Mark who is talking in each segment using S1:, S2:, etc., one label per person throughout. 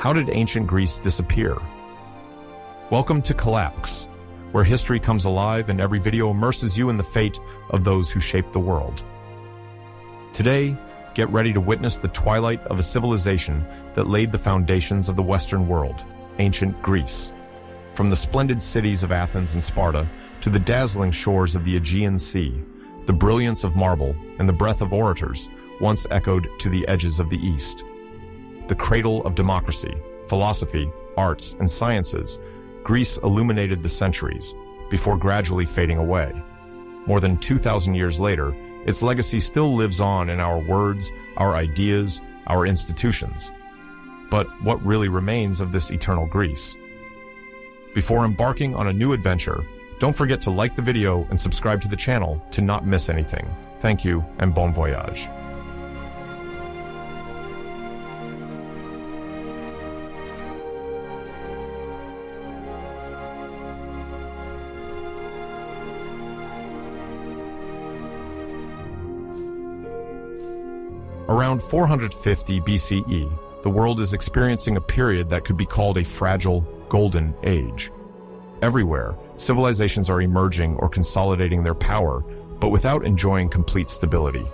S1: How did ancient Greece disappear? Welcome to Collapse, where history comes alive and every video immerses you in the fate of those who shaped the world. Today, get ready to witness the twilight of a civilization that laid the foundations of the Western world, ancient Greece. From the splendid cities of Athens and Sparta to the dazzling shores of the Aegean Sea, the brilliance of marble and the breath of orators once echoed to the edges of the East. The cradle of democracy, philosophy, arts, and sciences, Greece illuminated the centuries before gradually fading away. More than 2,000 years later, its legacy still lives on in our words, our ideas, our institutions. But what really remains of this eternal Greece? Before embarking on a new adventure, don't forget to like the video and subscribe to the channel to not miss anything. Thank you and bon voyage. Around 450 BCE, the world is experiencing a period that could be called a fragile, golden age. Everywhere, civilizations are emerging or consolidating their power, but without enjoying complete stability.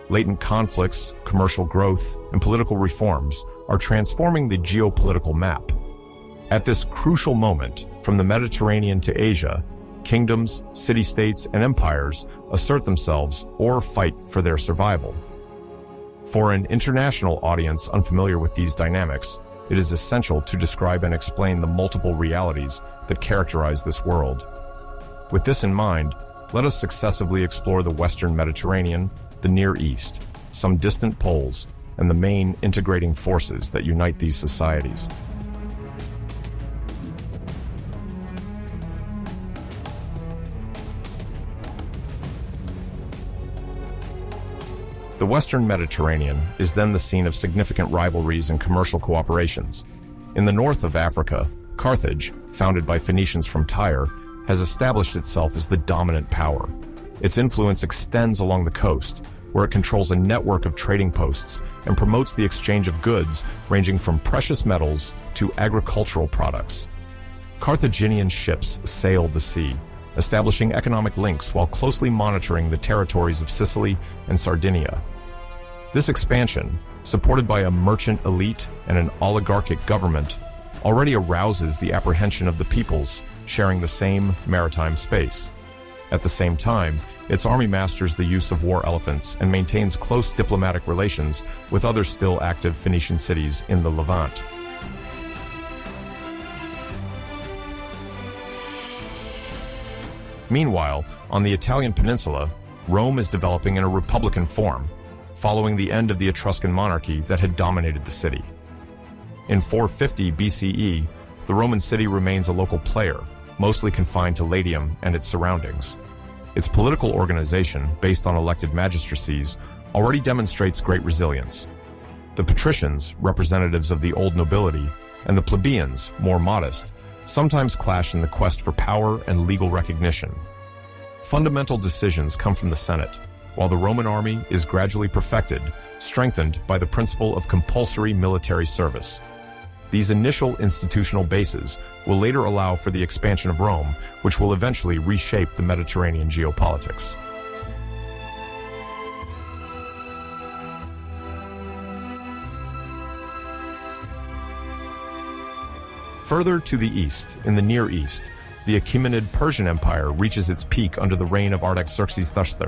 S1: Latent conflicts, commercial growth, and political reforms are transforming the geopolitical map. At this crucial moment, from the Mediterranean to Asia, kingdoms, city-states, and empires assert themselves or fight for their survival. For an international audience unfamiliar with these dynamics, it is essential to describe and explain the multiple realities that characterize this world. With this in mind, let us successively explore the Western Mediterranean, the Near East, some distant poles, and the main integrating forces that unite these societies. The Western Mediterranean is then the scene of significant rivalries and commercial cooperations. In the north of Africa, Carthage, founded by Phoenicians from Tyre, has established itself as the dominant power. Its influence extends along the coast, where it controls a network of trading posts and promotes the exchange of goods ranging from precious metals to agricultural products. Carthaginian ships sailed the sea, establishing economic links while closely monitoring the territories of Sicily and Sardinia. This expansion, supported by a merchant elite and an oligarchic government, already arouses the apprehension of the peoples sharing the same maritime space. At the same time, its army masters the use of war elephants and maintains close diplomatic relations with other still active Phoenician cities in the Levant. Meanwhile, on the Italian peninsula, Rome is developing in a republican form, following the end of the Etruscan monarchy that had dominated the city. In 450 BCE, the Roman city remains a local player, mostly confined to Latium and its surroundings. Its political organization, based on elected magistracies, already demonstrates great resilience. The patricians, representatives of the old nobility, and the plebeians, more modest, sometimes clash in the quest for power and legal recognition. Fundamental decisions come from the Senate, while the Roman army is gradually perfected, strengthened by the principle of compulsory military service. These initial institutional bases will later allow for the expansion of Rome, which will eventually reshape the Mediterranean geopolitics. Further to the east, in the Near East, the Achaemenid Persian Empire reaches its peak under the reign of Artaxerxes III,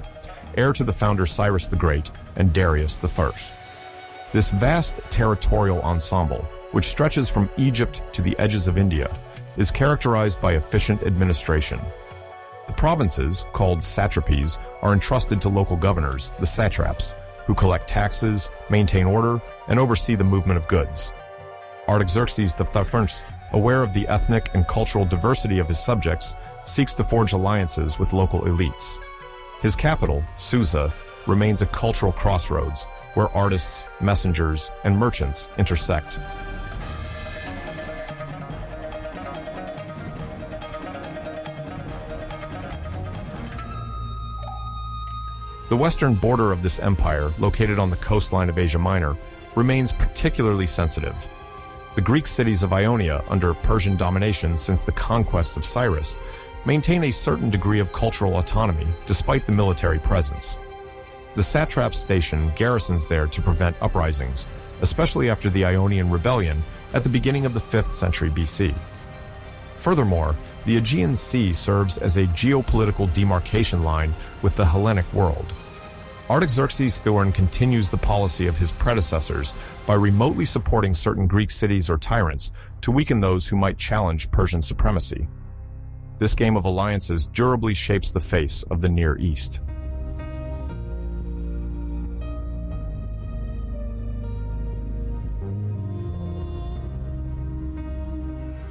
S1: heir to the founder Cyrus the Great and Darius I. This vast territorial ensemble, which stretches from Egypt to the edges of India, is characterized by efficient administration. The provinces, called satrapies, are entrusted to local governors, the satraps, who collect taxes, maintain order, and oversee the movement of goods. Artaxerxes III, aware of the ethnic and cultural diversity of his subjects, seeks to forge alliances with local elites. His capital, Susa, remains a cultural crossroads where artists, messengers, and merchants intersect. The western border of this empire, located on the coastline of Asia Minor, remains particularly sensitive. The Greek cities of Ionia, under Persian domination since the conquests of Cyrus, maintain a certain degree of cultural autonomy despite the military presence. The satrap's station garrisons there to prevent uprisings, especially after the Ionian rebellion at the beginning of the 5th century BC. Furthermore, the Aegean Sea serves as a geopolitical demarcation line with the Hellenic world. Artaxerxes Thurin continues the policy of his predecessors by remotely supporting certain Greek cities or tyrants to weaken those who might challenge Persian supremacy. This game of alliances durably shapes the face of the Near East.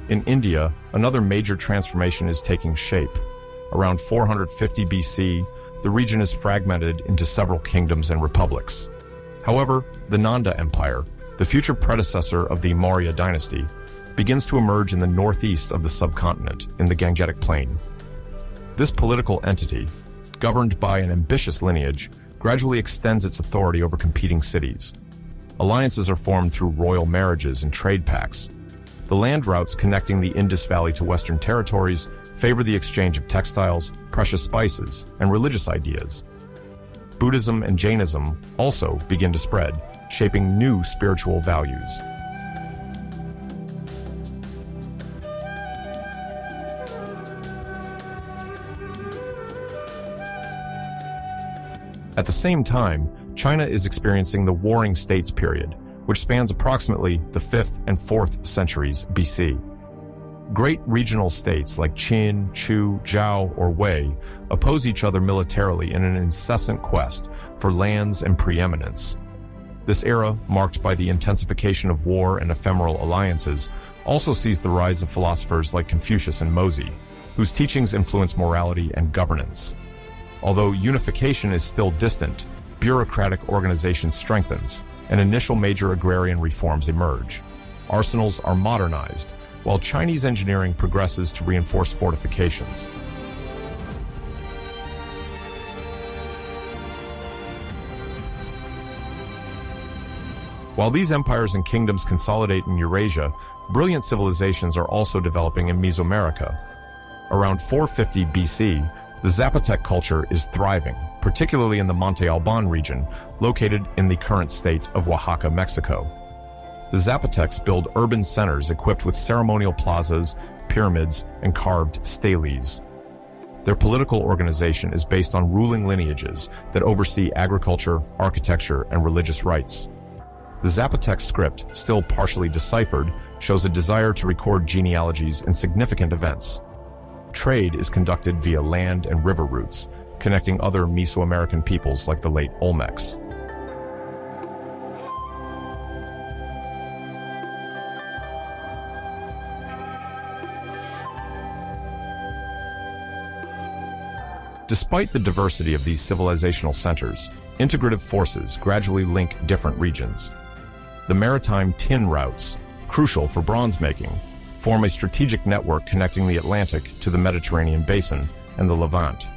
S1: In India, another major transformation is taking shape. Around 450 BC, the region is fragmented into several kingdoms and republics. However, the Nanda Empire, the future predecessor of the Maurya dynasty, begins to emerge in the northeast of the subcontinent, in the Gangetic Plain. This political entity, governed by an ambitious lineage, gradually extends its authority over competing cities. Alliances are formed through royal marriages and trade pacts. The land routes connecting the Indus Valley to Western territories favor the exchange of textiles, precious spices, and religious ideas. Buddhism and Jainism also begin to spread, shaping new spiritual values. At the same time, China is experiencing the Warring States period, which spans approximately the 5th and 4th centuries BC. Great regional states like Qin, Chu, Zhao, or Wei oppose each other militarily in an incessant quest for lands and preeminence. This era, marked by the intensification of war and ephemeral alliances, also sees the rise of philosophers like Confucius and Mozi, whose teachings influence morality and governance. Although unification is still distant, bureaucratic organization strengthens, and initial major agrarian reforms emerge. Arsenals are modernized, while Chinese engineering progresses to reinforce fortifications. While these empires and kingdoms consolidate in Eurasia, brilliant civilizations are also developing in Mesoamerica. Around 450 BC, the Zapotec culture is thriving, particularly in the Monte Alban region, located in the current state of Oaxaca, Mexico. The Zapotecs build urban centers equipped with ceremonial plazas, pyramids, and carved steles. Their political organization is based on ruling lineages that oversee agriculture, architecture, and religious rites. The Zapotec script, still partially deciphered, shows a desire to record genealogies and significant events. Trade is conducted via land and river routes, connecting other Mesoamerican peoples like the late Olmecs. Despite the diversity of these civilizational centers, integrative forces gradually link different regions. The maritime tin routes, crucial for bronze making, form a strategic network connecting the Atlantic to the Mediterranean basin and the Levant.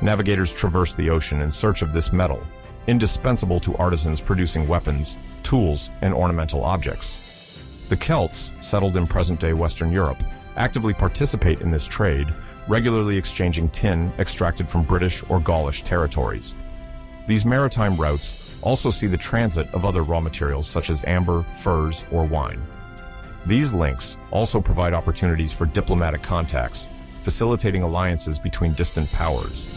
S1: Navigators traverse the ocean in search of this metal, indispensable to artisans producing weapons, tools, and ornamental objects. The Celts, settled in present-day Western Europe, actively participate in this trade, regularly exchanging tin extracted from British or Gaulish territories. These maritime routes also see the transit of other raw materials such as amber, furs, or wine. These links also provide opportunities for diplomatic contacts, facilitating alliances between distant powers.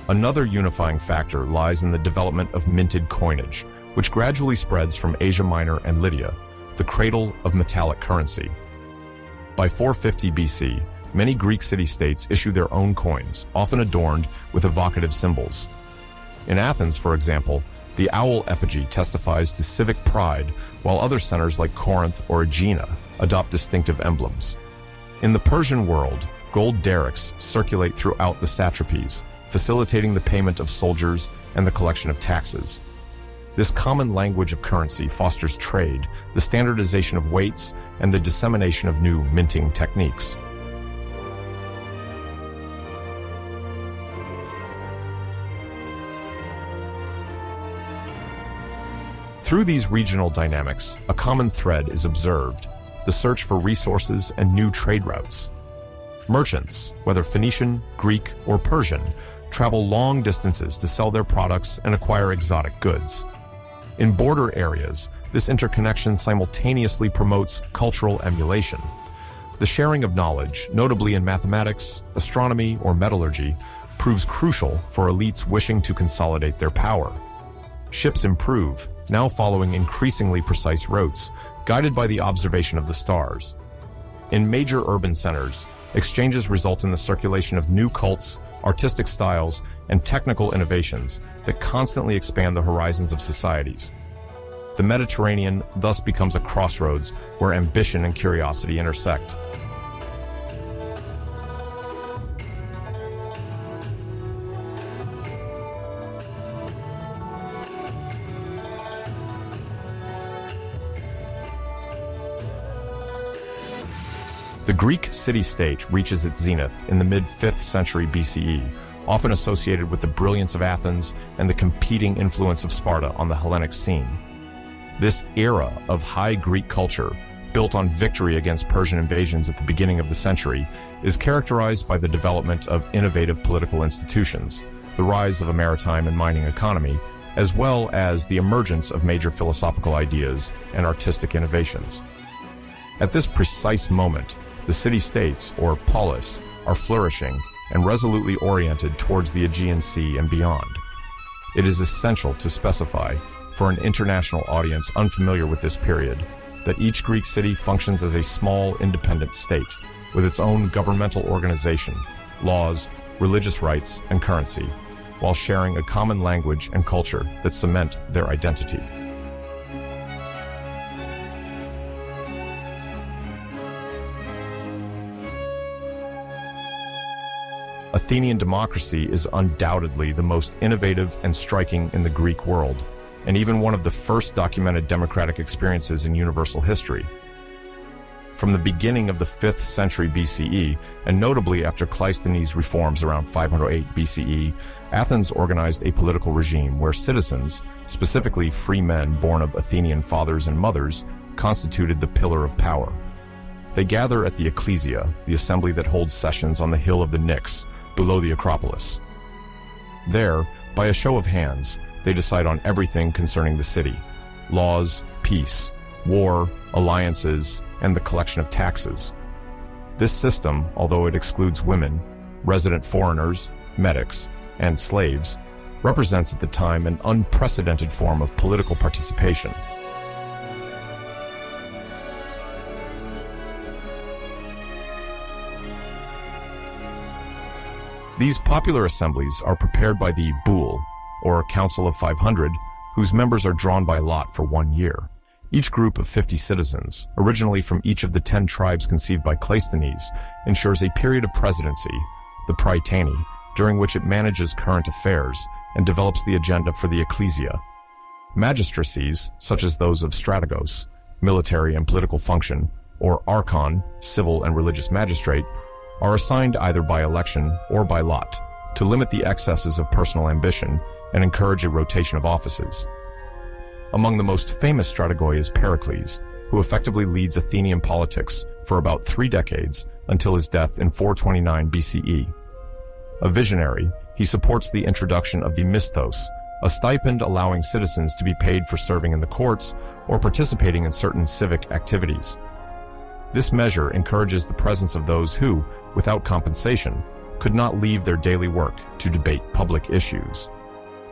S1: Another unifying factor lies in the development of minted coinage, which gradually spreads from Asia Minor and Lydia, the cradle of metallic currency. By 450 BC, many Greek city-states issue their own coins, often adorned with evocative symbols. In Athens, for example, the owl effigy testifies to civic pride, while other centers like Corinth or Aegina adopt distinctive emblems. In the Persian world, gold derricks circulate throughout the satrapies, facilitating the payment of soldiers and the collection of taxes. This common language of currency fosters trade, the standardization of weights, and the dissemination of new minting techniques. Through these regional dynamics, a common thread is observed: the search for resources and new trade routes. Merchants, whether Phoenician, Greek, or Persian, travel long distances to sell their products and acquire exotic goods. In border areas, this interconnection simultaneously promotes cultural emulation. The sharing of knowledge, notably in mathematics, astronomy, or metallurgy, proves crucial for elites wishing to consolidate their power. Ships improve, now following increasingly precise routes, guided by the observation of the stars. In major urban centers, exchanges result in the circulation of new cults, artistic styles, and technical innovations that constantly expand the horizons of societies. The Mediterranean thus becomes a crossroads where ambition and curiosity intersect. The Greek city-state reaches its zenith in the mid-5th century BCE, often associated with the brilliance of Athens and the competing influence of Sparta on the Hellenic scene. This era of high Greek culture, built on victory against Persian invasions at the beginning of the century, is characterized by the development of innovative political institutions, the rise of a maritime and mining economy, as well as the emergence of major philosophical ideas and artistic innovations. At this precise moment, the city-states, or polis, are flourishing and resolutely oriented towards the Aegean Sea and beyond. It is essential to specify, for an international audience unfamiliar with this period, that each Greek city functions as a small, independent state, with its own governmental organization, laws, religious rites, and currency, while sharing a common language and culture that cement their identity. Athenian democracy is undoubtedly the most innovative and striking in the Greek world, and even one of the first documented democratic experiences in universal history. From the beginning of the 5th century BCE, and notably after Cleisthenes' reforms around 508 BCE, Athens organized a political regime where citizens, specifically free men born of Athenian fathers and mothers, constituted the pillar of power. They gather at the Ecclesia, the assembly that holds sessions on the hill of the Pnyx, below the Acropolis. There, by a show of hands, they decide on everything concerning the city: laws, peace, war, alliances, and the collection of taxes. This system, although it excludes women, resident foreigners, medics, and slaves, represents at the time an unprecedented form of political participation. These popular assemblies are prepared by the Boule, or Council of 500, whose members are drawn by lot for 1 year. Each group of 50 citizens, originally from each of the 10 tribes conceived by Cleisthenes, ensures a period of presidency, the Prytany, during which it manages current affairs and develops the agenda for the ecclesia. Magistracies, such as those of strategos, military and political function, or archon, civil and religious magistrate, are assigned either by election or by lot to limit the excesses of personal ambition and encourage a rotation of offices. Among the most famous strategoi is Pericles, who effectively leads Athenian politics for about 3 decades until his death in 429 BCE. A visionary, he supports the introduction of the misthos, a stipend allowing citizens to be paid for serving in the courts or participating in certain civic activities. This measure encourages the presence of those who, without compensation, could not leave their daily work to debate public issues.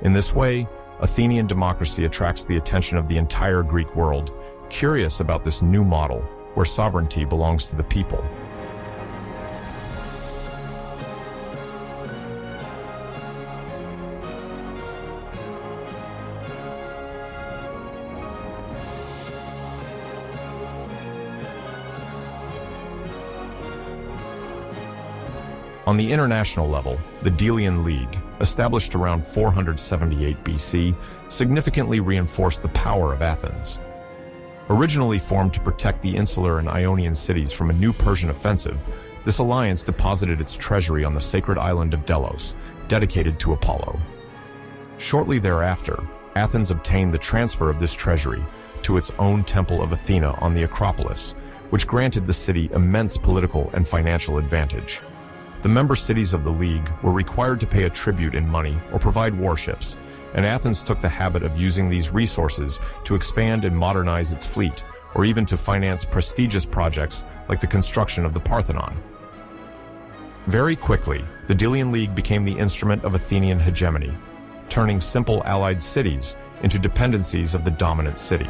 S1: In this way, Athenian democracy attracts the attention of the entire Greek world, curious about this new model where sovereignty belongs to the people. On the international level, the Delian League, established around 478 BC, significantly reinforced the power of Athens. Originally formed to protect the insular and Ionian cities from a new Persian offensive, this alliance deposited its treasury on the sacred island of Delos, dedicated to Apollo. Shortly thereafter, Athens obtained the transfer of this treasury to its own Temple of Athena on the Acropolis, which granted the city immense political and financial advantage. The member cities of the League were required to pay a tribute in money or provide warships, and Athens took the habit of using these resources to expand and modernize its fleet, or even to finance prestigious projects like the construction of the Parthenon. Very quickly, the Delian League became the instrument of Athenian hegemony, turning simple allied cities into dependencies of the dominant city.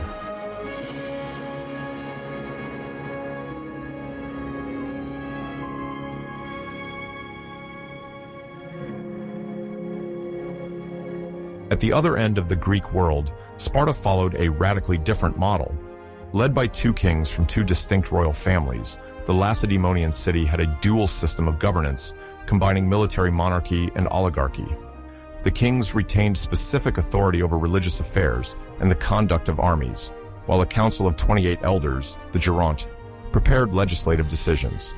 S1: At the other end of the Greek world, Sparta followed a radically different model. Led by two kings from two distinct royal families, the Lacedaemonian city had a dual system of governance, combining military monarchy and oligarchy. The kings retained specific authority over religious affairs and the conduct of armies, while a council of 28 elders, the Geronte, prepared legislative decisions.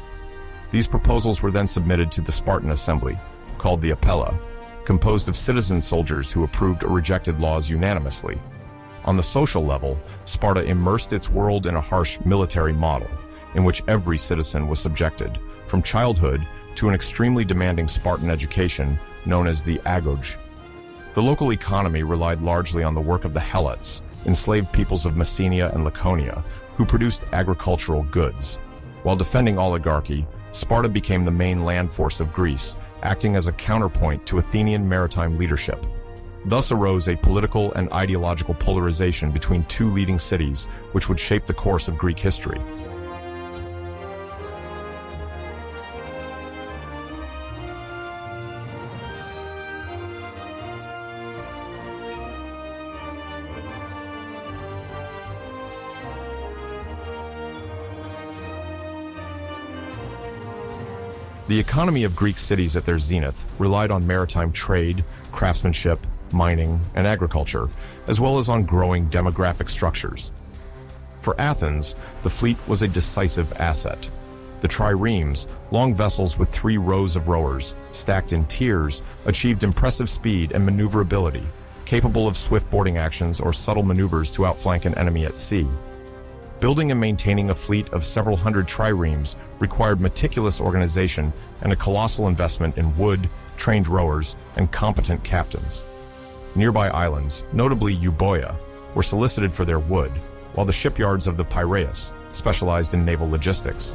S1: These proposals were then submitted to the Spartan assembly, called the Apella, composed of citizen soldiers who approved or rejected laws unanimously. On the social level, Sparta immersed its world in a harsh military model, in which every citizen was subjected, from childhood to an extremely demanding Spartan education known as the agoge. The local economy relied largely on the work of the Helots, enslaved peoples of Messenia and Laconia, who produced agricultural goods. While defending oligarchy, Sparta became the main land force of Greece, acting as a counterpoint to Athenian maritime leadership. Thus arose a political and ideological polarization between two leading cities, which would shape the course of Greek history. The economy of Greek cities at their zenith relied on maritime trade, craftsmanship, mining, and agriculture, as well as on growing demographic structures. For Athens, the fleet was a decisive asset. The triremes, long vessels with 3 rows of rowers, stacked in tiers, achieved impressive speed and maneuverability, capable of swift boarding actions or subtle maneuvers to outflank an enemy at sea. Building and maintaining a fleet of several hundred triremes required meticulous organization and a colossal investment in wood, trained rowers, and competent captains. Nearby islands, notably Euboea, were solicited for their wood, while the shipyards of the Piraeus specialized in naval logistics.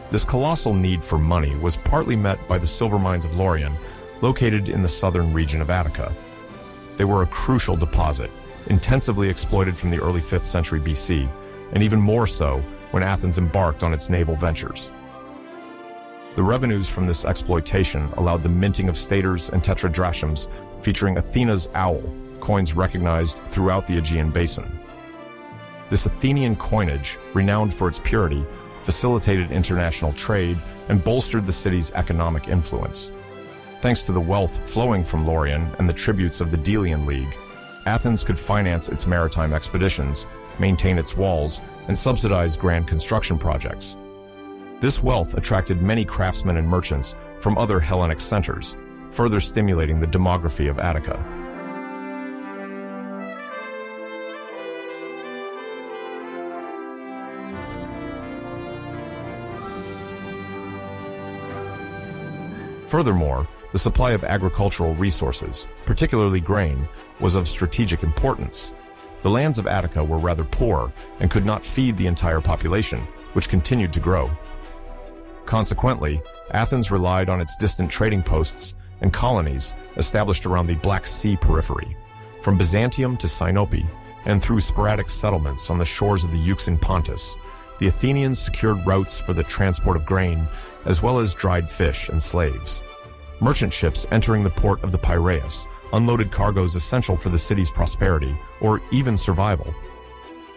S1: This colossal need for money was partly met by the silver mines of Laurion, located in the southern region of Attica. They were a crucial deposit, intensively exploited from the early 5th century BC, and even more so when Athens embarked on its naval ventures. The revenues from this exploitation allowed the minting of staters and tetradrachms featuring Athena's owl, coins recognized throughout the Aegean basin. This Athenian coinage, renowned for its purity, facilitated international trade and bolstered the city's economic influence. Thanks to the wealth flowing from Laurion and the tributes of the Delian League, Athens could finance its maritime expeditions, maintain its walls, and subsidize grand construction projects. This wealth attracted many craftsmen and merchants from other Hellenic centers, further stimulating the demography of Attica. Furthermore, the supply of agricultural resources, particularly grain, was of strategic importance. The lands of Attica were rather poor and could not feed the entire population, which continued to grow. Consequently, Athens relied on its distant trading posts and colonies established around the Black Sea periphery, from Byzantium to Sinope, and through sporadic settlements on the shores of the Euxine Pontus. The Athenians secured routes for the transport of grain, as well as dried fish and slaves. Merchant ships entering the port of the Piraeus unloaded cargoes essential for the city's prosperity, or even survival.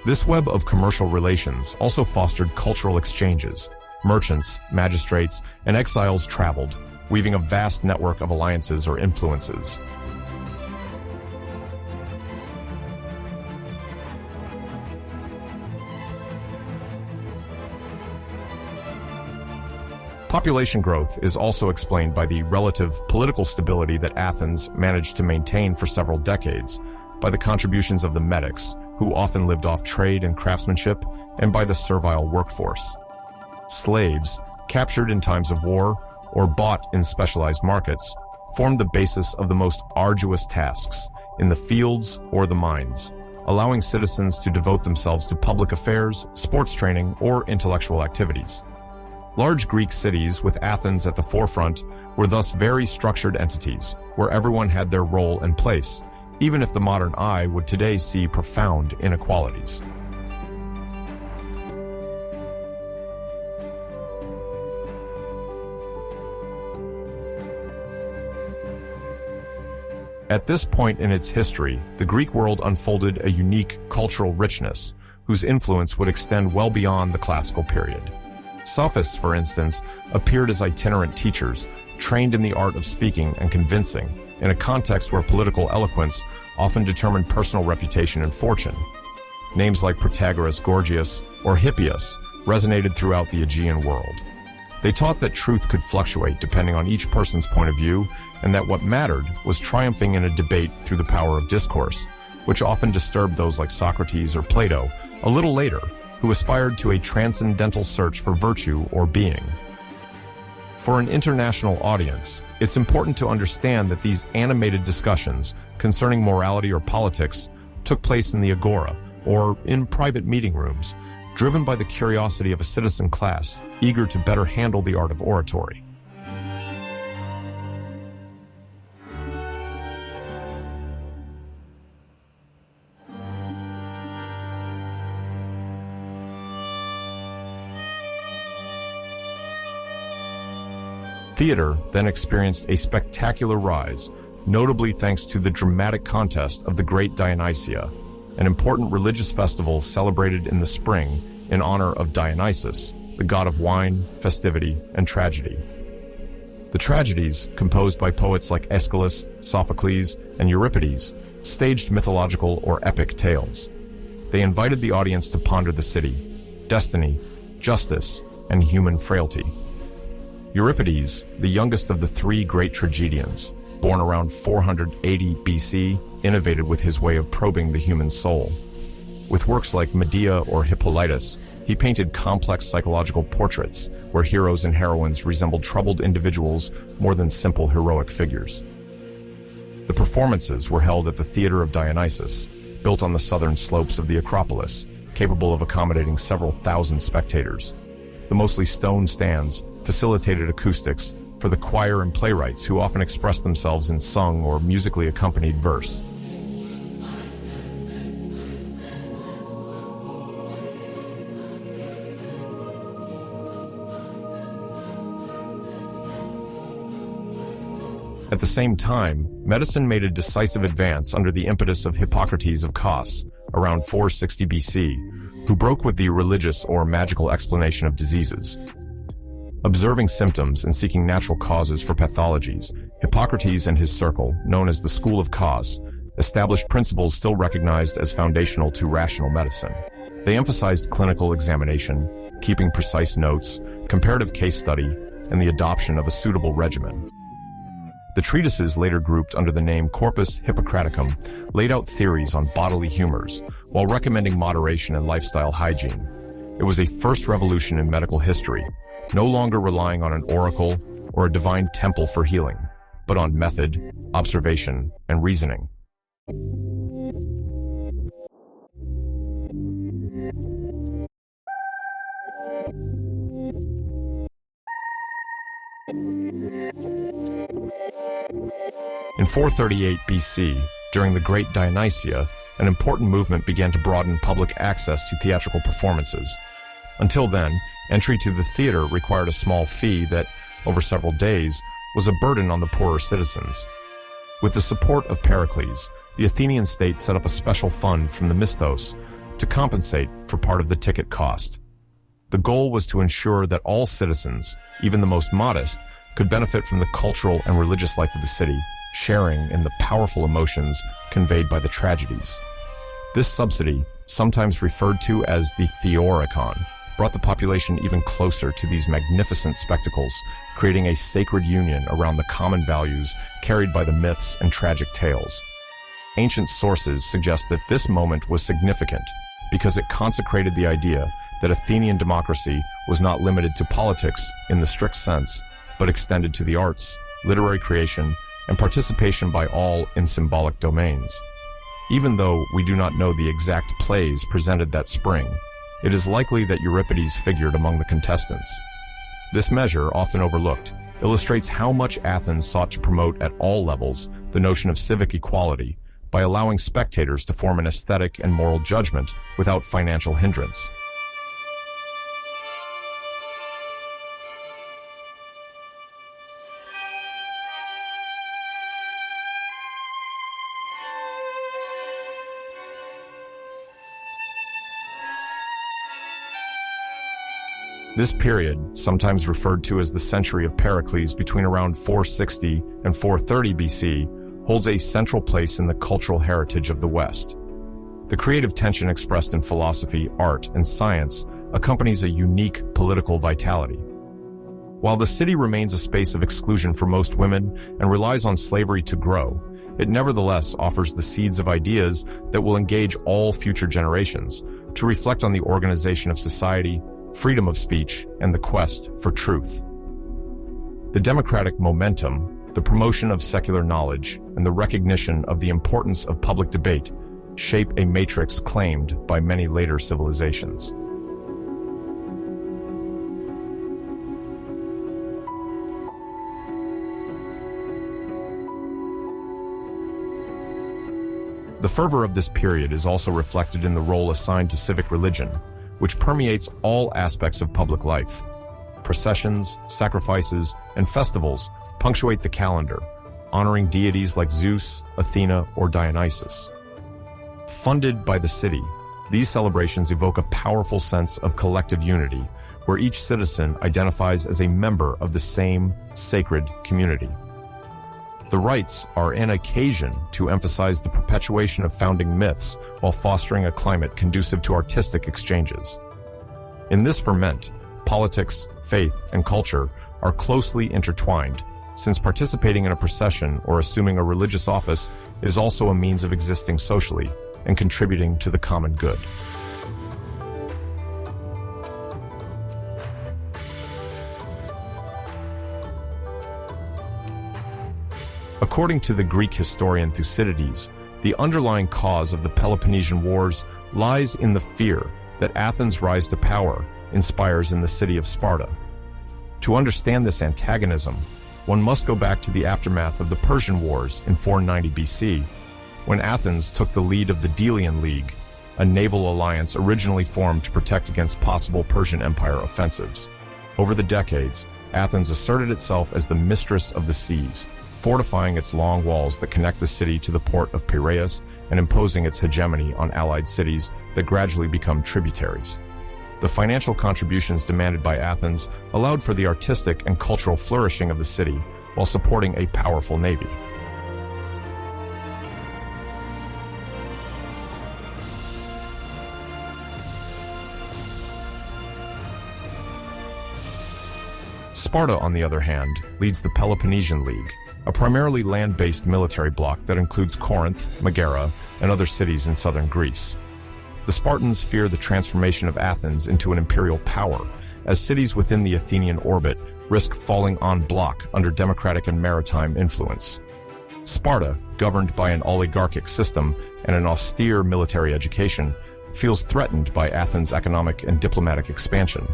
S1: This web of commercial relations also fostered cultural exchanges. Merchants, magistrates, and exiles traveled, weaving a vast network of alliances or influences. Population growth is also explained by the relative political stability that Athens managed to maintain for several decades, by the contributions of the metics, who often lived off trade and craftsmanship, and by the servile workforce. Slaves, captured in times of war or bought in specialized markets, formed the basis of the most arduous tasks in the fields or the mines, allowing citizens to devote themselves to public affairs, sports training, or intellectual activities. Large Greek cities, with Athens at the forefront, were thus very structured entities, where everyone had their role and place, even if the modern eye would today see profound inequalities. At this point in its history, the Greek world unfolded a unique cultural richness, whose influence would extend well beyond the classical period. Sophists, for instance, appeared as itinerant teachers, trained in the art of speaking and convincing, in a context where political eloquence often determined personal reputation and fortune. Names like Protagoras, Gorgias, or Hippias resonated throughout the Aegean world. They taught that truth could fluctuate depending on each person's point of view, and that what mattered was triumphing in a debate through the power of discourse, which often disturbed those like Socrates or Plato, a little later, who aspired to a transcendental search for virtue or being. For an international audience, it's important to understand that these animated discussions concerning morality or politics took place in the agora, or in private meeting rooms, driven by the curiosity of a citizen class eager to better handle the art of oratory. Theater then experienced a spectacular rise, notably thanks to the dramatic contest of the Great Dionysia, an important religious festival celebrated in the spring in honor of Dionysus, the god of wine, festivity, and tragedy. The tragedies, composed by poets like Aeschylus, Sophocles, and Euripides, staged mythological or epic tales. They invited the audience to ponder the city, destiny, justice, and human frailty. Euripides, the youngest of the three great tragedians, born around 480 BC, innovated with his way of probing the human soul. With works like Medea or Hippolytus, he painted complex psychological portraits where heroes and heroines resembled troubled individuals more than simple heroic figures. The performances were held at the Theater of Dionysus, built on the southern slopes of the Acropolis, capable of accommodating several thousand spectators. The mostly stone stands facilitated acoustics for the choir and playwrights who often expressed themselves in sung or musically accompanied verse. At the same time, medicine made a decisive advance under the impetus of Hippocrates of Kos, around 460 BC, who broke with the religious or magical explanation of diseases. Observing symptoms and seeking natural causes for pathologies, Hippocrates and his circle, known as the School of Kos, established principles still recognized as foundational to rational medicine. They emphasized clinical examination, keeping precise notes, comparative case study, and the adoption of a suitable regimen. The treatises, later grouped under the name Corpus Hippocraticum, laid out theories on bodily humors, while recommending moderation and lifestyle hygiene. It was a first revolution in medical history, no longer relying on an oracle or a divine temple for healing, but on method, observation, and reasoning. In 438 BC, during the Great Dionysia, an important movement began to broaden public access to theatrical performances. Until then, entry to the theater required a small fee that, over several days, was a burden on the poorer citizens. With the support of Pericles, the Athenian state set up a special fund from the misthos to compensate for part of the ticket cost. The goal was to ensure that all citizens, even the most modest, could benefit from the cultural and religious life of the city, sharing in the powerful emotions conveyed by the tragedies. This subsidy, sometimes referred to as the theorikon, brought the population even closer to these magnificent spectacles, creating a sacred union around the common values carried by the myths and tragic tales. Ancient sources suggest that this moment was significant because it consecrated the idea that Athenian democracy was not limited to politics in the strict sense, but extended to the arts, literary creation, and participation by all in symbolic domains. Even though we do not know the exact plays presented that spring, it is likely that Euripides figured among the contestants. This measure, often overlooked, illustrates how much Athens sought to promote at all levels the notion of civic equality by allowing spectators to form an aesthetic and moral judgment without financial hindrance. This period, sometimes referred to as the century of Pericles between around 460 and 430 BC, holds a central place in the cultural heritage of the West. The creative tension expressed in philosophy, art, and science accompanies a unique political vitality. While the city remains a space of exclusion for most women and relies on slavery to grow, it nevertheless offers the seeds of ideas that will engage all future generations to reflect on the organization of society, freedom of speech, and the quest for truth. The democratic momentum, the promotion of secular knowledge, and the recognition of the importance of public debate shape a matrix claimed by many later civilizations. The fervor of this period is also reflected in the role assigned to civic religion, which permeates all aspects of public life. Processions, sacrifices, and festivals punctuate the calendar, honoring deities like Zeus, Athena, or Dionysus. Funded by the city, these celebrations evoke a powerful sense of collective unity, where each citizen identifies as a member of the same sacred community. The rites are an occasion to emphasize the perpetuation of founding myths while fostering a climate conducive to artistic exchanges. In this ferment, politics, faith, and culture are closely intertwined, since participating in a procession or assuming a religious office is also a means of existing socially and contributing to the common good. According to the Greek historian Thucydides, the underlying cause of the Peloponnesian Wars lies in the fear that Athens' rise to power inspires in the city of Sparta. To understand this antagonism, one must go back to the aftermath of the Persian Wars in 490 BC, when Athens took the lead of the Delian League, a naval alliance originally formed to protect against possible Persian Empire offensives. Over the decades, Athens asserted itself as the mistress of the seas, fortifying its long walls that connect the city to the port of Piraeus and imposing its hegemony on allied cities that gradually become tributaries. The financial contributions demanded by Athens allowed for the artistic and cultural flourishing of the city while supporting a powerful navy. Sparta, on the other hand, leads the Peloponnesian League, a primarily land-based military bloc that includes Corinth, Megara, and other cities in southern Greece. The Spartans fear the transformation of Athens into an imperial power, as cities within the Athenian orbit risk falling en bloc under democratic and maritime influence. Sparta, governed by an oligarchic system and an austere military education, feels threatened by Athens' economic and diplomatic expansion.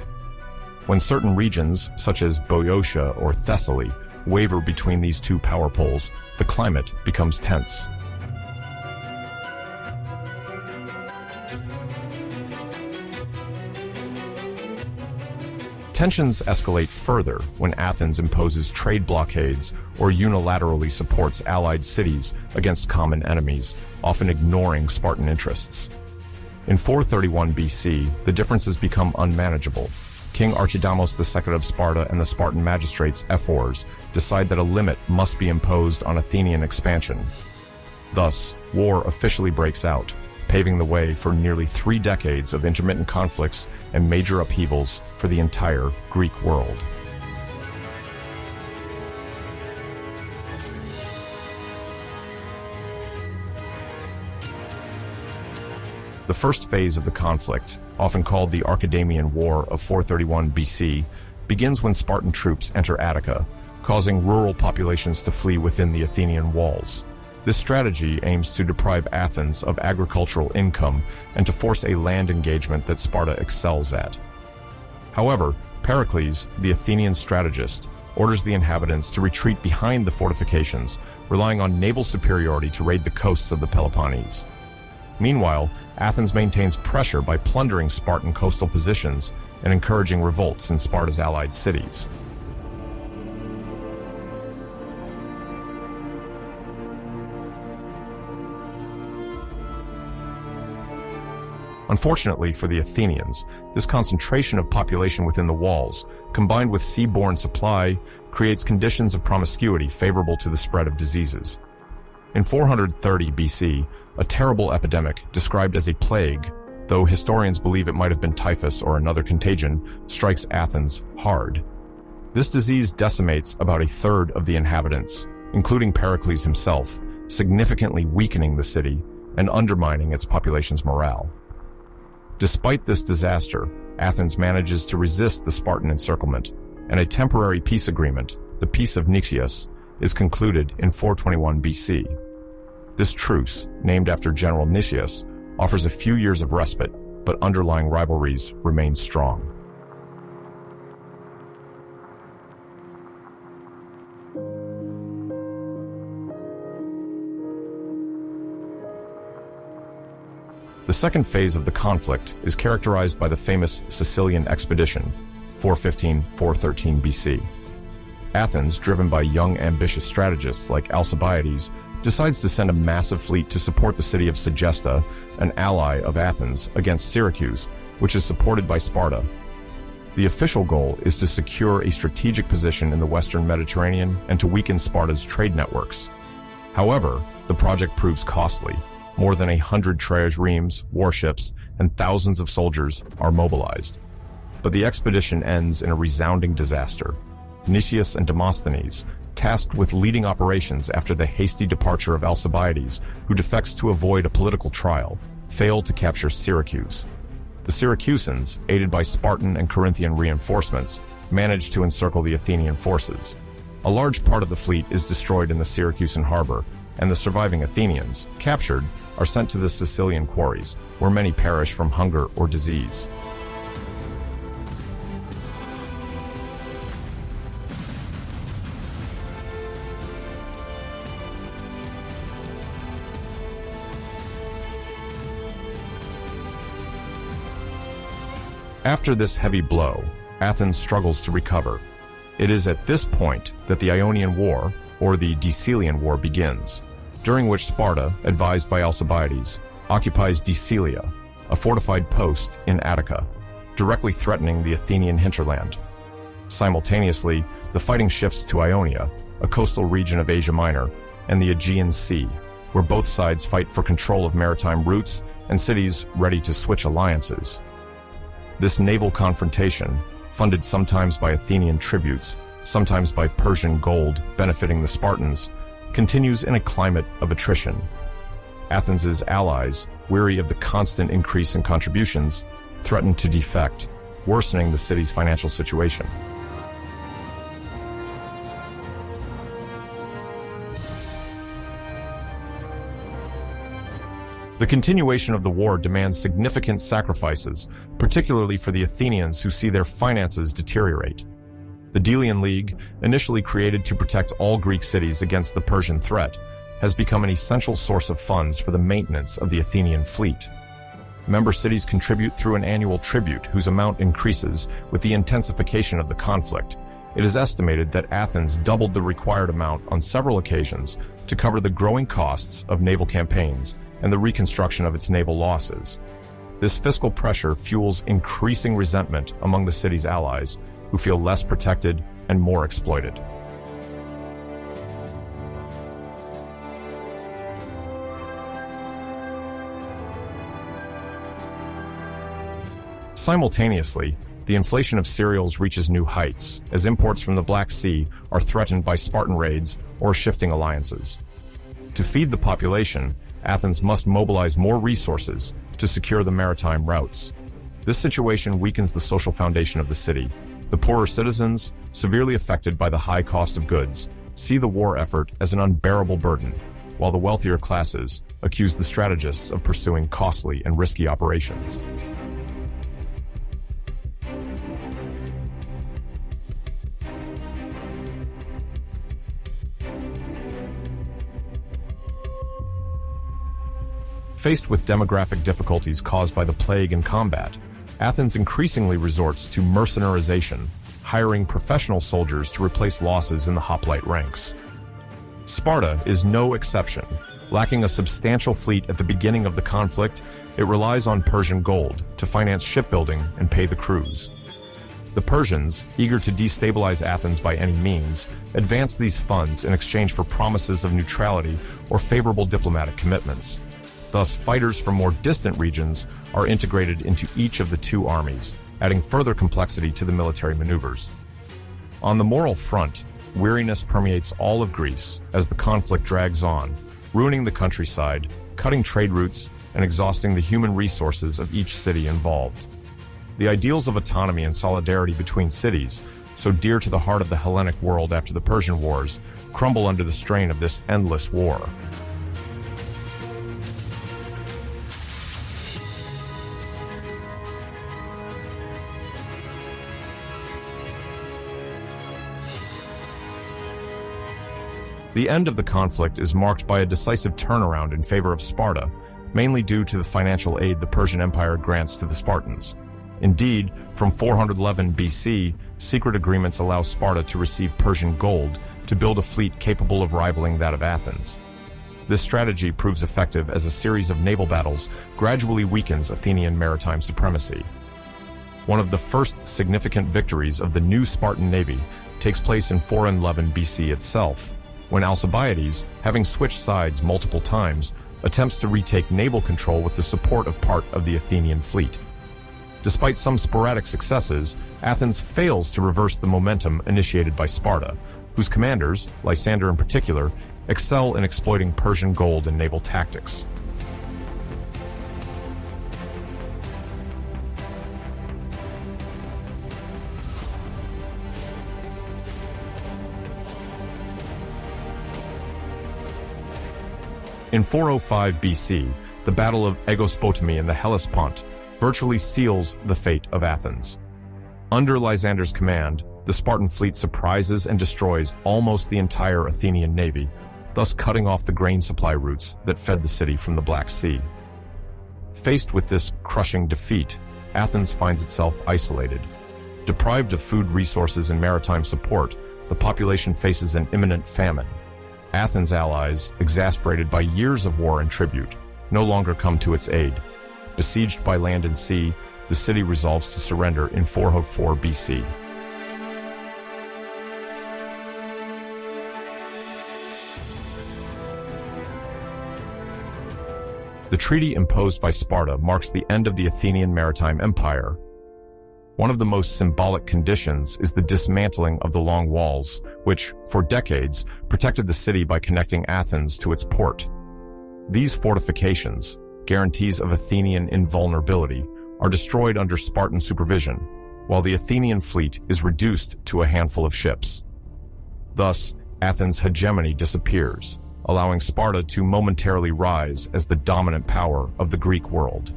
S1: When certain regions, such as Boeotia or Thessaly, waver between these two power poles, the climate becomes tense. Tensions escalate further when Athens imposes trade blockades or unilaterally supports allied cities against common enemies, often ignoring Spartan interests. In 431 BC, the differences become unmanageable. King Archidamos II of Sparta and the Spartan magistrates, ephors, decide that a limit must be imposed on Athenian expansion. Thus, war officially breaks out, paving the way for nearly 3 decades of intermittent conflicts and major upheavals for the entire Greek world. The first phase of the conflict, often called the Aegean War of 431 BC, begins when Spartan troops enter Attica, causing rural populations to flee within the Athenian walls. This strategy aims to deprive Athens of agricultural income and to force a land engagement that Sparta excels at. However, Pericles, the Athenian strategist, orders the inhabitants to retreat behind the fortifications, relying on naval superiority to raid the coasts of the Peloponnese. Meanwhile, Athens maintains pressure by plundering Spartan coastal positions and encouraging revolts in Sparta's allied cities. Unfortunately for the Athenians, this concentration of population within the walls, combined with seaborne supply, creates conditions of promiscuity favorable to the spread of diseases. In 430 BC, a terrible epidemic, described as a plague, though historians believe it might have been typhus or another contagion, strikes Athens hard. This disease decimates about a third of the inhabitants, including Pericles himself, significantly weakening the city and undermining its population's morale. Despite this disaster, Athens manages to resist the Spartan encirclement, and a temporary peace agreement, the Peace of Knossos, is concluded in 421 BC. This truce, named after General Knossos, offers a few years of respite, but underlying rivalries remain strong. The second phase of the conflict is characterized by the famous Sicilian expedition, 415-413 BC. Athens, driven by young, ambitious strategists like Alcibiades, decides to send a massive fleet to support the city of Segesta, an ally of Athens, against Syracuse, which is supported by Sparta. The official goal is to secure a strategic position in the Western Mediterranean and to weaken Sparta's trade networks. However, the project proves costly. More than 100 triremes, warships, and thousands of soldiers are mobilized. But the expedition ends in a resounding disaster. Nicias and Demosthenes, tasked with leading operations after the hasty departure of Alcibiades, who defects to avoid a political trial, fail to capture Syracuse. The Syracusans, aided by Spartan and Corinthian reinforcements, manage to encircle the Athenian forces. A large part of the fleet is destroyed in the Syracusan harbor, and the surviving Athenians, captured, are sent to the Sicilian quarries, where many perish from hunger or disease. After this heavy blow, Athens struggles to recover. It is at this point that the Ionian War, or the Decelean War, begins, during which Sparta, advised by Alcibiades, occupies Decelia, a fortified post in Attica, directly threatening the Athenian hinterland. Simultaneously, the fighting shifts to Ionia, a coastal region of Asia Minor, and the Aegean Sea, where both sides fight for control of maritime routes and cities ready to switch alliances. This naval confrontation, funded sometimes by Athenian tributes, sometimes by Persian gold benefiting the Spartans, continues in a climate of attrition. Athens's allies, weary of the constant increase in contributions, threaten to defect, worsening the city's financial situation. The continuation of the war demands significant sacrifices, particularly for the Athenians who see their finances deteriorate. The Delian League, initially created to protect all Greek cities against the Persian threat, has become an essential source of funds for the maintenance of the Athenian fleet. Member cities contribute through an annual tribute whose amount increases with the intensification of the conflict. It is estimated that Athens doubled the required amount on several occasions to cover the growing costs of naval campaigns and the reconstruction of its naval losses. This fiscal pressure fuels increasing resentment among the city's allies, who feel less protected and more exploited. Simultaneously, the inflation of cereals reaches new heights, as imports from the Black Sea are threatened by Spartan raids or shifting alliances. To feed the population, Athens must mobilize more resources to secure the maritime routes. This situation weakens the social foundation of the city. The poorer citizens, severely affected by the high cost of goods, see the war effort as an unbearable burden, while the wealthier classes accuse the strategists of pursuing costly and risky operations. Faced with demographic difficulties caused by the plague and combat, Athens increasingly resorts to mercenarization, hiring professional soldiers to replace losses in the hoplite ranks. Sparta is no exception. Lacking a substantial fleet at the beginning of the conflict, it relies on Persian gold to finance shipbuilding and pay the crews. The Persians, eager to destabilize Athens by any means, advance these funds in exchange for promises of neutrality or favorable diplomatic commitments. Thus, fighters from more distant regions are integrated into each of the two armies, adding further complexity to the military maneuvers. On the moral front, weariness permeates all of Greece as the conflict drags on, ruining the countryside, cutting trade routes, and exhausting the human resources of each city involved. The ideals of autonomy and solidarity between cities, so dear to the heart of the Hellenic world after the Persian Wars, crumble under the strain of this endless war. The end of the conflict is marked by a decisive turnaround in favor of Sparta, mainly due to the financial aid the Persian Empire grants to the Spartans. Indeed, from 411 BC, secret agreements allow Sparta to receive Persian gold to build a fleet capable of rivaling that of Athens. This strategy proves effective as a series of naval battles gradually weakens Athenian maritime supremacy. One of the first significant victories of the new Spartan navy takes place in 411 BC itself, when Alcibiades, having switched sides multiple times, attempts to retake naval control with the support of part of the Athenian fleet. Despite some sporadic successes, Athens fails to reverse the momentum initiated by Sparta, whose commanders, Lysander in particular, excel in exploiting Persian gold and naval tactics. In 405 BC, the Battle of Aegospotami in the Hellespont virtually seals the fate of Athens. Under Lysander's command, the Spartan fleet surprises and destroys almost the entire Athenian navy, thus cutting off the grain supply routes that fed the city from the Black Sea. Faced with this crushing defeat, Athens finds itself isolated. Deprived of food resources and maritime support, the population faces an imminent famine. Athens' allies, exasperated by years of war and tribute, no longer come to its aid. Besieged by land and sea, the city resolves to surrender in 404 BC. The treaty imposed by Sparta marks the end of the Athenian maritime empire. One of the most symbolic conditions is the dismantling of the long walls, which, for decades, protected the city by connecting Athens to its port. These fortifications, guarantees of Athenian invulnerability, are destroyed under Spartan supervision, while the Athenian fleet is reduced to a handful of ships. Thus, Athens' hegemony disappears, allowing Sparta to momentarily rise as the dominant power of the Greek world.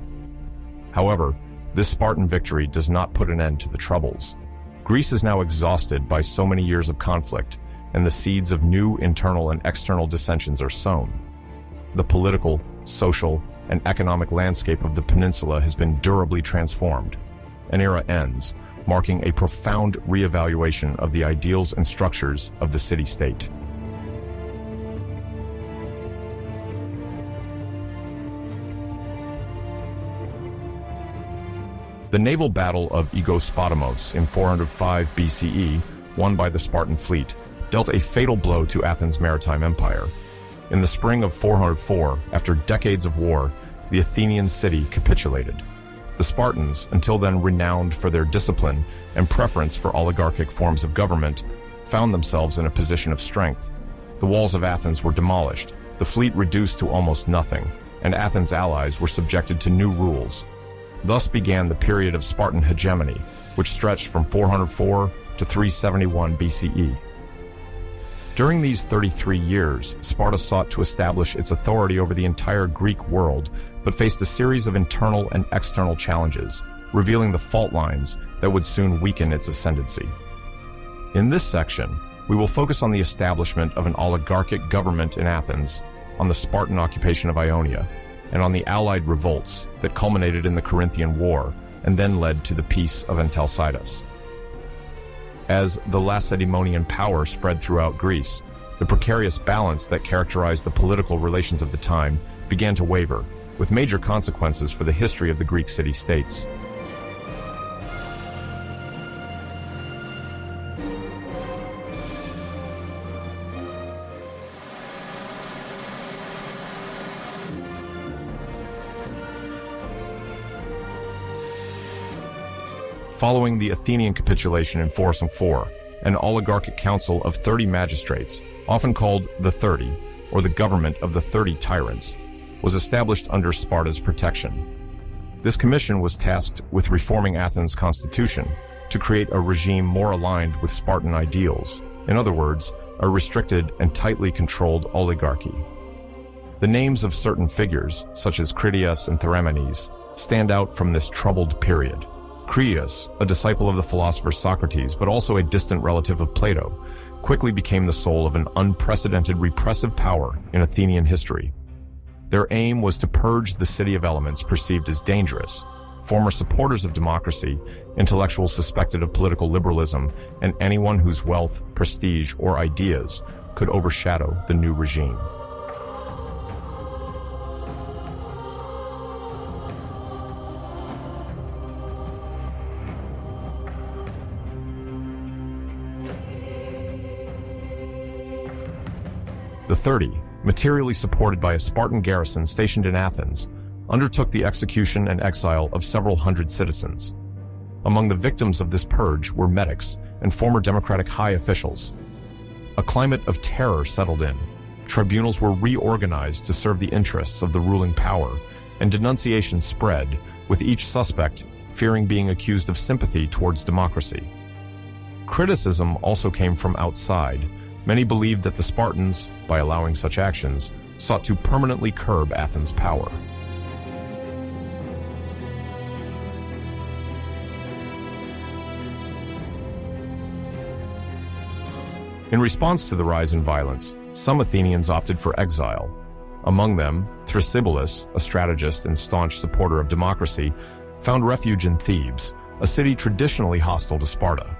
S1: However, this Spartan victory does not put an end to the troubles. Greece is now exhausted by so many years of conflict, and the seeds of new internal and external dissensions are sown. The political, social, and economic landscape of the peninsula has been durably transformed. An era ends, marking a profound reevaluation of the ideals and structures of the city-state. The naval battle of Aegospotamos in 405 BCE, won by the Spartan fleet, dealt a fatal blow to Athens' maritime empire. In the spring of 404, after decades of war, the Athenian city capitulated. The Spartans, until then renowned for their discipline and preference for oligarchic forms of government, found themselves in a position of strength. The walls of Athens were demolished, the fleet reduced to almost nothing, and Athens' allies were subjected to new rules. Thus began the period of Spartan hegemony, which stretched from 404 to 371 BCE. During these 33 years, Sparta sought to establish its authority over the entire Greek world, but faced a series of internal and external challenges, revealing the fault lines that would soon weaken its ascendancy. In this section, we will focus on the establishment of an oligarchic government in Athens, on the Spartan occupation of Ionia, and on the allied revolts that culminated in the Corinthian War and then led to the Peace of Antalcidas. As the Lacedaemonian power spread throughout Greece, the precarious balance that characterized the political relations of the time began to waver, with major consequences for the history of the Greek city-states. Following the Athenian capitulation in 404, an oligarchic council of 30 magistrates, often called the 30, or the government of the 30 tyrants, was established under Sparta's protection. This commission was tasked with reforming Athens' constitution to create a regime more aligned with Spartan ideals, in other words, a restricted and tightly controlled oligarchy. The names of certain figures, such as Critias and Theramenes, stand out from this troubled period. Critias, a disciple of the philosopher Socrates, but also a distant relative of Plato, quickly became the soul of an unprecedented repressive power in Athenian history. Their aim was to purge the city of elements perceived as dangerous, former supporters of democracy, intellectuals suspected of political liberalism, and anyone whose wealth, prestige, or ideas could overshadow the new regime. The 30, materially supported by a Spartan garrison stationed in Athens, undertook the execution and exile of several hundred citizens. Among the victims of this purge were medics and former democratic high officials. A climate of terror settled in. Tribunals were reorganized to serve the interests of the ruling power, and denunciations spread, with each suspect fearing being accused of sympathy towards democracy. Criticism also came from outside. Many believed that the Spartans, by allowing such actions, sought to permanently curb Athens' power. In response to the rise in violence, some Athenians opted for exile. Among them, Thrasybulus, a strategist and staunch supporter of democracy, found refuge in Thebes, a city traditionally hostile to Sparta.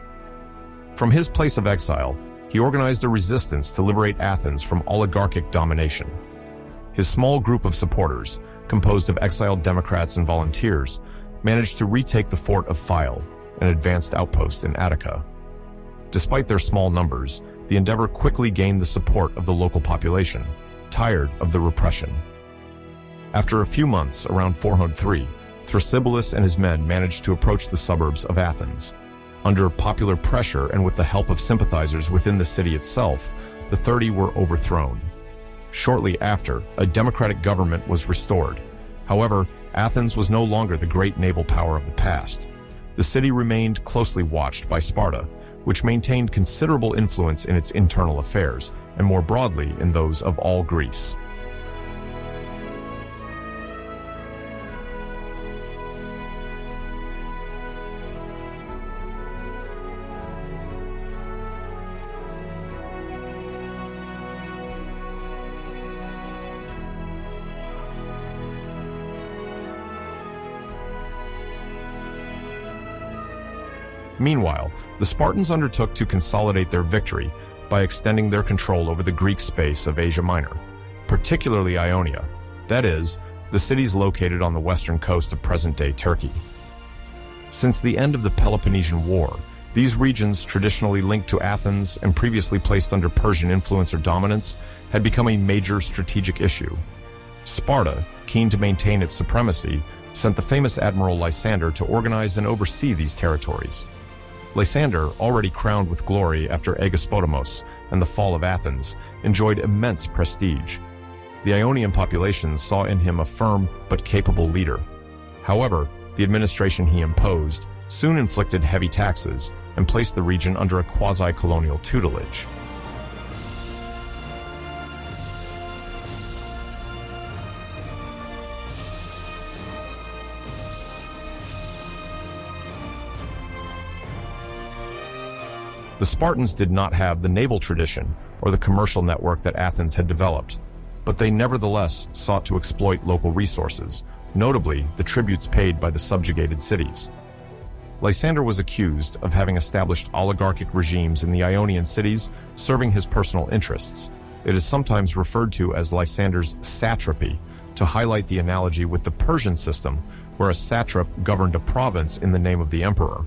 S1: From his place of exile, he organized a resistance to liberate Athens from oligarchic domination. His small group of supporters, composed of exiled Democrats and volunteers, managed to retake the fort of Phyle, an advanced outpost in Attica. Despite their small numbers, the endeavor quickly gained the support of the local population, tired of the repression. After a few months, around 403, Thrasybulus and his men managed to approach the suburbs of Athens. Under popular pressure and with the help of sympathizers within the city itself, the 30 were overthrown. Shortly after, a democratic government was restored. However, Athens was no longer the great naval power of the past. The city remained closely watched by Sparta, which maintained considerable influence in its internal affairs, and more broadly in those of all Greece. Meanwhile, the Spartans undertook to consolidate their victory by extending their control over the Greek space of Asia Minor, particularly Ionia, that is, the cities located on the western coast of present-day Turkey. Since the end of the Peloponnesian War, these regions, traditionally linked to Athens and previously placed under Persian influence or dominance, had become a major strategic issue. Sparta, keen to maintain its supremacy, sent the famous admiral Lysander to organize and oversee these territories. Lysander, already crowned with glory after Aegospotamos and the fall of Athens, enjoyed immense prestige. The Ionian population saw in him a firm but capable leader. However, the administration he imposed soon inflicted heavy taxes and placed the region under a quasi-colonial tutelage. The Spartans did not have the naval tradition or the commercial network that Athens had developed, but they nevertheless sought to exploit local resources, notably the tributes paid by the subjugated cities. Lysander was accused of having established oligarchic regimes in the Ionian cities, serving his personal interests. It is sometimes referred to as Lysander's satrapy, to highlight the analogy with the Persian system, where a satrap governed a province in the name of the emperor.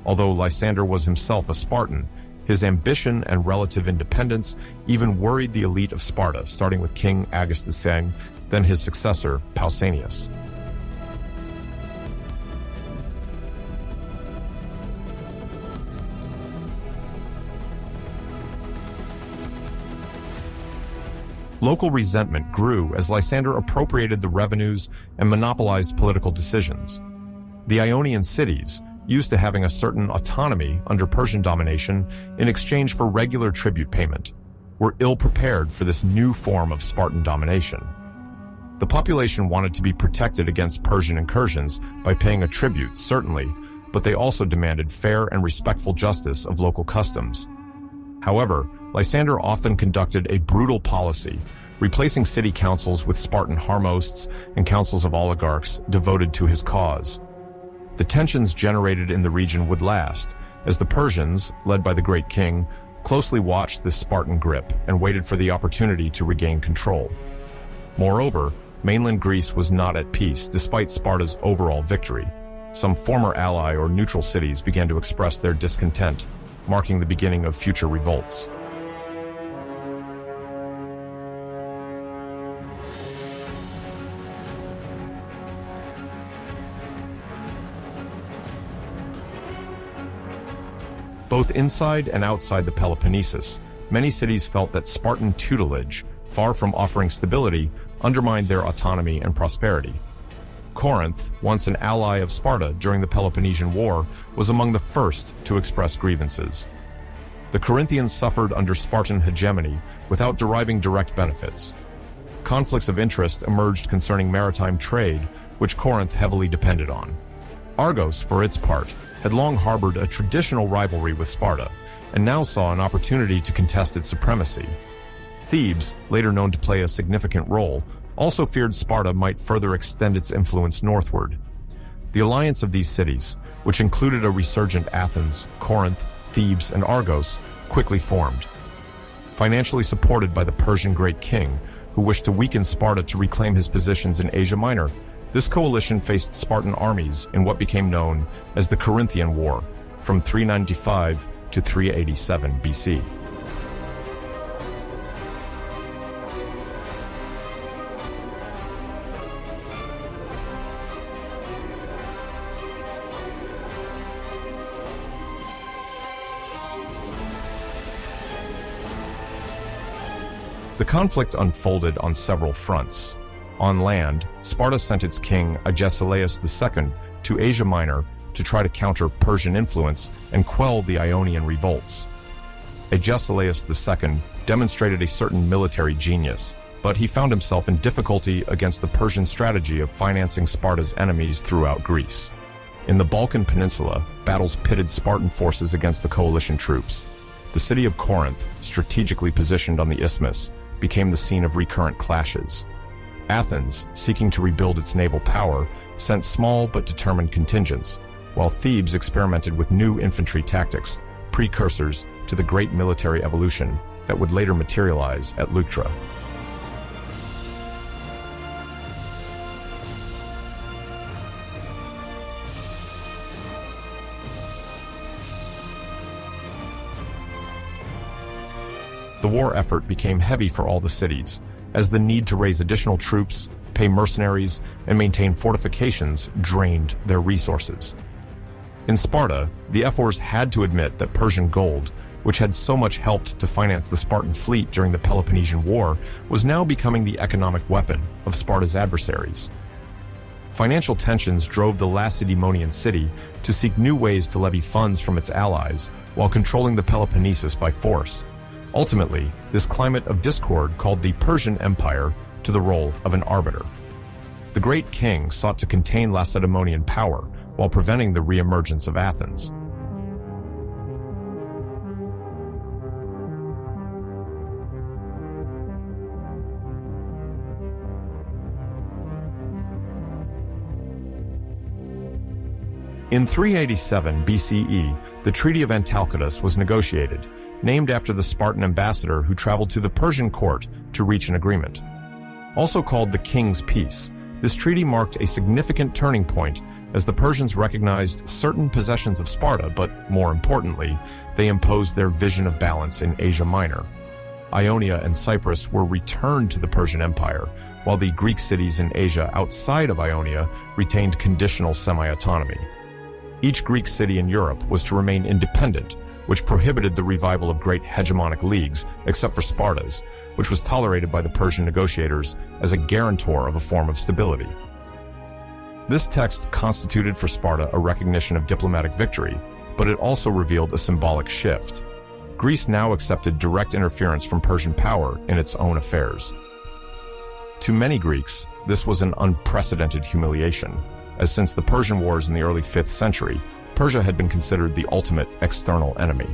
S1: Although Lysander was himself a Spartan, his ambition and relative independence even worried the elite of Sparta, starting with King Aegisthus, then his successor, Pausanias. Local resentment grew as Lysander appropriated the revenues and monopolized political decisions. The Ionian cities, used to having a certain autonomy under Persian domination in exchange for regular tribute payment, were ill-prepared for this new form of Spartan domination. The population wanted to be protected against Persian incursions by paying a tribute, certainly, but they also demanded fair and respectful justice of local customs. However, Lysander often conducted a brutal policy, replacing city councils with Spartan harmosts and councils of oligarchs devoted to his cause. The tensions generated in the region would last, as the Persians, led by the great king, closely watched this Spartan grip and waited for the opportunity to regain control. Moreover, mainland Greece was not at peace despite Sparta's overall victory. Some former ally or neutral cities began to express their discontent, marking the beginning of future revolts. Both inside and outside the Peloponnesus, many cities felt that Spartan tutelage, far from offering stability, undermined their autonomy and prosperity. Corinth, once an ally of Sparta during the Peloponnesian War, was among the first to express grievances. The Corinthians suffered under Spartan hegemony without deriving direct benefits. Conflicts of interest emerged concerning maritime trade, which Corinth heavily depended on. Argos, for its part, had long harbored a traditional rivalry with Sparta, and now saw an opportunity to contest its supremacy. Thebes, later known to play a significant role, also feared Sparta might further extend its influence northward. The alliance of these cities, which included a resurgent Athens, Corinth, Thebes, and Argos, quickly formed. Financially supported by the Persian great king, who wished to weaken Sparta to reclaim his positions in Asia Minor, this coalition faced Spartan armies in what became known as the Corinthian War, from 395 to 387 BC. The conflict unfolded on several fronts. On land, Sparta sent its king Agesilaus II to Asia Minor to try to counter Persian influence and quell the Ionian revolts. Agesilaus II demonstrated a certain military genius, but he found himself in difficulty against the Persian strategy of financing Sparta's enemies throughout Greece. In the Balkan Peninsula, battles pitted Spartan forces against the coalition troops. The city of Corinth, strategically positioned on the isthmus, became the scene of recurrent clashes. Athens, seeking to rebuild its naval power, sent small but determined contingents, while Thebes experimented with new infantry tactics, precursors to the great military evolution that would later materialize at Leuctra. The war effort became heavy for all the cities, as the need to raise additional troops, pay mercenaries, and maintain fortifications drained their resources. In Sparta, the ephors had to admit that Persian gold, which had so much helped to finance the Spartan fleet during the Peloponnesian War, was now becoming the economic weapon of Sparta's adversaries. Financial tensions drove the Lacedaemonian city to seek new ways to levy funds from its allies while controlling the Peloponnesus by force. Ultimately, this climate of discord called the Persian Empire to the role of an arbiter. The great king sought to contain Lacedaemonian power while preventing the re-emergence of Athens. In 387 BCE, the Treaty of Antalcidas was negotiated, named after the Spartan ambassador who traveled to the Persian court to reach an agreement. Also called the King's Peace, this treaty marked a significant turning point as the Persians recognized certain possessions of Sparta, but more importantly, they imposed their vision of balance in Asia Minor. Ionia and Cyprus were returned to the Persian Empire, while the Greek cities in Asia outside of Ionia retained conditional semi-autonomy. Each Greek city in Europe was to remain independent, which prohibited the revival of great hegemonic leagues, except for Sparta's, which was tolerated by the Persian negotiators as a guarantor of a form of stability. This text constituted for Sparta a recognition of diplomatic victory, but it also revealed a symbolic shift. Greece now accepted direct interference from Persian power in its own affairs. To many Greeks, this was an unprecedented humiliation, as since the Persian Wars in the early 5th century, Persia had been considered the ultimate external enemy.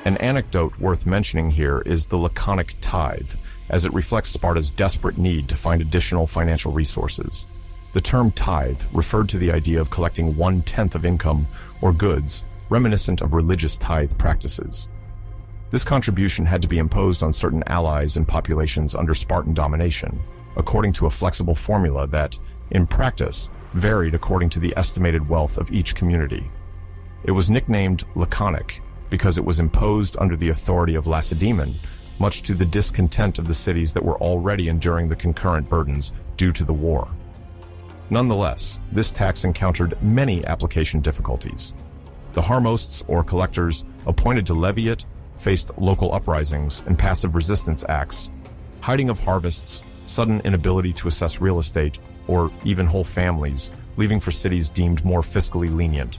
S1: An anecdote worth mentioning here is the laconic tithe, as it reflects Sparta's desperate need to find additional financial resources. The term tithe referred to the idea of collecting 1/10 of income or goods, reminiscent of religious tithe practices. This contribution had to be imposed on certain allies and populations under Spartan domination, according to a flexible formula that, in practice, varied according to the estimated wealth of each community. It was nicknamed laconic because it was imposed under the authority of Lacedaemon, much to the discontent of the cities that were already enduring the concurrent burdens due to the war. Nonetheless, this tax encountered many application difficulties. The harmosts, or collectors, appointed to levy it, faced local uprisings and passive resistance acts, hiding of harvests, sudden inability to assess real estate, or even whole families, leaving for cities deemed more fiscally lenient.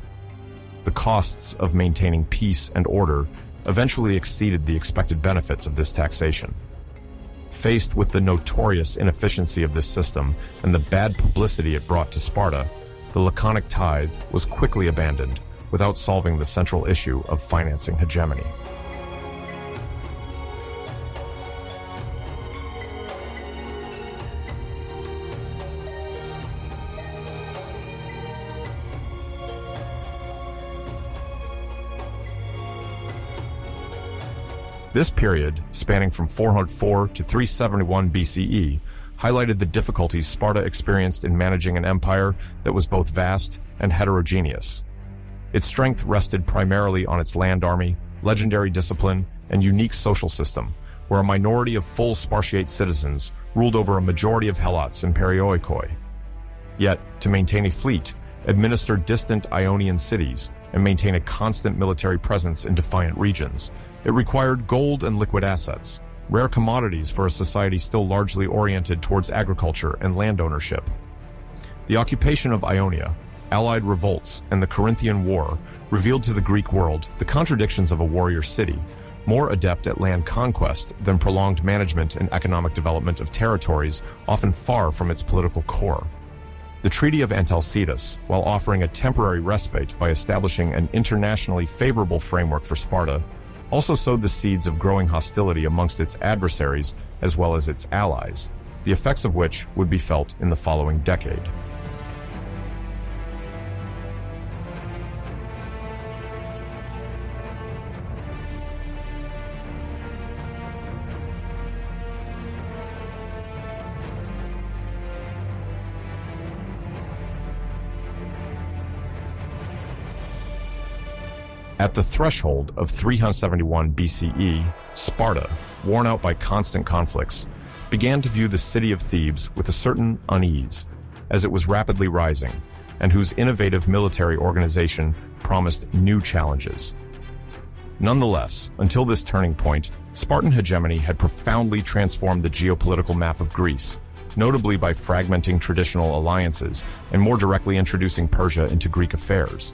S1: The costs of maintaining peace and order eventually exceeded the expected benefits of this taxation. Faced with the notorious inefficiency of this system and the bad publicity it brought to Sparta, the laconic tithe was quickly abandoned without solving the central issue of financing hegemony. This period, spanning from 404 to 371 BCE, highlighted the difficulties Sparta experienced in managing an empire that was both vast and heterogeneous. Its strength rested primarily on its land army, legendary discipline, and unique social system, where a minority of full Spartiate citizens ruled over a majority of Helots and Perioikoi. Yet, to maintain a fleet, administer distant Ionian cities, and maintain a constant military presence in defiant regions, it required gold and liquid assets, rare commodities for a society still largely oriented towards agriculture and land ownership. The occupation of Ionia, allied revolts, and the Corinthian War revealed to the Greek world the contradictions of a warrior city, more adept at land conquest than prolonged management and economic development of territories often far from its political core. The Treaty of Antalcidas, while offering a temporary respite by establishing an internationally favorable framework for Sparta, also sowed the seeds of growing hostility amongst its adversaries as well as its allies, the effects of which would be felt in the following decade. At the threshold of 371 BCE, Sparta, worn out by constant conflicts, began to view the city of Thebes with a certain unease, as it was rapidly rising, and whose innovative military organization promised new challenges. Nonetheless, until this turning point, Spartan hegemony had profoundly transformed the geopolitical map of Greece, notably by fragmenting traditional alliances and more directly introducing Persia into Greek affairs.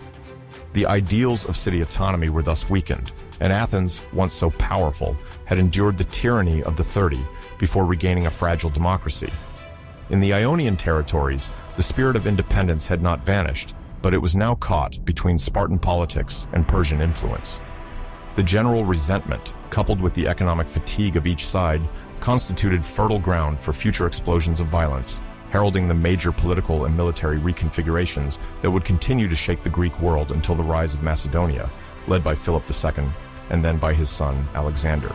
S1: The ideals of city autonomy were thus weakened, and Athens, once so powerful, had endured the tyranny of the 30 before regaining a fragile democracy. In the Ionian territories, the spirit of independence had not vanished, but it was now caught between Spartan politics and Persian influence. The general resentment, coupled with the economic fatigue of each side, constituted fertile ground for future explosions of violence, heralding the major political and military reconfigurations that would continue to shake the Greek world until the rise of Macedonia, led by Philip II, and then by his son Alexander.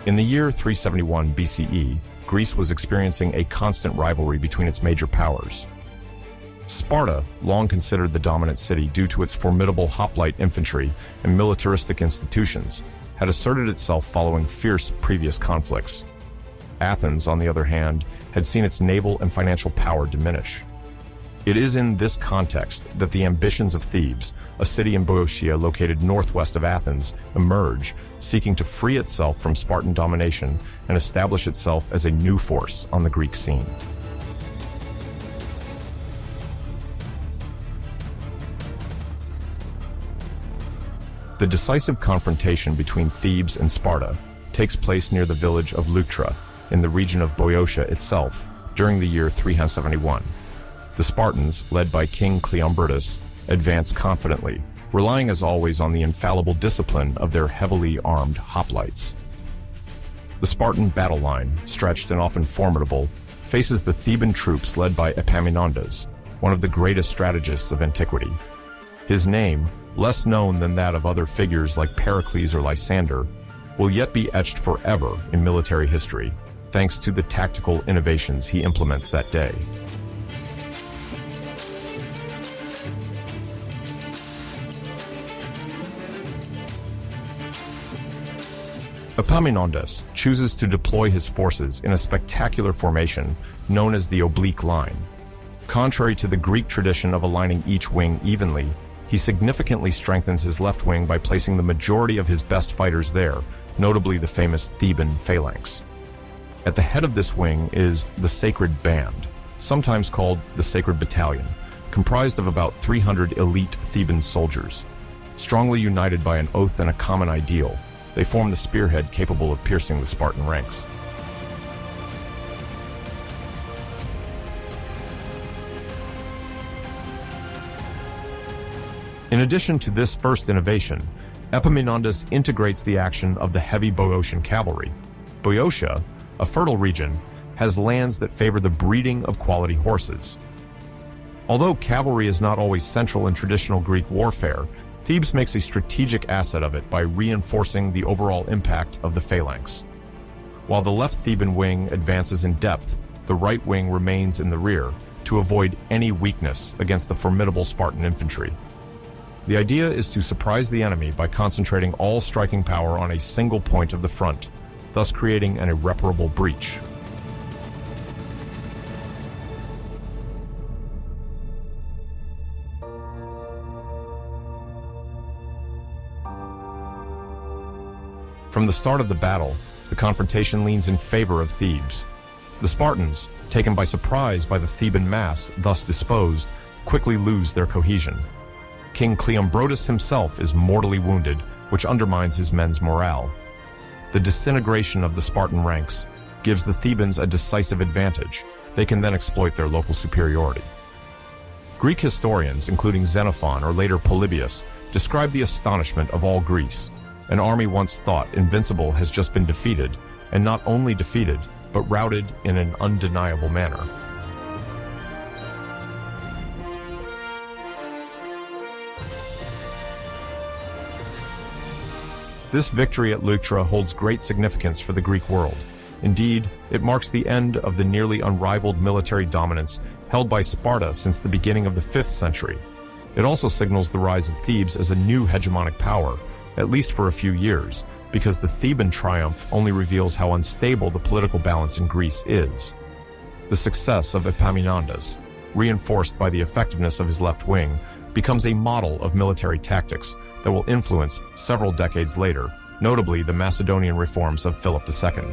S1: In the year 371 BCE, Greece was experiencing a constant rivalry between its major powers. Sparta, long considered the dominant city due to its formidable hoplite infantry and militaristic institutions, had asserted itself following fierce previous conflicts. Athens, on the other hand, had seen its naval and financial power diminish. It is in this context that the ambitions of Thebes, a city in Boeotia located northwest of Athens, emerge, seeking to free itself from Spartan domination and establish itself as a new force on the Greek scene. The decisive confrontation between Thebes and Sparta takes place near the village of Leuctra, in the region of Boeotia itself, during the year 371. The Spartans, led by King Cleombrotus, advance confidently, relying as always on the infallible discipline of their heavily armed hoplites. The Spartan battle line, stretched and often formidable, faces the Theban troops led by Epaminondas, one of the greatest strategists of antiquity. His name, less known than that of other figures like Pericles or Lysander, will yet be etched forever in military history, thanks to the tactical innovations he implements that day. Epaminondas chooses to deploy his forces in a spectacular formation known as the oblique line. Contrary to the Greek tradition of aligning each wing evenly, he significantly strengthens his left wing by placing the majority of his best fighters there, notably the famous Theban phalanx. At the head of this wing is the Sacred Band, sometimes called the Sacred Battalion, comprised of about 300 elite Theban soldiers. Strongly united by an oath and a common ideal, they form the spearhead capable of piercing the Spartan ranks. In addition to this first innovation, Epaminondas integrates the action of the heavy Boeotian cavalry. Boeotia, a fertile region, has lands that favor the breeding of quality horses. Although cavalry is not always central in traditional Greek warfare, Thebes makes a strategic asset of it by reinforcing the overall impact of the phalanx. While the left Theban wing advances in depth, the right wing remains in the rear to avoid any weakness against the formidable Spartan infantry. The idea is to surprise the enemy by concentrating all striking power on a single point of the front, thus creating an irreparable breach. From the start of the battle, the confrontation leans in favor of Thebes. The Spartans, taken by surprise by the Theban mass thus disposed, quickly lose their cohesion. King Cleombrotus himself is mortally wounded, which undermines his men's morale. The disintegration of the Spartan ranks gives the Thebans a decisive advantage. They can then exploit their local superiority. Greek historians, including Xenophon or later Polybius, describe the astonishment of all Greece. An army once thought invincible has just been defeated, and not only defeated, but routed in an undeniable manner. This victory at Leuctra holds great significance for the Greek world. Indeed, it marks the end of the nearly unrivaled military dominance held by Sparta since the beginning of the 5th century. It also signals the rise of Thebes as a new hegemonic power, at least for a few years, because the Theban triumph only reveals how unstable the political balance in Greece is. The success of Epaminondas, reinforced by the effectiveness of his left wing, becomes a model of military tactics that will influence several decades later, notably the Macedonian reforms of Philip II.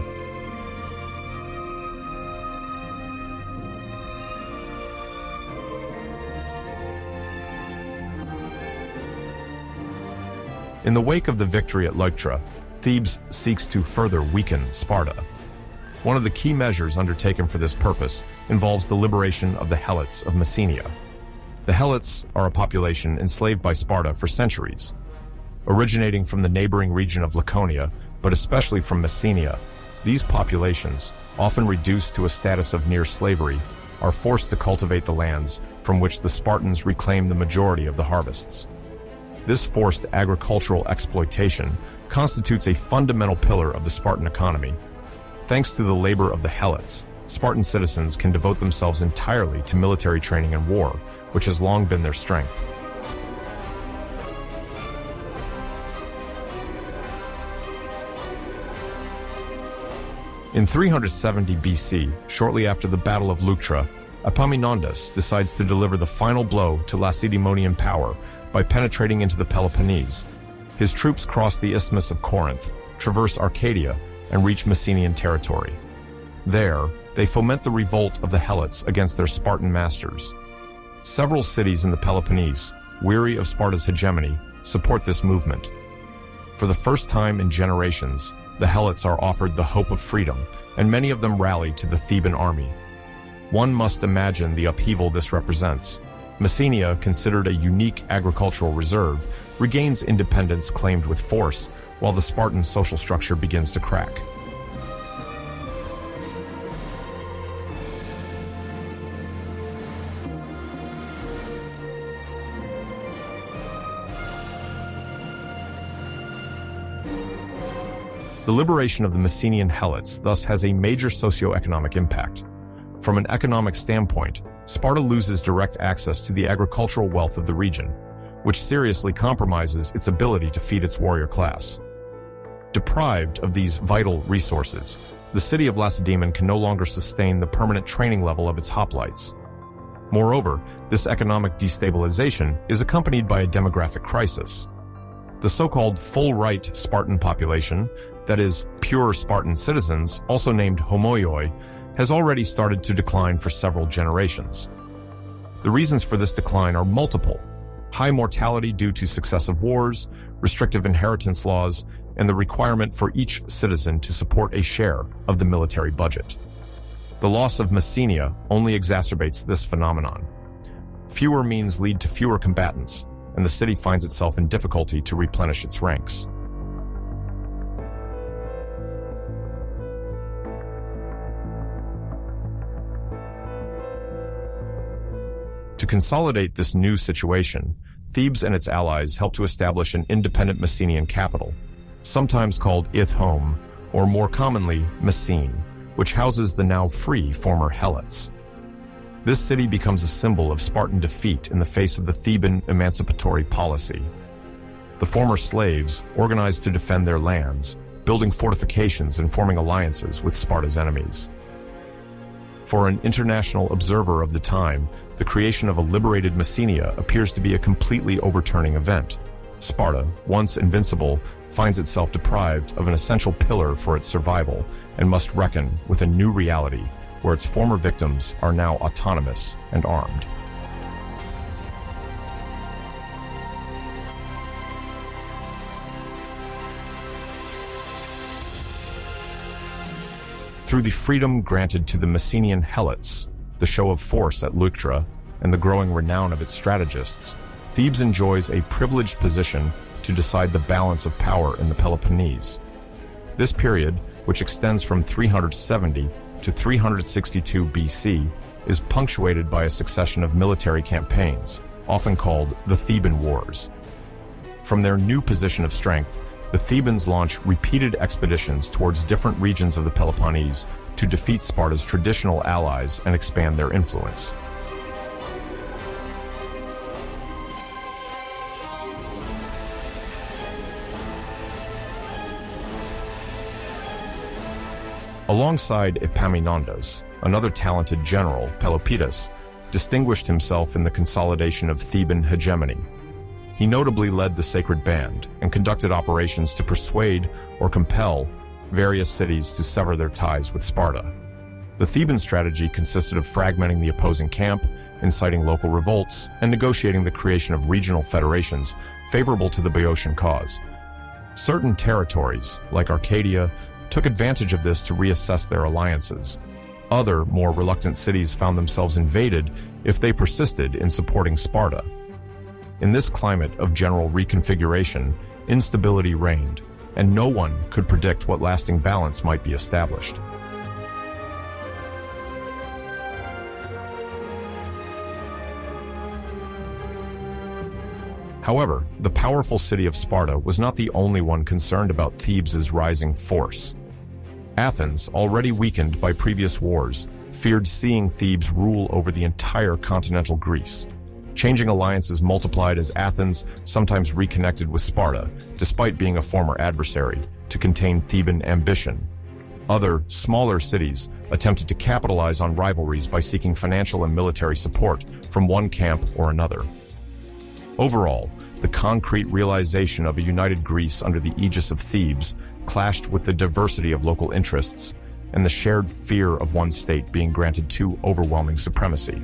S1: In the wake of the victory at Leuctra, Thebes seeks to further weaken Sparta. One of the key measures undertaken for this purpose involves the liberation of the Helots of Messenia. The Helots are a population enslaved by Sparta for centuries. Originating from the neighboring region of Laconia, but especially from Messenia, these populations, often reduced to a status of near slavery, are forced to cultivate the lands from which the Spartans reclaim the majority of the harvests. This forced agricultural exploitation constitutes a fundamental pillar of the Spartan economy. Thanks to the labor of the Helots, Spartan citizens can devote themselves entirely to military training and war, which has long been their strength. In 370 BC, shortly after the Battle of Leuctra, Epaminondas decides to deliver the final blow to Lacedaemonian power by penetrating into the Peloponnese. His troops cross the Isthmus of Corinth, traverse Arcadia, and reach Mycenaean territory. There, they foment the revolt of the Helots against their Spartan masters. Several cities in the Peloponnese, weary of Sparta's hegemony, support this movement. For the first time in generations, the Helots are offered the hope of freedom, and many of them rally to the Theban army. One must imagine the upheaval this represents. Mycenae, considered a unique agricultural reserve, regains independence claimed with force, while the Spartan social structure begins to crack. The liberation of the Mycenaean Helots thus has a major socio-economic impact. From an economic standpoint, Sparta loses direct access to the agricultural wealth of the region, which seriously compromises its ability to feed its warrior class. Deprived of these vital resources, the city of Lacedaemon can no longer sustain the permanent training level of its hoplites. Moreover, this economic destabilization is accompanied by a demographic crisis. The so-called full-right Spartan population, that is, pure Spartan citizens, also named homoioi, has already started to decline for several generations. The reasons for this decline are multiple: high mortality due to successive wars, restrictive inheritance laws, and the requirement for each citizen to support a share of the military budget. The loss of Mycenae only exacerbates this phenomenon. Fewer means lead to fewer combatants, and the city finds itself in difficulty to replenish its ranks. To consolidate this new situation, Thebes and its allies helped to establish an independent Mycenaean capital, sometimes called Ithome, or more commonly, Messene, which houses the now free former Helots. This city becomes a symbol of Spartan defeat in the face of the Theban emancipatory policy. The former slaves organized to defend their lands, building fortifications and forming alliances with Sparta's enemies. For an international observer of the time, the creation of a liberated Mycenae appears to be a completely overturning event. Sparta, once invincible, finds itself deprived of an essential pillar for its survival and must reckon with a new reality where its former victims are now autonomous and armed. Through the freedom granted to the Mycenaean Helots, the show of force at Leuctra, and the growing renown of its strategists, Thebes enjoys a privileged position to decide the balance of power in the Peloponnese. This period, which extends from 370 to 362 BC, is punctuated by a succession of military campaigns, often called the Theban Wars. From their new position of strength, the Thebans launch repeated expeditions towards different regions of the Peloponnese to defeat Sparta's traditional allies and expand their influence. Alongside Epaminondas, another talented general, Pelopidas, distinguished himself in the consolidation of Theban hegemony. He notably led the Sacred Band and conducted operations to persuade or compel various cities to sever their ties with Sparta. The Theban strategy consisted of fragmenting the opposing camp, inciting local revolts, and negotiating the creation of regional federations favorable to the Boeotian cause. Certain territories, like Arcadia, took advantage of this to reassess their alliances. Other, more reluctant cities found themselves invaded if they persisted in supporting Sparta. In this climate of general reconfiguration, instability reigned, and no one could predict what lasting balance might be established. However, the powerful city of Sparta was not the only one concerned about Thebes' rising force. Athens, already weakened by previous wars, feared seeing Thebes rule over the entire continental Greece. Changing alliances multiplied as Athens sometimes reconnected with Sparta, despite being a former adversary, to contain Theban ambition. Other, smaller cities attempted to capitalize on rivalries by seeking financial and military support from one camp or another. Overall, the concrete realization of a united Greece under the aegis of Thebes clashed with the diversity of local interests and the shared fear of one state being granted too overwhelming supremacy.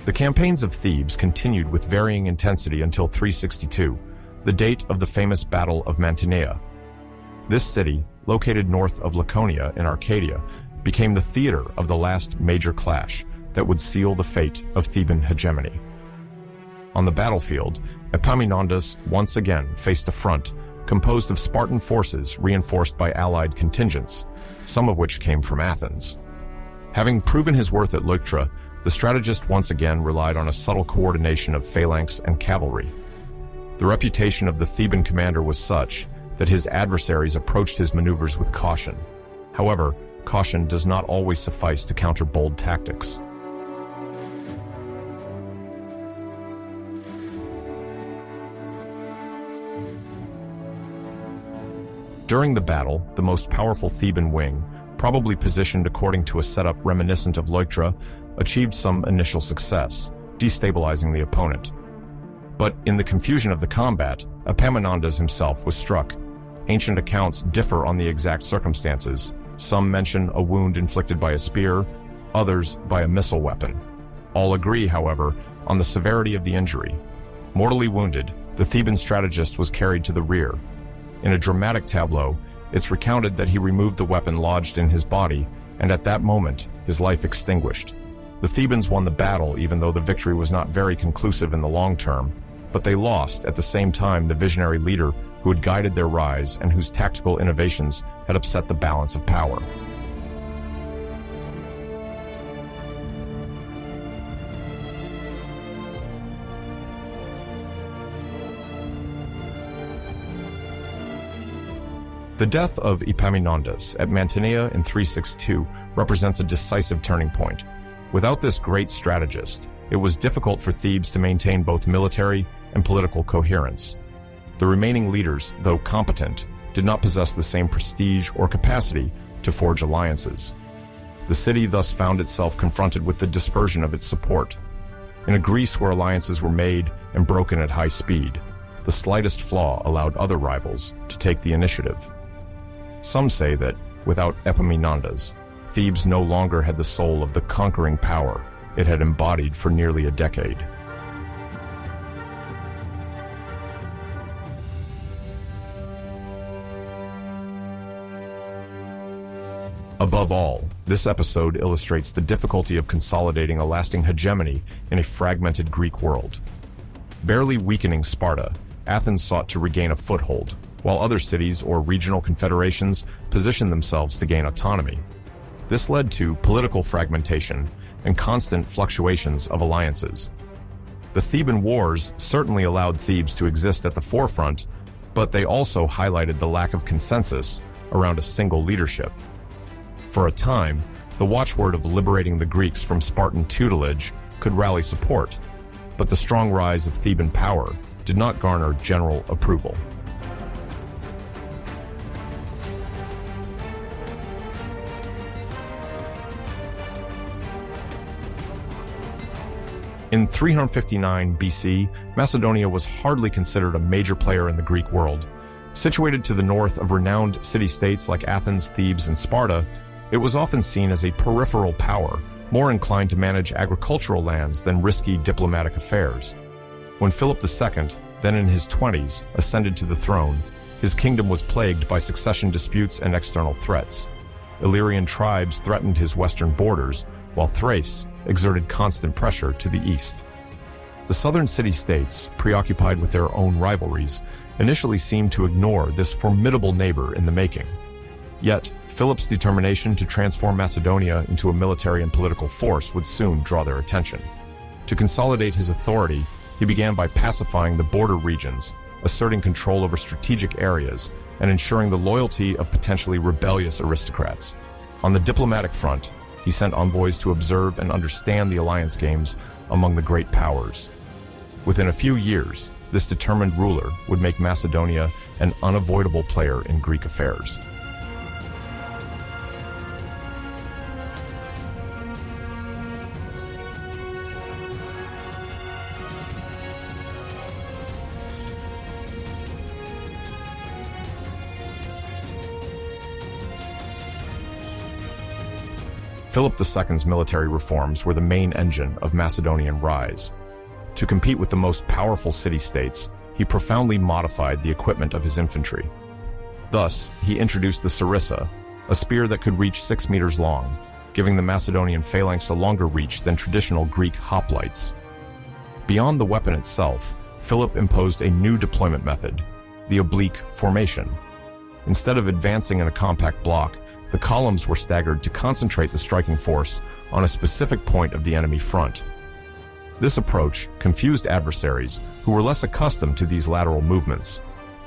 S1: The campaigns of Thebes continued with varying intensity until 362, the date of the famous Battle of Mantinea. This city, located north of Laconia in Arcadia, became the theater of the last major clash that would seal the fate of Theban hegemony. On the battlefield, Epaminondas once again faced a front composed of Spartan forces reinforced by allied contingents, some of which came from Athens. Having proven his worth at Leuctra, the strategist once again relied on a subtle coordination of phalanx and cavalry. The reputation of the Theban commander was such that his adversaries approached his maneuvers with caution. However, caution does not always suffice to counter bold tactics. During the battle, the most powerful Theban wing, probably positioned according to a setup reminiscent of Leuctra, achieved some initial success, destabilizing the opponent. But in the confusion of the combat, Epaminondas himself was struck. Ancient accounts differ on the exact circumstances. Some mention a wound inflicted by a spear, others by a missile weapon. All agree, however, on the severity of the injury. Mortally wounded, the Theban strategist was carried to the rear. In a dramatic tableau, it's recounted that he removed the weapon lodged in his body, and at that moment, his life extinguished. The Thebans won the battle even though the victory was not very conclusive in the long term, but they lost at the same time the visionary leader who had guided their rise and whose tactical innovations had upset the balance of power. The death of Epaminondas at Mantinea in 362 represents a decisive turning point. Without this great strategist, it was difficult for Thebes to maintain both military and political coherence. The remaining leaders, though competent, did not possess the same prestige or capacity to forge alliances. The city thus found itself confronted with the dispersion of its support. In a Greece where alliances were made and broken at high speed, the slightest flaw allowed other rivals to take the initiative. Some say that, without Epaminondas, Thebes no longer had the soul of the conquering power it had embodied for nearly a decade. Above all, this episode illustrates the difficulty of consolidating a lasting hegemony in a fragmented Greek world. Barely weakening Sparta, Athens sought to regain a foothold, while other cities or regional confederations positioned themselves to gain autonomy. This led to political fragmentation and constant fluctuations of alliances. The Theban Wars certainly allowed Thebes to exist at the forefront, but they also highlighted the lack of consensus around a single leadership. For a time, the watchword of liberating the Greeks from Spartan tutelage could rally support, but the strong rise of Theban power did not garner general approval. In 359 BC, Macedonia was hardly considered a major player in the Greek world. Situated to the north of renowned city-states like Athens, Thebes, and Sparta, it was often seen as a peripheral power, more inclined to manage agricultural lands than risky diplomatic affairs. When Philip II, then in his 20s, ascended to the throne, his kingdom was plagued by succession disputes and external threats. Illyrian tribes threatened his western borders, while Thrace exerted constant pressure to the east. The southern city-states, preoccupied with their own rivalries, initially seemed to ignore this formidable neighbor in the making. Yet, Philip's determination to transform Macedonia into a military and political force would soon draw their attention. To consolidate his authority, he began by pacifying the border regions, asserting control over strategic areas, and ensuring the loyalty of potentially rebellious aristocrats. On the diplomatic front, he sent envoys to observe and understand the alliance games among the great powers. Within a few years, this determined ruler would make Macedonia an unavoidable player in Greek affairs. Philip II's military reforms were the main engine of Macedonian rise. To compete with the most powerful city-states, he profoundly modified the equipment of his infantry. Thus, he introduced the sarissa, a spear that could reach 6 meters long, giving the Macedonian phalanx a longer reach than traditional Greek hoplites. Beyond the weapon itself, Philip imposed a new deployment method, the oblique formation. Instead of advancing in a compact block, the columns were staggered to concentrate the striking force on a specific point of the enemy front. This approach confused adversaries who were less accustomed to these lateral movements.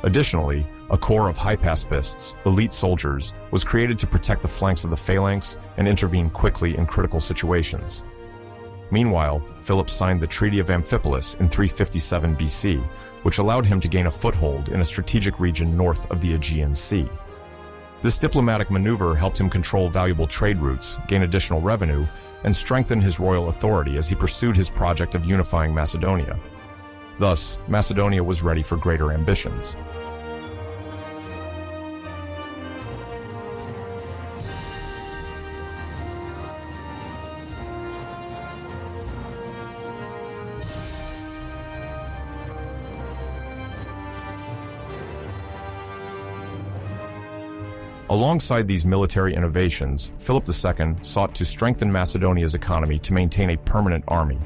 S1: Additionally, a corps of hypaspists, elite soldiers, was created to protect the flanks of the phalanx and intervene quickly in critical situations. Meanwhile, Philip signed the Treaty of Amphipolis in 357 BC, which allowed him to gain a foothold in a strategic region north of the Aegean Sea. This diplomatic maneuver helped him control valuable trade routes, gain additional revenue, and strengthen his royal authority as he pursued his project of unifying Macedonia. Thus, Macedonia was ready for greater ambitions. Alongside these military innovations, Philip II sought to strengthen Macedonia's economy to maintain a permanent army.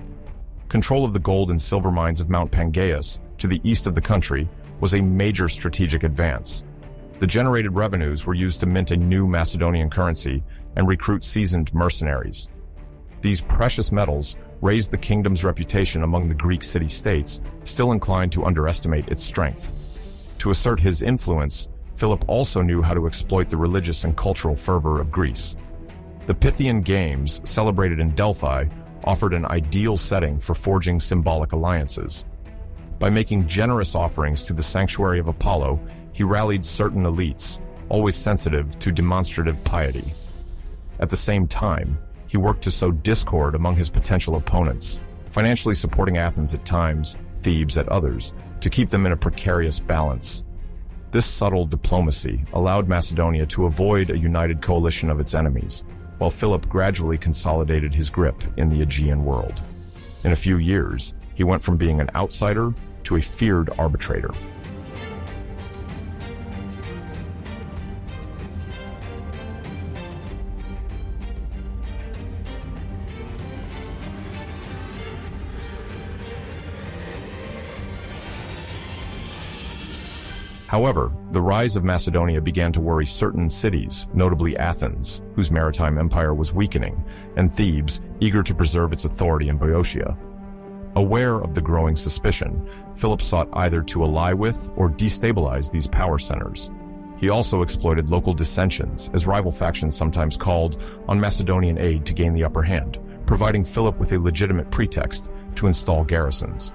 S1: Control of the gold and silver mines of Mount Pangaeus, to the east of the country, was a major strategic advance. The generated revenues were used to mint a new Macedonian currency and recruit seasoned mercenaries. These precious metals raised the kingdom's reputation among the Greek city-states, still inclined to underestimate its strength. To assert his influence, Philip also knew how to exploit the religious and cultural fervor of Greece. The Pythian Games, celebrated in Delphi, offered an ideal setting for forging symbolic alliances. By making generous offerings to the sanctuary of Apollo, he rallied certain elites, always sensitive to demonstrative piety. At the same time, he worked to sow discord among his potential opponents, financially supporting Athens at times, Thebes at others, to keep them in a precarious balance. This subtle diplomacy allowed Macedonia to avoid a united coalition of its enemies, while Philip gradually consolidated his grip in the Aegean world. In a few years, he went from being an outsider to a feared arbitrator. However, the rise of Macedonia began to worry certain cities, notably Athens, whose maritime empire was weakening, and Thebes, eager to preserve its authority in Boeotia. Aware of the growing suspicion, Philip sought either to ally with or destabilize these power centers. He also exploited local dissensions, as rival factions sometimes called on Macedonian aid to gain the upper hand, providing Philip with a legitimate pretext to install garrisons.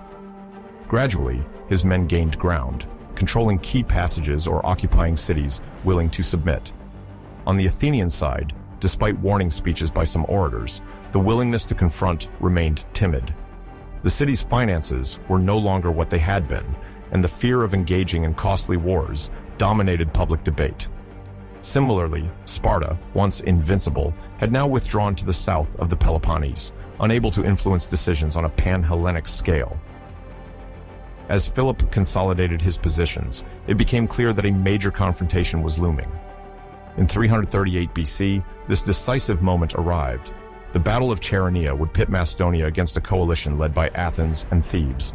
S1: Gradually, his men gained ground, controlling key passages or occupying cities willing to submit. On the Athenian side, despite warning speeches by some orators, the willingness to confront remained timid. The city's finances were no longer what they had been, and the fear of engaging in costly wars dominated public debate. Similarly, Sparta, once invincible, had now withdrawn to the south of the Peloponnese, unable to influence decisions on a pan-Hellenic scale. As Philip consolidated his positions, it became clear that a major confrontation was looming. In 338 BC, this decisive moment arrived. The Battle of Chaeronea would pit Macedonia against a coalition led by Athens and Thebes.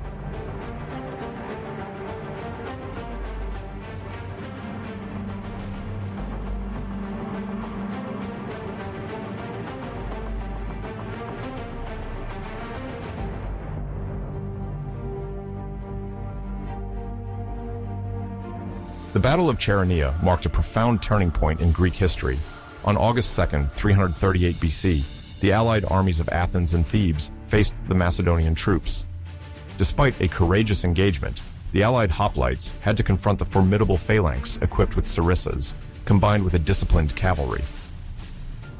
S1: The Battle of Chaeronea marked a profound turning point in Greek history. On August 2, 338 BC, the allied armies of Athens and Thebes faced the Macedonian troops. Despite a courageous engagement, the allied hoplites had to confront the formidable phalanx equipped with sarissas, combined with a disciplined cavalry.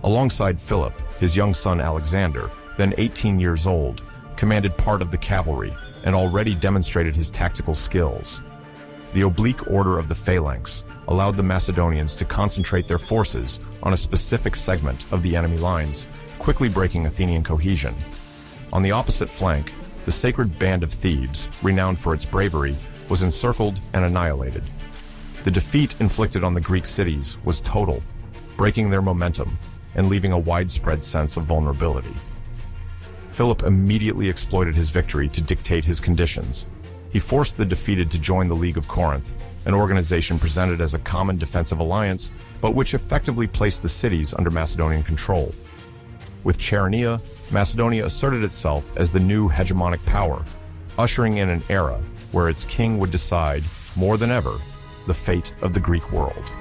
S1: Alongside Philip, his young son Alexander, then 18 years old, commanded part of the cavalry and already demonstrated his tactical skills. The oblique order of the phalanx allowed the Macedonians to concentrate their forces on a specific segment of the enemy lines, quickly breaking Athenian cohesion. On the opposite flank, the sacred band of Thebes, renowned for its bravery, was encircled and annihilated. The defeat inflicted on the Greek cities was total, breaking their momentum and leaving a widespread sense of vulnerability. Philip immediately exploited his victory to dictate his conditions. He forced the defeated to join the League of Corinth, an organization presented as a common defensive alliance, but which effectively placed the cities under Macedonian control. With Chaeronea, Macedonia asserted itself as the new hegemonic power, ushering in an era where its king would decide, more than ever, the fate of the Greek world.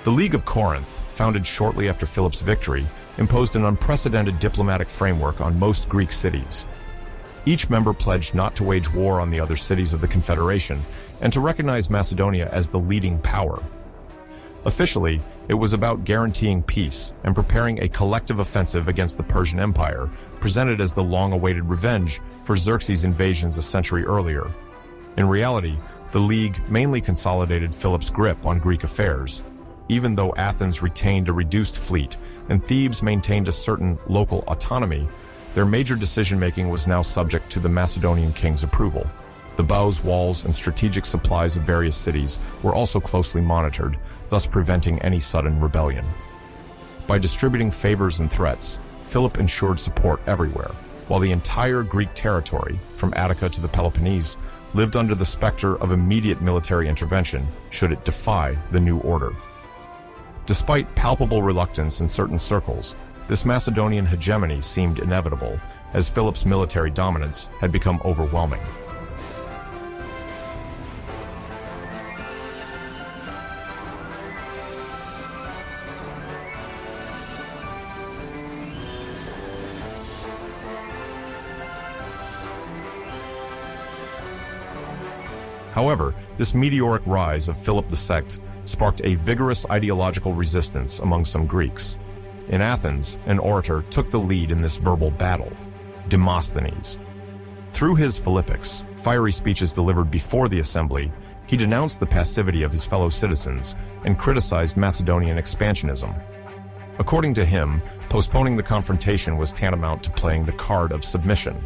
S1: The League of Corinth, founded shortly after Philip's victory, imposed an unprecedented diplomatic framework on most Greek cities. Each member pledged not to wage war on the other cities of the Confederation and to recognize Macedonia as the leading power. Officially, it was about guaranteeing peace and preparing a collective offensive against the Persian Empire, presented as the long-awaited revenge for Xerxes' invasions a century earlier. In reality, the League mainly consolidated Philip's grip on Greek affairs. Even though Athens retained a reduced fleet and Thebes maintained a certain local autonomy, their major decision-making was now subject to the Macedonian king's approval. The bows, walls, and strategic supplies of various cities were also closely monitored, thus preventing any sudden rebellion. By distributing favors and threats, Philip ensured support everywhere, while the entire Greek territory, from Attica to the Peloponnese, lived under the specter of immediate military intervention should it defy the new order. Despite palpable reluctance in certain circles, this Macedonian hegemony seemed inevitable, as Philip's military dominance had become overwhelming. However, this meteoric rise of Philip II sparked a vigorous ideological resistance among some Greeks. In Athens, an orator took the lead in this verbal battle, Demosthenes. Through his Philippics, fiery speeches delivered before the assembly, he denounced the passivity of his fellow citizens and criticized Macedonian expansionism. According to him, postponing the confrontation was tantamount to playing the card of submission.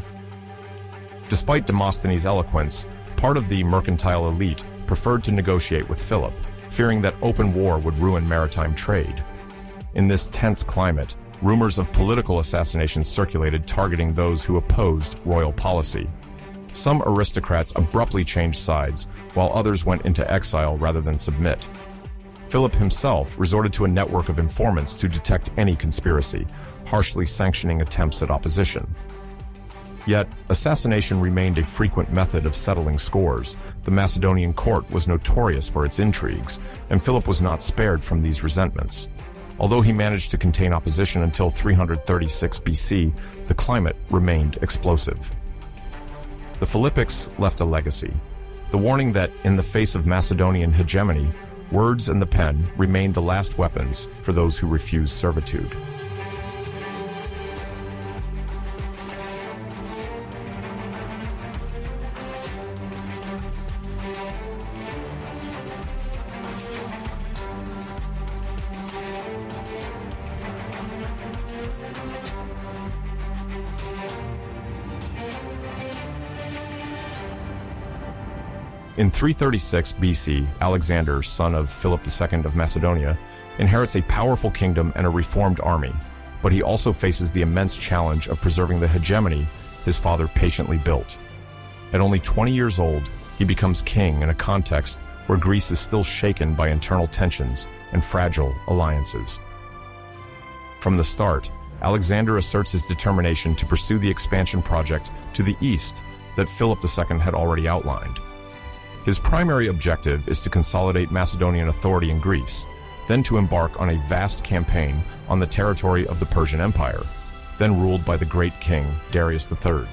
S1: Despite Demosthenes' eloquence, part of the mercantile elite preferred to negotiate with Philip, fearing that open war would ruin maritime trade. In this tense climate, rumors of political assassinations circulated targeting those who opposed royal policy. Some aristocrats abruptly changed sides, while others went into exile rather than submit. Philip himself resorted to a network of informants to detect any conspiracy, harshly sanctioning attempts at opposition. Yet, assassination remained a frequent method of settling scores. The Macedonian court was notorious for its intrigues, and Philip was not spared from these resentments. Although he managed to contain opposition until 336 BC, the climate remained explosive. The Philippics left a legacy, the warning that, in the face of Macedonian hegemony, words and the pen remained the last weapons for those who refused servitude. In 336 BC, Alexander, son of Philip II of Macedonia, inherits a powerful kingdom and a reformed army, but he also faces the immense challenge of preserving the hegemony his father patiently built. At only 20 years old, he becomes king in a context where Greece is still shaken by internal tensions and fragile alliances. From the start, Alexander asserts his determination to pursue the expansion project to the east that Philip II had already outlined. His primary objective is to consolidate Macedonian authority in Greece, then to embark on a vast campaign on the territory of the Persian Empire, then ruled by the great king Darius III.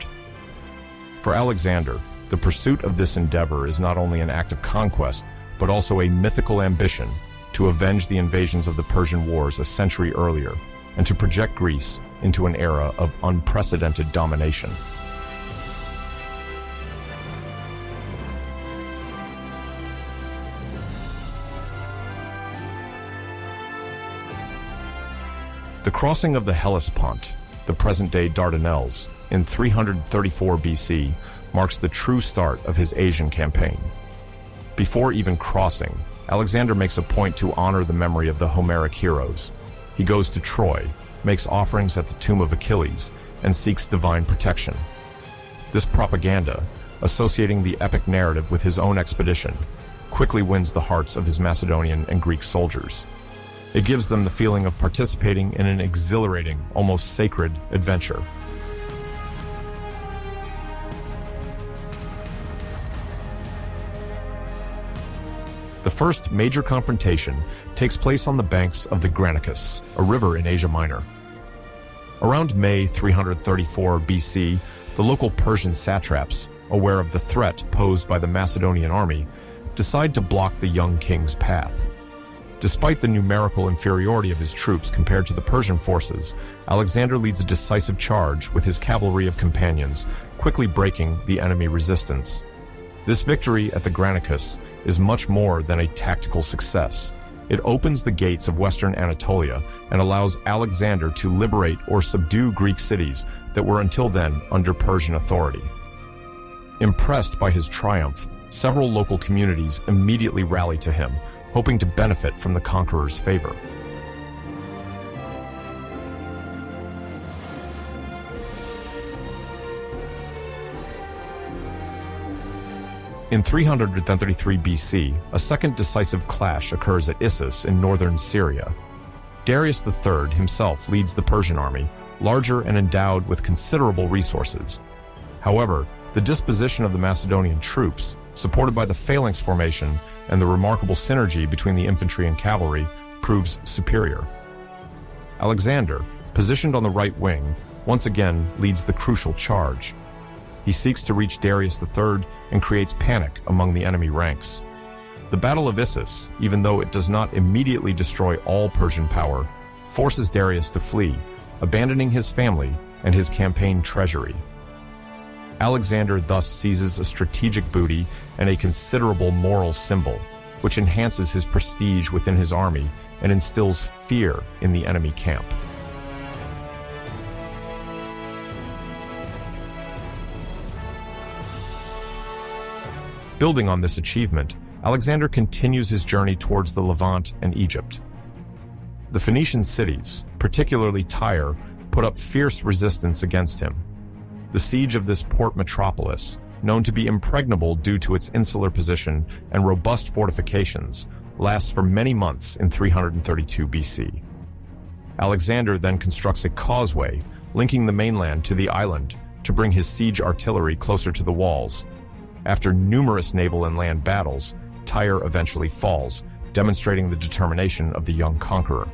S1: For Alexander, the pursuit of this endeavor is not only an act of conquest, but also a mythical ambition to avenge the invasions of the Persian Wars a century earlier, and to project Greece into an era of unprecedented domination. The crossing of the Hellespont, the present-day Dardanelles, in 334 BC marks the true start of his Aegean campaign. Before even crossing, Alexander makes a point to honor the memory of the Homeric heroes. He goes to Troy, makes offerings at the tomb of Achilles, and seeks divine protection. This propaganda, associating the epic narrative with his own expedition, quickly wins the hearts of his Macedonian and Greek soldiers. It gives them the feeling of participating in an exhilarating, almost sacred adventure. The first major confrontation takes place on the banks of the Granicus, a river in Asia Minor. Around May 334 BC, the local Persian satraps, aware of the threat posed by the Macedonian army, decide to block the young king's path. Despite the numerical inferiority of his troops compared to the Persian forces, Alexander leads a decisive charge with his cavalry of companions, quickly breaking the enemy resistance. This victory at the Granicus is much more than a tactical success. It opens the gates of Western Anatolia and allows Alexander to liberate or subdue Greek cities that were until then under Persian authority. Impressed by his triumph, several local communities immediately rally to him, hoping to benefit from the conqueror's favor. In 333 BC, a second decisive clash occurs at Issus in northern Syria. Darius III himself leads the Persian army, larger and endowed with considerable resources. However, the disposition of the Macedonian troops, supported by the phalanx formation and the remarkable synergy between the infantry and cavalry, proves superior. Alexander, positioned on the right wing, once again leads the crucial charge. He seeks to reach Darius III and creates panic among the enemy ranks. The Battle of Issus, even though it does not immediately destroy all Persian power, forces Darius to flee, abandoning his family and his campaign treasury. Alexander thus seizes a strategic booty and a considerable moral symbol, which enhances his prestige within his army and instills fear in the enemy camp. Building on this achievement, Alexander continues his journey towards the Levant and Egypt. The Phoenician cities, particularly Tyre, put up fierce resistance against him. The siege of this port metropolis, known to be impregnable due to its insular position and robust fortifications, lasts for many months in 332 BC. Alexander then constructs a causeway linking the mainland to the island to bring his siege artillery closer to the walls. After numerous naval and land battles, Tyre eventually falls, demonstrating the determination of the young conqueror.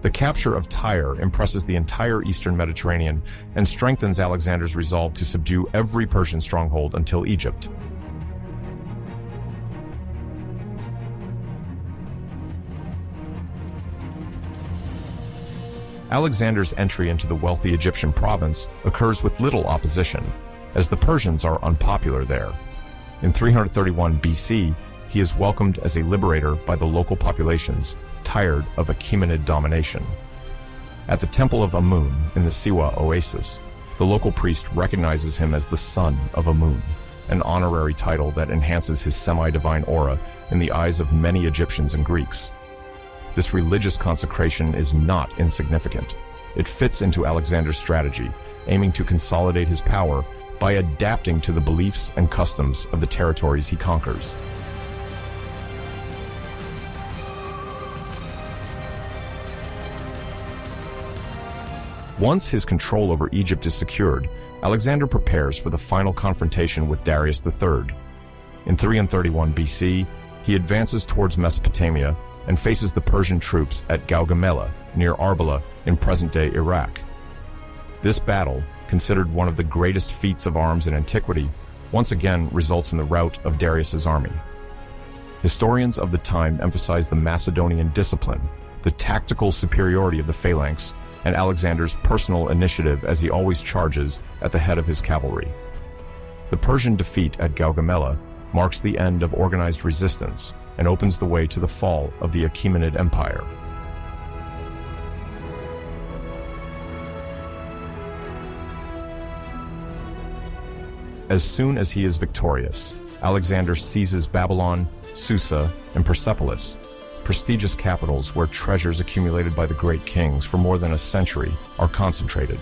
S1: The capture of Tyre impresses the entire eastern Mediterranean and strengthens Alexander's resolve to subdue every Persian stronghold until Egypt. Alexander's entry into the wealthy Egyptian province occurs with little opposition, as the Persians are unpopular there. In 331 BC, he is welcomed as a liberator by the local populations, tired of Achaemenid domination. At the Temple of Amun in the Siwa oasis, the local priest recognizes him as the son of Amun, an honorary title that enhances his semi-divine aura in the eyes of many Egyptians and Greeks. This religious consecration is not insignificant. It fits into Alexander's strategy, aiming to consolidate his power by adapting to the beliefs and customs of the territories he conquers. Once his control over Egypt is secured, Alexander prepares for the final confrontation with Darius III. In 331 BC, he advances towards Mesopotamia and faces the Persian troops at Gaugamela, near Arbela, in present-day Iraq. This battle, considered one of the greatest feats of arms in antiquity, once again results in the rout of Darius's army. Historians of the time emphasize the Macedonian discipline, the tactical superiority of the phalanx, and Alexander's personal initiative as he always charges at the head of his cavalry. The Persian defeat at Gaugamela marks the end of organized resistance and opens the way to the fall of the Achaemenid Empire. As soon as he is victorious, Alexander seizes Babylon, Susa, and Persepolis, prestigious capitals where treasures accumulated by the great kings for more than a century are concentrated.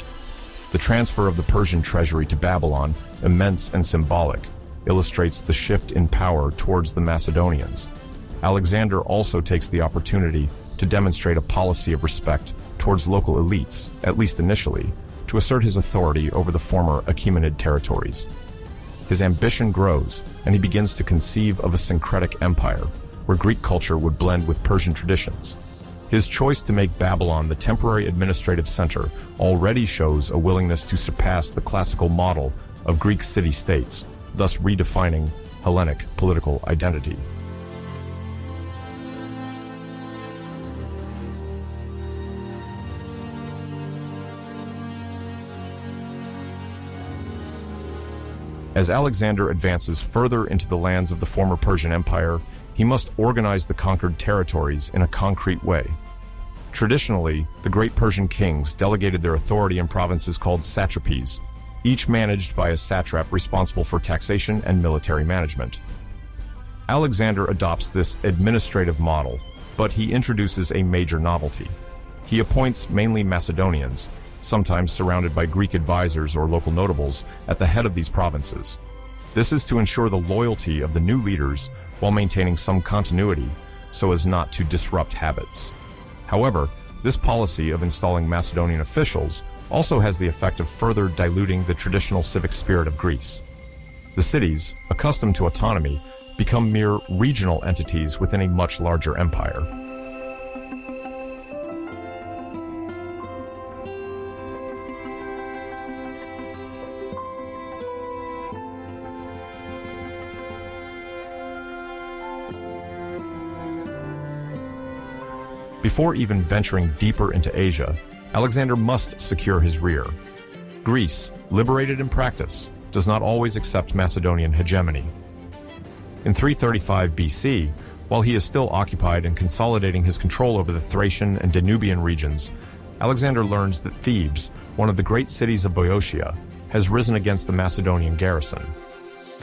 S1: The transfer of the Persian treasury to Babylon, immense and symbolic, illustrates the shift in power towards the Macedonians. Alexander also takes the opportunity to demonstrate a policy of respect towards local elites, at least initially, to assert his authority over the former Achaemenid territories. His ambition grows, and he begins to conceive of a syncretic empire, where Greek culture would blend with Persian traditions. His choice to make Babylon the temporary administrative center already shows a willingness to surpass the classical model of Greek city-states, thus redefining Hellenic political identity. As Alexander advances further into the lands of the former Persian Empire, he must organize the conquered territories in a concrete way. Traditionally, the great Persian kings delegated their authority in provinces called satrapies, each managed by a satrap responsible for taxation and military management. Alexander adopts this administrative model, but he introduces a major novelty. He appoints mainly Macedonians, sometimes surrounded by Greek advisors or local notables, at the head of these provinces. This is to ensure the loyalty of the new leaders while maintaining some continuity so as not to disrupt habits. However, this policy of installing Macedonian officials also has the effect of further diluting the traditional civic spirit of Greece. The cities, accustomed to autonomy, become mere regional entities within a much larger empire. Before even venturing deeper into Asia, Alexander must secure his rear. Greece, liberated in practice, does not always accept Macedonian hegemony. In 335 BC, while he is still occupied and consolidating his control over the Thracian and Danubian regions, Alexander learns that Thebes, one of the great cities of Boeotia, has risen against the Macedonian garrison.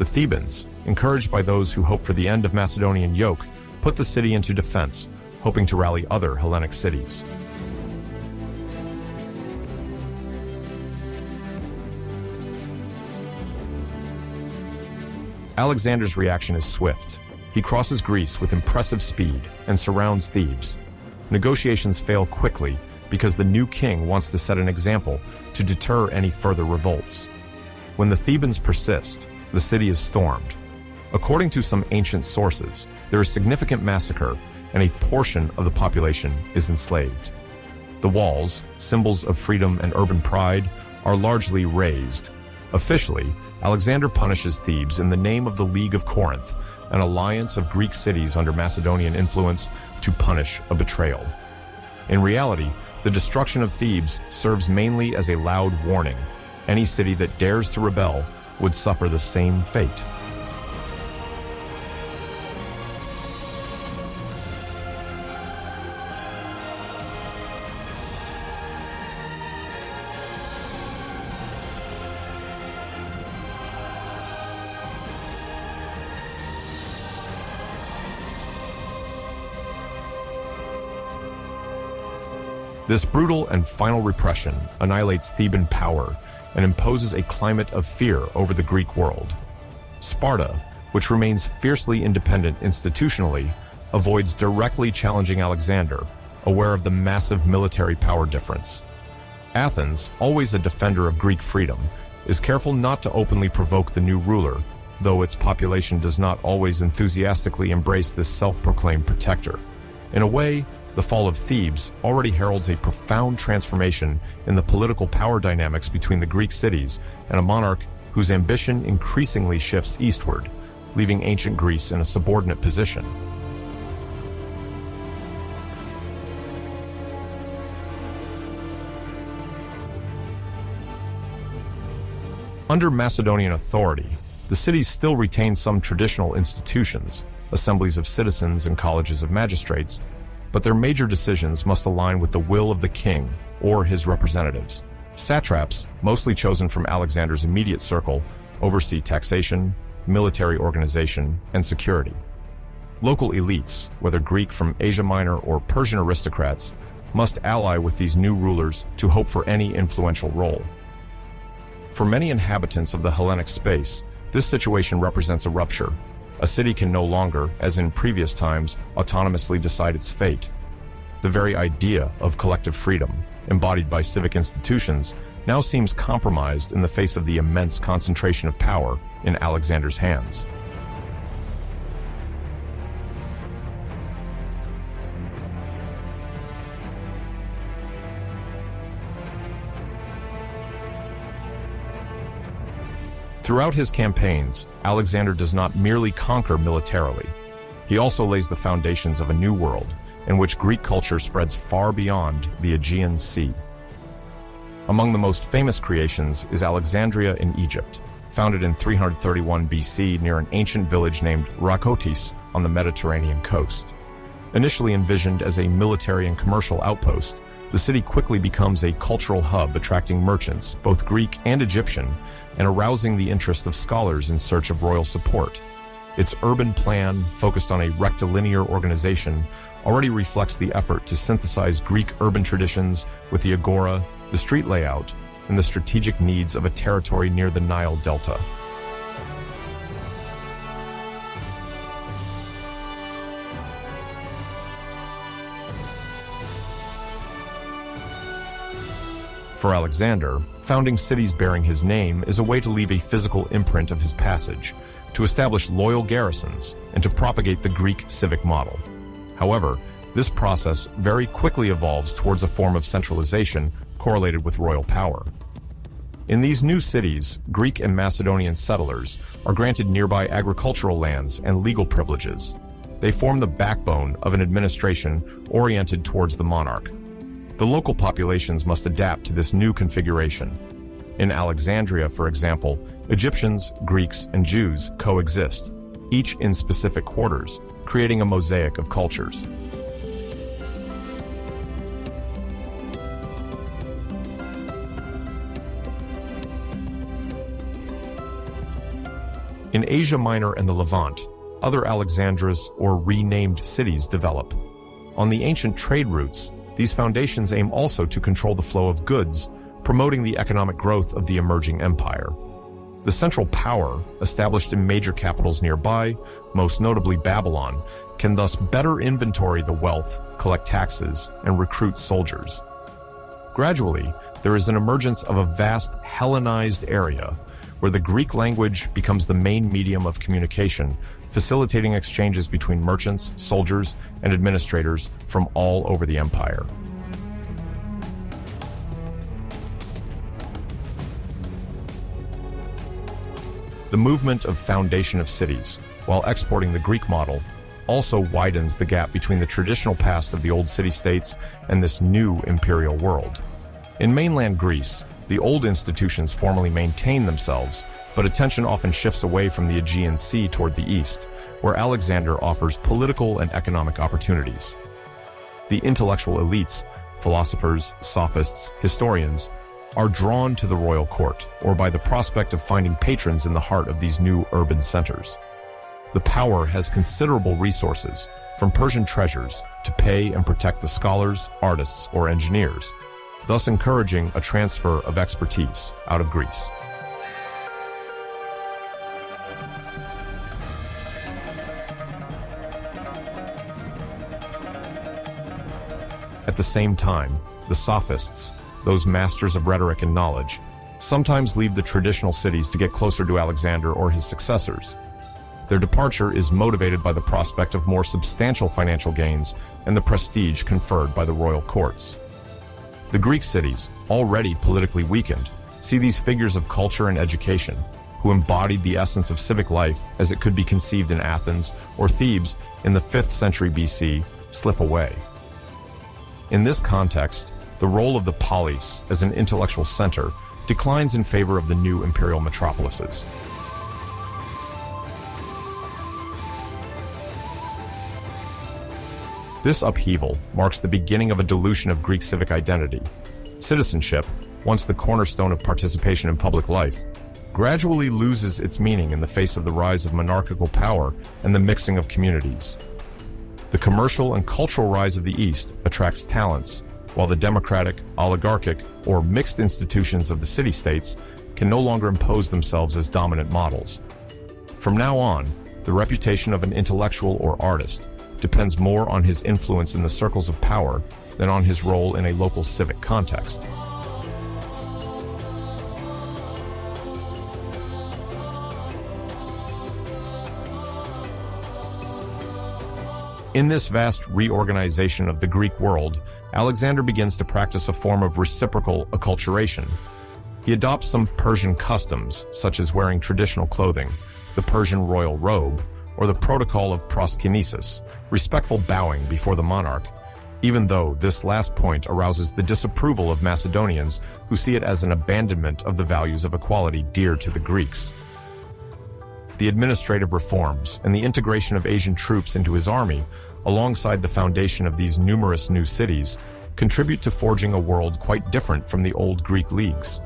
S1: The Thebans, encouraged by those who hoped for the end of Macedonian yoke, put the city into defense, hoping to rally other Hellenic cities. Alexander's reaction is swift. He crosses Greece with impressive speed and surrounds Thebes. Negotiations fail quickly because the new king wants to set an example to deter any further revolts. When the Thebans persist, the city is stormed. According to some ancient sources, there is significant massacre and a portion of the population is enslaved. The walls, symbols of freedom and urban pride, are largely razed. Officially, Alexander punishes Thebes in the name of the League of Corinth, an alliance of Greek cities under Macedonian influence to punish a betrayal. In reality, the destruction of Thebes serves mainly as a loud warning. Any city that dares to rebel would suffer the same fate. This brutal and final repression annihilates Theban power and imposes a climate of fear over the Greek world. Sparta, which remains fiercely independent institutionally, avoids directly challenging Alexander, aware of the massive military power difference. Athens, always a defender of Greek freedom, is careful not to openly provoke the new ruler, though its population does not always enthusiastically embrace this self-proclaimed protector. In a way, the fall of Thebes already heralds a profound transformation in the political power dynamics between the Greek cities and a monarch whose ambition increasingly shifts eastward, leaving ancient Greece in a subordinate position. Under Macedonian authority, the cities still retain some traditional institutions, assemblies of citizens and colleges of magistrates, but their major decisions must align with the will of the king or his representatives. Satraps, mostly chosen from Alexander's immediate circle, oversee taxation, military organization, and security. Local elites, whether Greek from Asia Minor or Persian aristocrats, must ally with these new rulers to hope for any influential role. For many inhabitants of the Hellenic space, this situation represents a rupture. A city can no longer, as in previous times, autonomously decide its fate. The very idea of collective freedom, embodied by civic institutions, now seems compromised in the face of the immense concentration of power in Alexander's hands. Throughout his campaigns, Alexander does not merely conquer militarily. He also lays the foundations of a new world, in which Greek culture spreads far beyond the Aegean Sea. Among the most famous creations is Alexandria in Egypt, founded in 331 BC near an ancient village named Rakotis on the Mediterranean coast. Initially envisioned as a military and commercial outpost, the city quickly becomes a cultural hub attracting merchants, both Greek and Egyptian, and arousing the interest of scholars in search of royal support. Its urban plan, focused on a rectilinear organization, already reflects the effort to synthesize Greek urban traditions with the agora, the street layout, and the strategic needs of a territory near the Nile Delta. For Alexander, founding cities bearing his name is a way to leave a physical imprint of his passage, to establish loyal garrisons, and to propagate the Greek civic model. However, this process very quickly evolves towards a form of centralization correlated with royal power. In these new cities, Greek and Macedonian settlers are granted nearby agricultural lands and legal privileges. They form the backbone of an administration oriented towards the monarch. The local populations must adapt to this new configuration. In Alexandria, for example, Egyptians, Greeks, and Jews coexist, each in specific quarters, creating a mosaic of cultures. In Asia Minor and the Levant, other Alexandras or renamed cities develop. On the ancient trade routes, these foundations aim also to control the flow of goods, promoting the economic growth of the emerging empire. The central power, established in major capitals nearby, most notably Babylon, can thus better inventory the wealth, collect taxes, and recruit soldiers. Gradually, there is an emergence of a vast Hellenized area, where the Greek language becomes the main medium of communication, facilitating exchanges between merchants, soldiers, and administrators from all over the empire. The movement of foundation of cities, while exporting the Greek model, also widens the gap between the traditional past of the old city-states and this new imperial world. In mainland Greece, the old institutions formally maintain themselves, but attention often shifts away from the Aegean Sea toward the east, where Alexander offers political and economic opportunities. The intellectual elites, philosophers, sophists, historians, are drawn to the royal court, or by the prospect of finding patrons in the heart of these new urban centers. The power has considerable resources, from Persian treasures to pay and protect the scholars, artists, or engineers, thus encouraging a transfer of expertise out of Greece. At the same time, the sophists, those masters of rhetoric and knowledge, sometimes leave the traditional cities to get closer to Alexander or his successors. Their departure is motivated by the prospect of more substantial financial gains and the prestige conferred by the royal courts. The Greek cities, already politically weakened, see these figures of culture and education, who embodied the essence of civic life as it could be conceived in Athens or Thebes in the 5th century BC, slip away. In this context, the role of the polis as an intellectual center declines in favor of the new imperial metropolises. This upheaval marks the beginning of a dilution of Greek civic identity. Citizenship, once the cornerstone of participation in public life, gradually loses its meaning in the face of the rise of monarchical power and the mixing of communities. The commercial and cultural rise of the East attracts talents, while the democratic, oligarchic, or mixed institutions of the city-states can no longer impose themselves as dominant models. From now on, the reputation of an intellectual or artist depends more on his influence in the circles of power than on his role in a local civic context. In this vast reorganization of the Greek world, Alexander begins to practice a form of reciprocal acculturation. He adopts some Persian customs, such as wearing traditional clothing, the Persian royal robe, or the protocol of proskynesis, respectful bowing before the monarch, even though this last point arouses the disapproval of Macedonians who see it as an abandonment of the values of equality dear to the Greeks. The administrative reforms and the integration of Asian troops into his army, alongside the foundation of these numerous new cities, contribute to forging a world quite different from the old Greek leagues.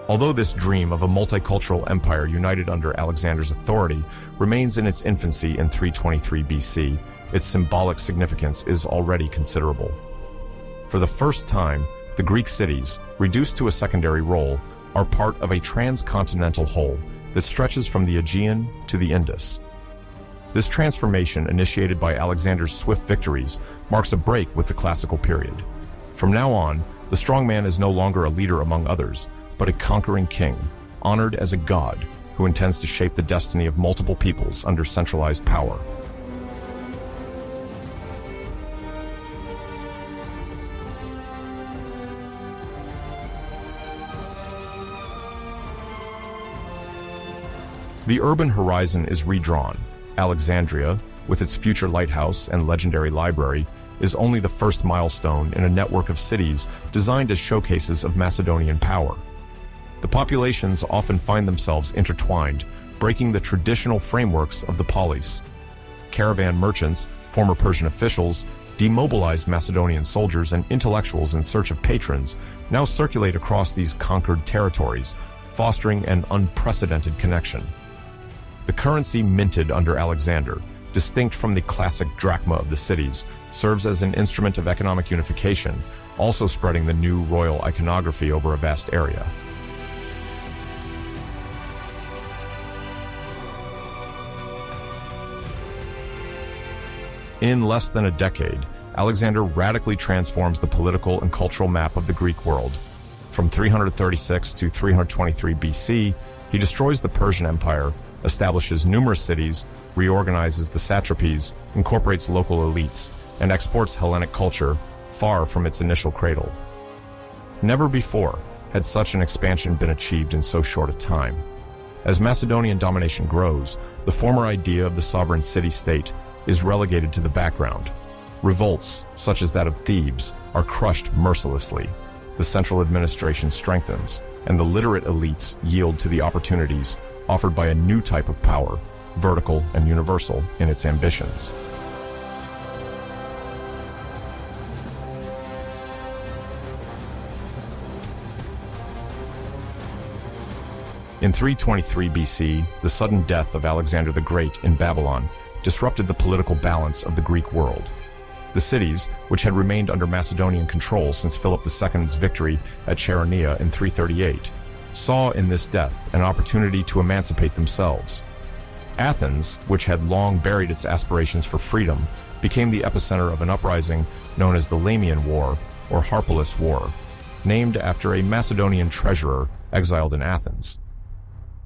S1: Although this dream of a multicultural empire united under Alexander's authority remains in its infancy in 323 BC, its symbolic significance is already considerable. For the first time, the Greek cities, reduced to a secondary role, are part of a transcontinental whole that stretches from the Aegean to the Indus. This transformation, initiated by Alexander's swift victories, marks a break with the classical period. From now on, the strong man is no longer a leader among others, but a conquering king, honored as a god who intends to shape the destiny of multiple peoples under centralized power. The urban horizon is redrawn. Alexandria, with its future lighthouse and legendary library, is only the first milestone in a network of cities designed as showcases of Macedonian power. The populations often find themselves intertwined, breaking the traditional frameworks of the polis. Caravan merchants, former Persian officials, Demobilized Macedonian soldiers and intellectuals in search of patrons now circulate across these conquered territories, fostering an unprecedented connection. The currency minted under Alexander, distinct from the classic drachma of the cities, serves as an instrument of economic unification, also spreading the new royal iconography over a vast area. In less than a decade, Alexander radically transforms the political and cultural map of the Greek world. From 336 to 323 BC, he destroys the Persian Empire, establishes numerous cities, reorganizes the satrapies, incorporates local elites, and exports Hellenic culture far from its initial cradle. Never before had such an expansion been achieved in so short a time. As Macedonian domination grows, the former idea of the sovereign city-state is relegated to the background. Revolts, such as that of Thebes, are crushed mercilessly. The central administration strengthens, and the literate elites yield to the opportunities offered by a new type of power, vertical and universal in its ambitions. In 323 BC, the sudden death of Alexander the Great in Babylon disrupted the political balance of the Greek world. The cities, which had remained under Macedonian control since Philip II's victory at Chaeronea in 338, saw in this death an opportunity to emancipate themselves. Athens, which had long buried its aspirations for freedom, became the epicenter of an uprising known as the Lamian War, or Harpalus War, named after a Macedonian treasurer exiled in Athens.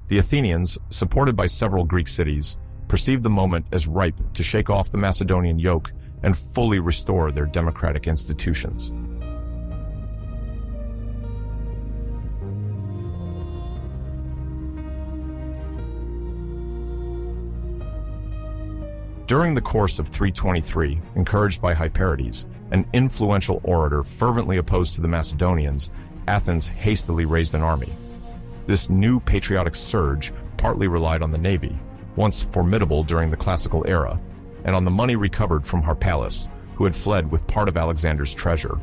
S1: The Athenians, supported by several Greek cities, perceived the moment as ripe to shake off the Macedonian yoke and fully restore their democratic institutions. During the course of 323, encouraged by Hyperides, an influential orator fervently opposed to the Macedonians, Athens hastily raised an army. This new patriotic surge partly relied on the navy, once formidable during the classical era, and on the money recovered from Harpalus, who had fled with part of Alexander's treasure.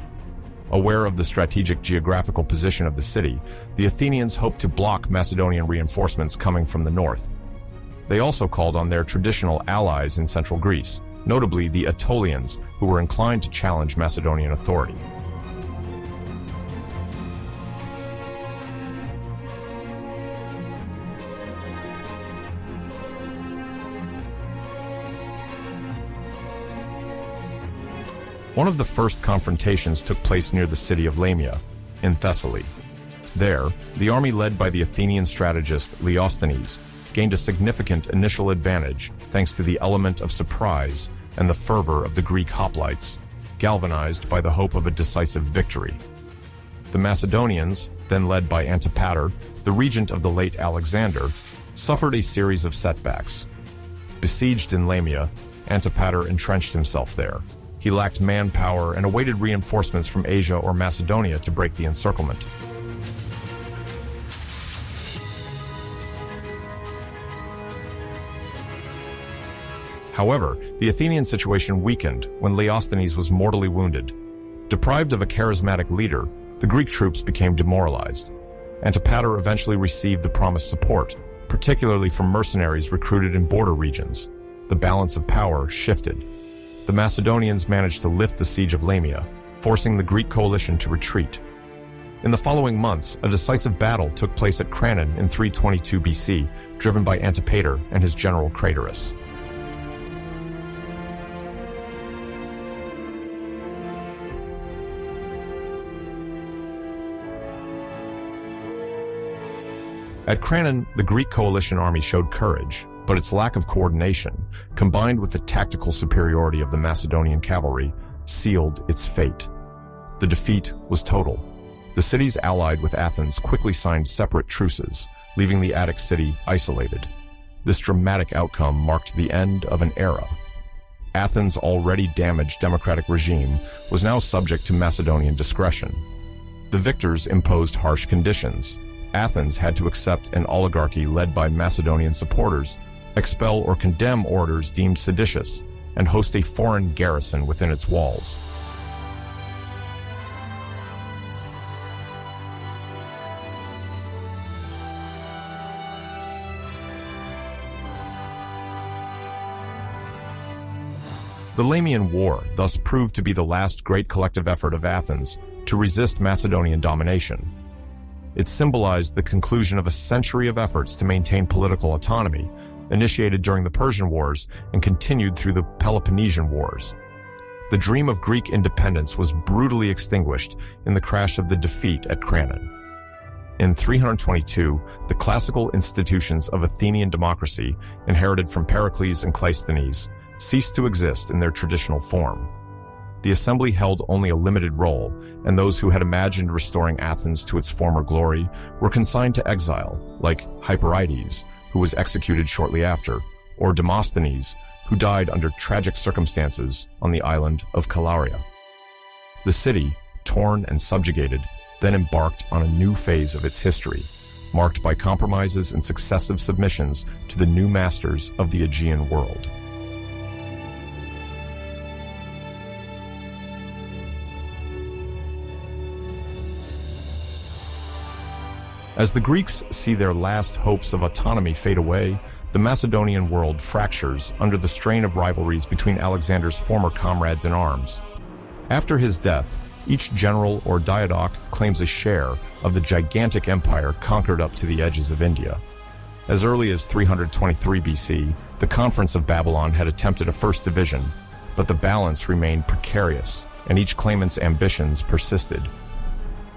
S1: Aware of the strategic geographical position of the city, the Athenians hoped to block Macedonian reinforcements coming from the north. They also called on their traditional allies in central Greece, notably the Aetolians, who were inclined to challenge Macedonian authority. One of the first confrontations took place near the city of Lamia, in Thessaly. There, the army led by the Athenian strategist Leosthenes gained a significant initial advantage thanks to the element of surprise and the fervor of the Greek hoplites, galvanized by the hope of a decisive victory. The Macedonians, then led by Antipater, the regent of the late Alexander, suffered a series of setbacks. Besieged in Lamia, Antipater entrenched himself there. He lacked manpower and awaited reinforcements from Asia or Macedonia to break the encirclement. However, the Athenian situation weakened when Leosthenes was mortally wounded. Deprived of a charismatic leader, the Greek troops became demoralized. Antipater eventually received the promised support, particularly from mercenaries recruited in border regions. The balance of power shifted. The Macedonians managed to lift the siege of Lamia, forcing the Greek coalition to retreat. In the following months, a decisive battle took place at Cranon in 322 BC, driven by Antipater and his general Craterus. At Cranon, the Greek coalition army showed courage, but its lack of coordination, combined with the tactical superiority of the Macedonian cavalry, sealed its fate. The defeat was total. The cities allied with Athens quickly signed separate truces, leaving the Attic city isolated. This dramatic outcome marked the end of an era. Athens' already damaged democratic regime was now subject to Macedonian discretion. The victors imposed harsh conditions. Athens had to accept an oligarchy led by Macedonian supporters, expel or condemn orators deemed seditious, and host a foreign garrison within its walls. The Lamian War thus proved to be the last great collective effort of Athens to resist Macedonian domination. It symbolized the conclusion of a century of efforts to maintain political autonomy, initiated during the Persian Wars and continued through the Peloponnesian Wars. The dream of Greek independence was brutally extinguished in the crash of the defeat at Crete. In 322, the classical institutions of Athenian democracy, inherited from Pericles and Cleisthenes, ceased to exist in their traditional form. The assembly held only a limited role, and those who had imagined restoring Athens to its former glory were consigned to exile, like Hyperides, who was executed shortly after, or Demosthenes, who died under tragic circumstances on the island of Calaria. The city, torn and subjugated, then embarked on a new phase of its history, marked by compromises and successive submissions to the new masters of the Aegean world. As the Greeks see their last hopes of autonomy fade away, the Macedonian world fractures under the strain of rivalries between Alexander's former comrades in arms. After his death, each general or diadoch claims a share of the gigantic empire conquered up to the edges of India. As early as 323 BC, the Conference of Babylon had attempted a first division, but the balance remained precarious, and each claimant's ambitions persisted.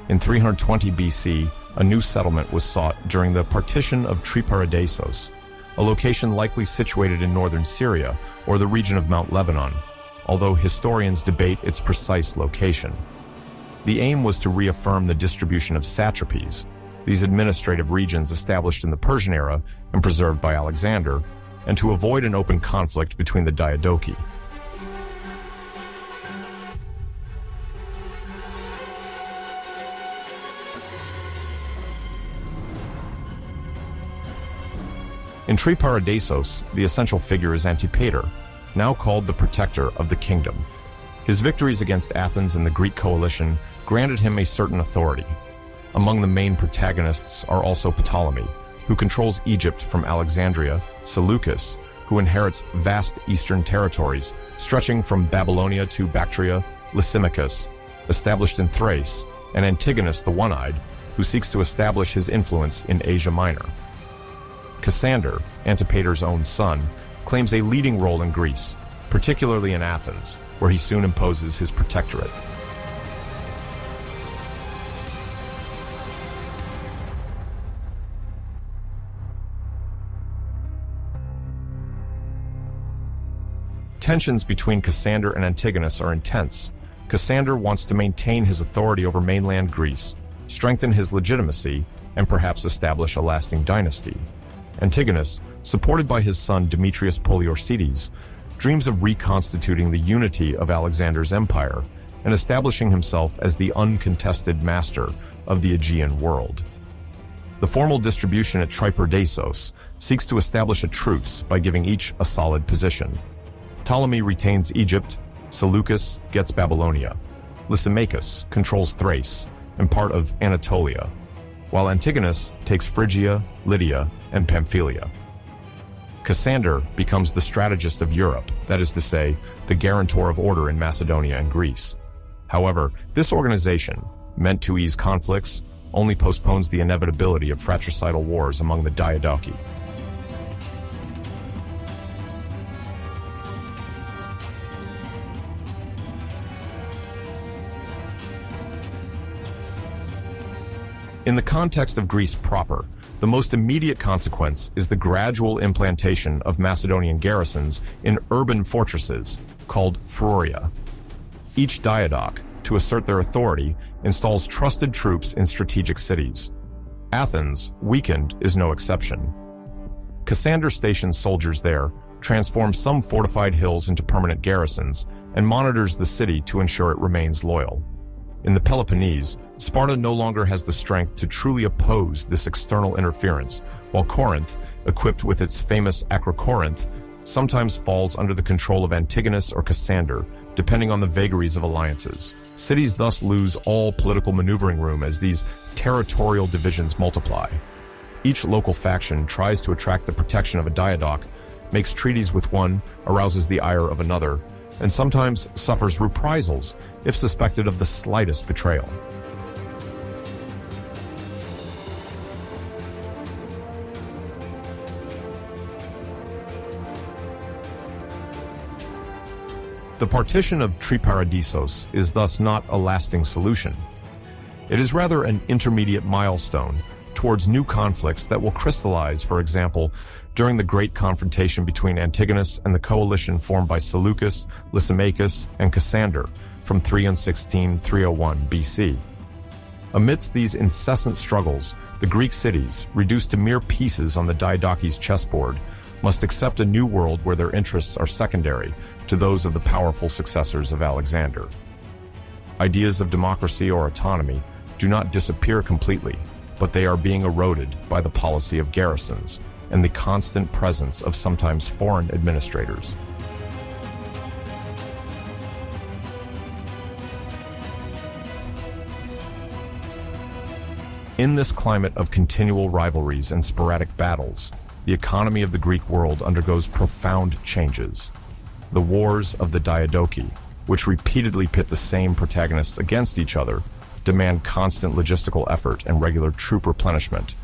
S1: In 320 BC, a new settlement was sought during the partition of Triparadisos, a location likely situated in northern Syria or the region of Mount Lebanon, although historians debate its precise location. The aim was to reaffirm the distribution of satrapies, these administrative regions established in the Persian era and preserved by Alexander, and to avoid an open conflict between the diadochi. In Triparadisos, the essential figure is Antipater, now called the protector of the kingdom. His victories against Athens and the Greek coalition granted him a certain authority. Among the main protagonists are also Ptolemy, who controls Egypt from Alexandria, Seleucus, who inherits vast eastern territories stretching from Babylonia to Bactria, Lysimachus, established in Thrace, and Antigonus the One-Eyed, who seeks to establish his influence in Asia Minor. Cassander, Antipater's own son, claims a leading role in Greece, particularly in Athens, where he soon imposes his protectorate. Tensions between Cassander and Antigonus are intense. Cassander wants to maintain his authority over mainland Greece, strengthen his legitimacy, and perhaps establish a lasting dynasty. Antigonus, supported by his son Demetrius Poliorcetes, dreams of reconstituting the unity of Alexander's empire and establishing himself as the uncontested master of the Aegean world. The formal distribution at Triparadisos seeks to establish a truce by giving each a solid position. Ptolemy retains Egypt, Seleucus gets Babylonia, Lysimachus controls Thrace and part of Anatolia, while Antigonus takes Phrygia, Lydia, and Pamphylia. Cassander becomes the strategist of Europe, that is to say, the guarantor of order in Macedonia and Greece. However, this organization, meant to ease conflicts, only postpones the inevitability of fratricidal wars among the diadochi. In the context of Greece proper, the most immediate consequence is the gradual implantation of Macedonian garrisons in urban fortresses called phroria. Each diadoch, to assert their authority, installs trusted troops in strategic cities. Athens, weakened, is no exception. Cassander stations soldiers there, transforms some fortified hills into permanent garrisons, and monitors the city to ensure it remains loyal. In the Peloponnese, Sparta no longer has the strength to truly oppose this external interference, while Corinth, equipped with its famous Acrocorinth, sometimes falls under the control of Antigonus or Cassander, depending on the vagaries of alliances. Cities thus lose all political maneuvering room as these territorial divisions multiply. Each local faction tries to attract the protection of a diadoch, makes treaties with one, arouses the ire of another, and sometimes suffers reprisals if suspected of the slightest betrayal. The partition of Triparadisos is thus not a lasting solution. It is rather an intermediate milestone towards new conflicts that will crystallize, for example, during the great confrontation between Antigonus and the coalition formed by Seleucus, Lysimachus, and Cassander from 316-301 BC. Amidst these incessant struggles, the Greek cities, reduced to mere pieces on the diadoches chessboard, must accept a new world where their interests are secondary to those of the powerful successors of Alexander. Ideas of democracy or autonomy do not disappear completely, but they are being eroded by the policy of garrisons and the constant presence of sometimes foreign administrators. In this climate of continual rivalries and sporadic battles, the economy of the Greek world undergoes profound changes. The wars of the diadochi, which repeatedly pit the same protagonists against each other, demand constant logistical effort and regular troop replenishment.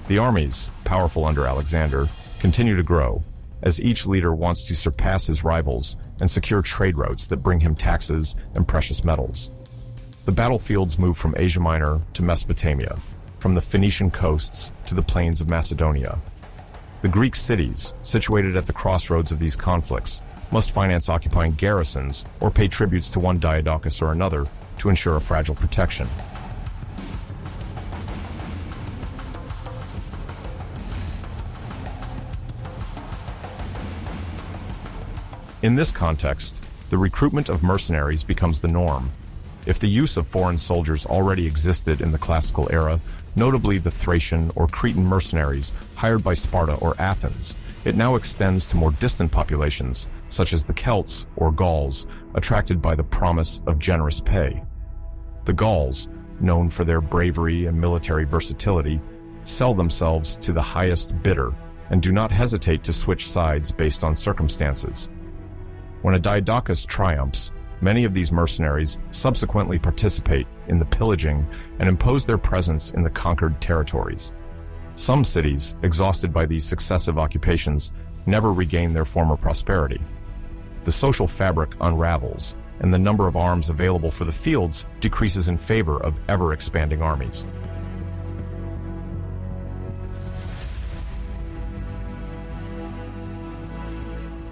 S1: The armies, powerful under Alexander, continue to grow, as each leader wants to surpass his rivals and secure trade routes that bring him taxes and precious metals. The battlefields move from Asia Minor to Mesopotamia, from the Phoenician coasts to the plains of Macedonia. The Greek cities, situated at the crossroads of these conflicts, must finance occupying garrisons or pay tributes to one diadochus or another to ensure a fragile protection. In this context, the recruitment of mercenaries becomes the norm. If the use of foreign soldiers already existed in the classical era, notably the Thracian or Cretan mercenaries hired by Sparta or Athens, it now extends to more distant populations, such as the Celts or Gauls, attracted by the promise of generous pay. The Gauls, known for their bravery and military versatility, sell themselves to the highest bidder and do not hesitate to switch sides based on circumstances. When a diadochus triumphs, many of these mercenaries subsequently participate in the pillaging and impose their presence in the conquered territories. Some cities, exhausted by these successive occupations, never regain their former prosperity. The social fabric unravels, and the number of arms available for the fields decreases in favor of ever-expanding armies.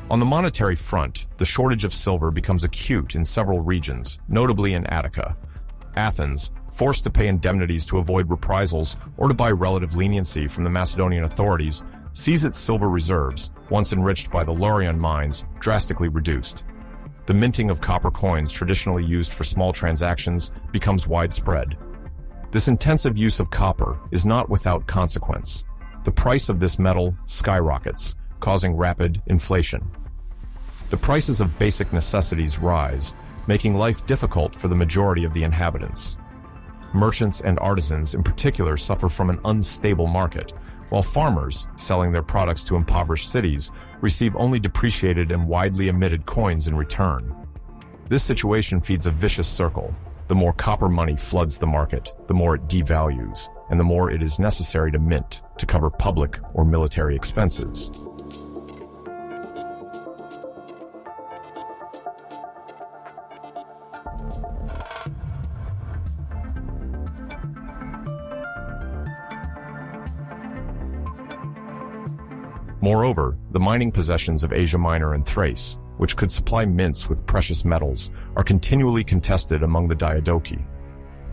S1: On the monetary front, the shortage of silver becomes acute in several regions, notably in Attica. Athens, forced to pay indemnities to avoid reprisals or to buy relative leniency from the Macedonian authorities, sees its silver reserves, once enriched by the Laurian mines, drastically reduced. The minting of copper coins traditionally used for small transactions becomes widespread. This intensive use of copper is not without consequence. The price of this metal skyrockets, causing rapid inflation. The prices of basic necessities rise, making life difficult for the majority of the inhabitants. Merchants and artisans in particular suffer from an unstable market, while farmers, selling their products to impoverished cities, receive only depreciated and widely emitted coins in return. This situation feeds a vicious circle. The more copper money floods the market, the more it devalues, and the more it is necessary to mint to cover public or military expenses. Moreover, the mining possessions of Asia Minor and Thrace, which could supply mints with precious metals, are continually contested among the diadochi.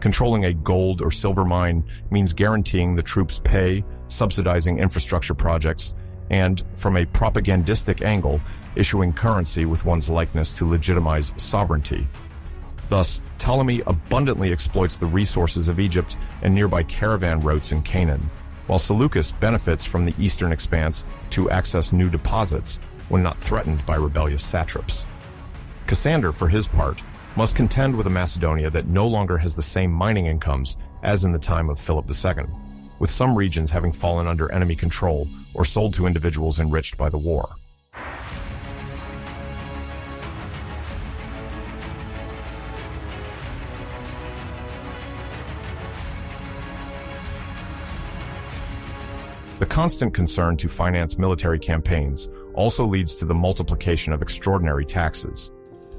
S1: Controlling a gold or silver mine means guaranteeing the troops' pay, subsidizing infrastructure projects, and, from a propagandistic angle, issuing currency with one's likeness to legitimize sovereignty. Thus, Ptolemy abundantly exploits the resources of Egypt and nearby caravan routes in Canaan, while Seleucus benefits from the eastern expanse to access new deposits, when not threatened by rebellious satraps. Cassander, for his part, must contend with a Macedonia that no longer has the same mining incomes as in the time of Philip II, with some regions having fallen under enemy control or sold to individuals enriched by the war. The constant concern to finance military campaigns also leads to the multiplication of extraordinary taxes.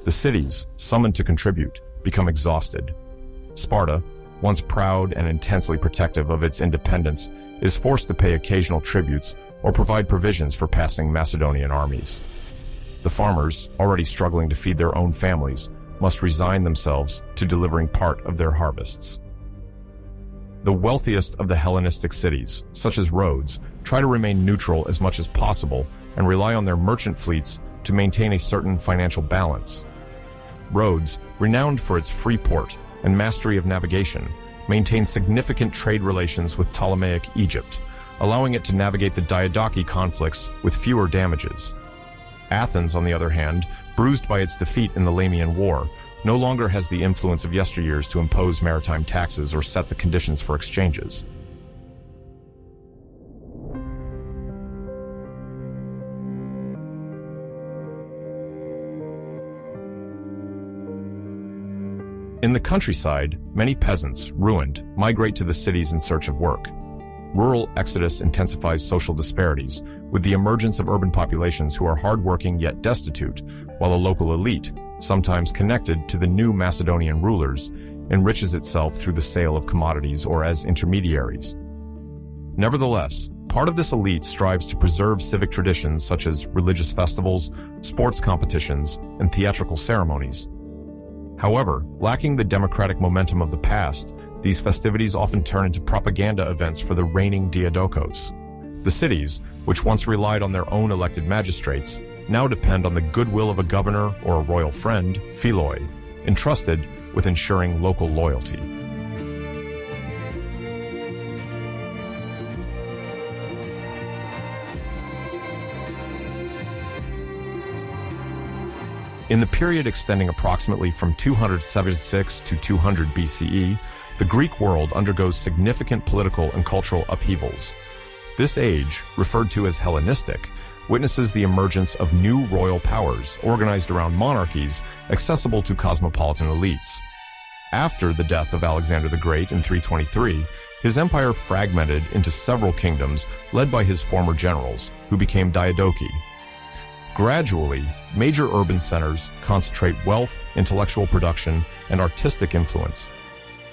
S1: The cities, summoned to contribute, become exhausted. Sparta, once proud and intensely protective of its independence, is forced to pay occasional tributes or provide provisions for passing Macedonian armies. The farmers, already struggling to feed their own families, must resign themselves to delivering part of their harvests. The wealthiest of the Hellenistic cities, such as Rhodes, try to remain neutral as much as possible and rely on their merchant fleets to maintain a certain financial balance. Rhodes, renowned for its free port and mastery of navigation, maintains significant trade relations with Ptolemaic Egypt, allowing it to navigate the Diadochi conflicts with fewer damages. Athens, on the other hand, bruised by its defeat in the Lamian War, no longer has the influence of yesteryears to impose maritime taxes or set the conditions for exchanges. In the countryside, many peasants, ruined, migrate to the cities in search of work. Rural exodus intensifies social disparities, with the emergence of urban populations who are hardworking yet destitute, while a local elite, sometimes connected to the new Macedonian rulers, enriches itself through the sale of commodities or as intermediaries. Nevertheless, part of this elite strives to preserve civic traditions such as religious festivals, sports competitions, and theatrical ceremonies. However, lacking the democratic momentum of the past, these festivities often turn into propaganda events for the reigning Diadokos. The cities, which once relied on their own elected magistrates, now depend on the goodwill of a governor or a royal friend, philoi, entrusted with ensuring local loyalty. In the period extending approximately from 276 to 200 BCE, the Greek world undergoes significant political and cultural upheavals. This age, referred to as Hellenistic, witnesses the emergence of new royal powers organized around monarchies accessible to cosmopolitan elites. After the death of Alexander the Great in 323, his empire fragmented into several kingdoms led by his former generals, who became Diadochi. Gradually, major urban centers concentrate wealth, intellectual production, and artistic influence.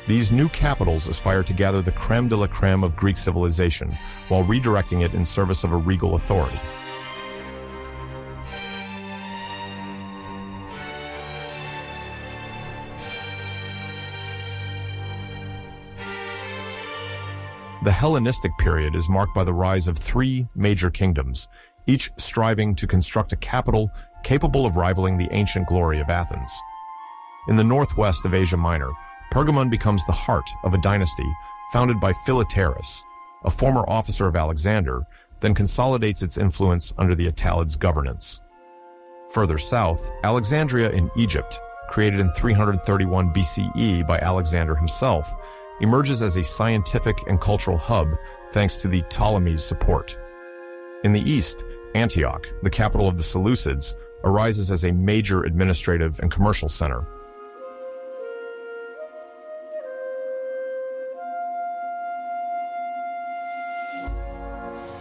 S1: These new capitals aspire to gather the crème de la crème of Greek civilization, while redirecting it in service of a regal authority. The Hellenistic period is marked by the rise of three major kingdoms, each striving to construct a capital capable of rivaling the ancient glory of Athens. In the northwest of Asia Minor, Pergamon becomes the heart of a dynasty founded by Philetaerus, a former officer of Alexander, then consolidates its influence under the Attalids' governance. Further south, Alexandria in Egypt, created in 331 BCE by Alexander himself, emerges as a scientific and cultural hub thanks to the Ptolemies' support. In the east, Antioch, the capital of the Seleucids, arises as a major administrative and commercial center.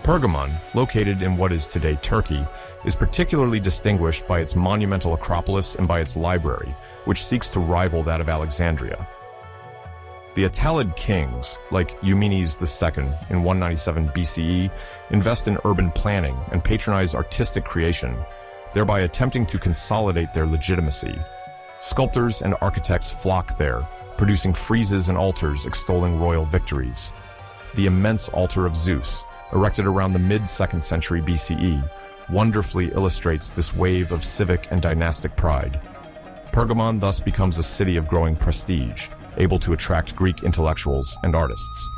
S1: Pergamon, located in what is today Turkey, is particularly distinguished by its monumental acropolis and by its library, which seeks to rival that of Alexandria. The Attalid kings, like Eumenes II in 197 BCE, invest in urban planning and patronize artistic creation, thereby attempting to consolidate their legitimacy. Sculptors and architects flock there, producing friezes and altars extolling royal victories. The immense altar of Zeus, erected around the mid-2nd century BCE, wonderfully illustrates this wave of civic and dynastic pride. Pergamon thus becomes a city of growing prestige, able to attract Greek intellectuals and artists.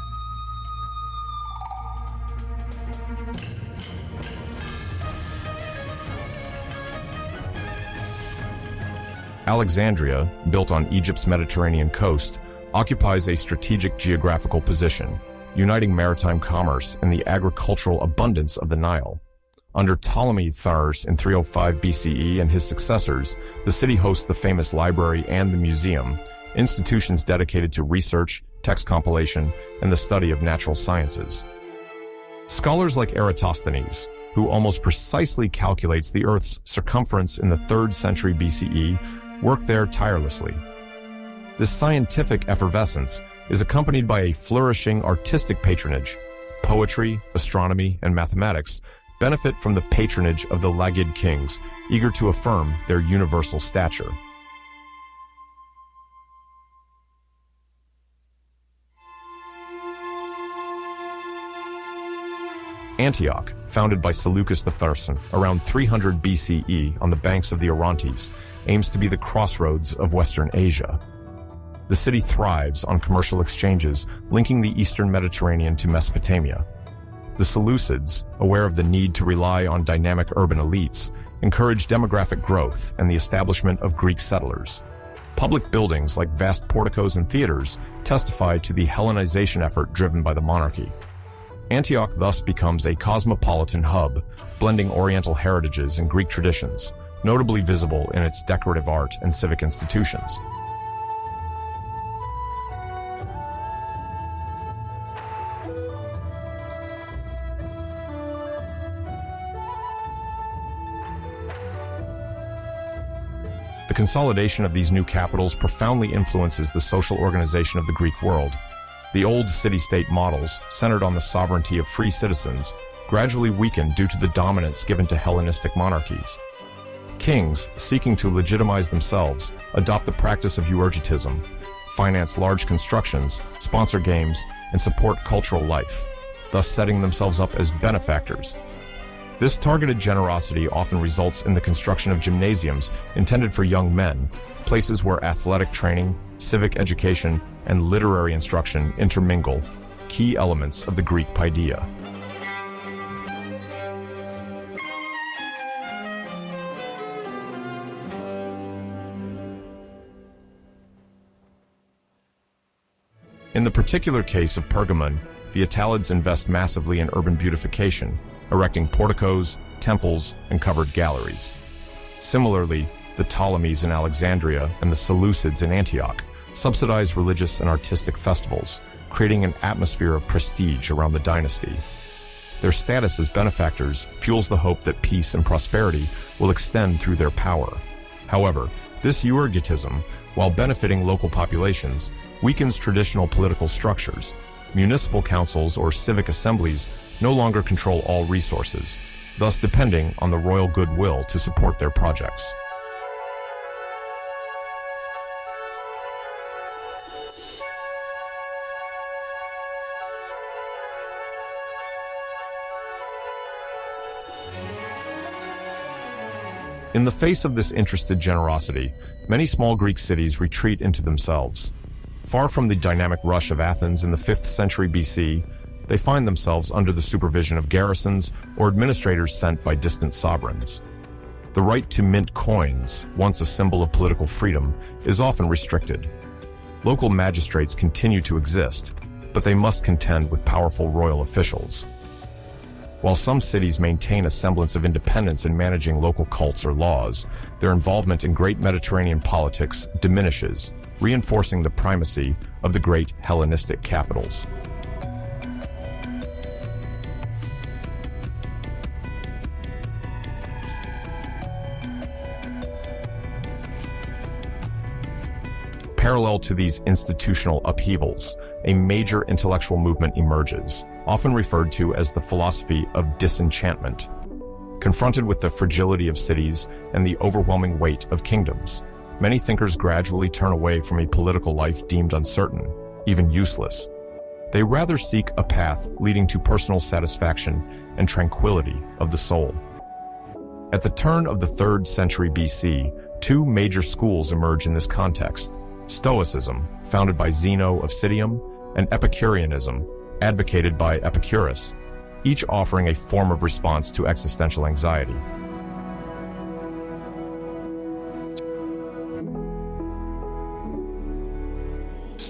S1: Alexandria, built on Egypt's Mediterranean coast, occupies a strategic geographical position, uniting maritime commerce and the agricultural abundance of the Nile. Under Ptolemy Thars in 305 BCE and his successors, the city hosts the famous library and the museum, institutions dedicated to research, text compilation, and the study of natural sciences. Scholars like Eratosthenes, who almost precisely calculates the Earth's circumference in the 3rd century BCE, work there tirelessly. This scientific effervescence is accompanied by a flourishing artistic patronage. Poetry, astronomy, and mathematics benefit from the patronage of the Lagid kings, eager to affirm their universal stature. Antioch, founded by Seleucus the Thracian around 300 BCE on the banks of the Orontes, aims to be the crossroads of Western Asia. The city thrives on commercial exchanges linking the Eastern Mediterranean to Mesopotamia. The Seleucids, aware of the need to rely on dynamic urban elites, encourage demographic growth and the establishment of Greek settlers. Public buildings like vast porticos and theaters testify to the Hellenization effort driven by the monarchy. Antioch thus becomes a cosmopolitan hub, blending Oriental heritages and Greek traditions, notably visible in its decorative art and civic institutions. The consolidation of these new capitals profoundly influences the social organization of the Greek world. The old city-state models, centered on the sovereignty of free citizens, gradually weakened due to the dominance given to Hellenistic monarchies. Kings, seeking to legitimize themselves, adopt the practice of euergetism, finance large constructions, sponsor games, and support cultural life, thus setting themselves up as benefactors. This targeted generosity often results in the construction of gymnasiums intended for young men, places where athletic training, civic education, and literary instruction intermingle, key elements of the Greek paideia. In the particular case of Pergamon, the Attalids invest massively in urban beautification, erecting porticos, temples, and covered galleries. Similarly, the Ptolemies in Alexandria and the Seleucids in Antioch subsidize religious and artistic festivals, creating an atmosphere of prestige around the dynasty. Their status as benefactors fuels the hope that peace and prosperity will extend through their power. However, this euergetism, while benefiting local populations, weakens traditional political structures. Municipal councils or civic assemblies no longer control all resources, thus depending on the royal goodwill to support their projects. In the face of this interested generosity, many small Greek cities retreat into themselves. Far from the dynamic rush of Athens in the 5th century BC, they find themselves under the supervision of garrisons or administrators sent by distant sovereigns. The right to mint coins, once a symbol of political freedom, is often restricted. Local magistrates continue to exist, but they must contend with powerful royal officials. While some cities maintain a semblance of independence in managing local cults or laws, their involvement in great Mediterranean politics diminishes, reinforcing the primacy of the great Hellenistic capitals. Parallel to these institutional upheavals, a major intellectual movement emerges, often referred to as the philosophy of disenchantment. Confronted with the fragility of cities and the overwhelming weight of kingdoms, many thinkers gradually turn away from a political life deemed uncertain, even useless. They rather seek a path leading to personal satisfaction and tranquility of the soul. At the turn of the 3rd century BC, two major schools emerge in this context: Stoicism, founded by Zeno of Citium, and Epicureanism, advocated by Epicurus, each offering a form of response to existential anxiety.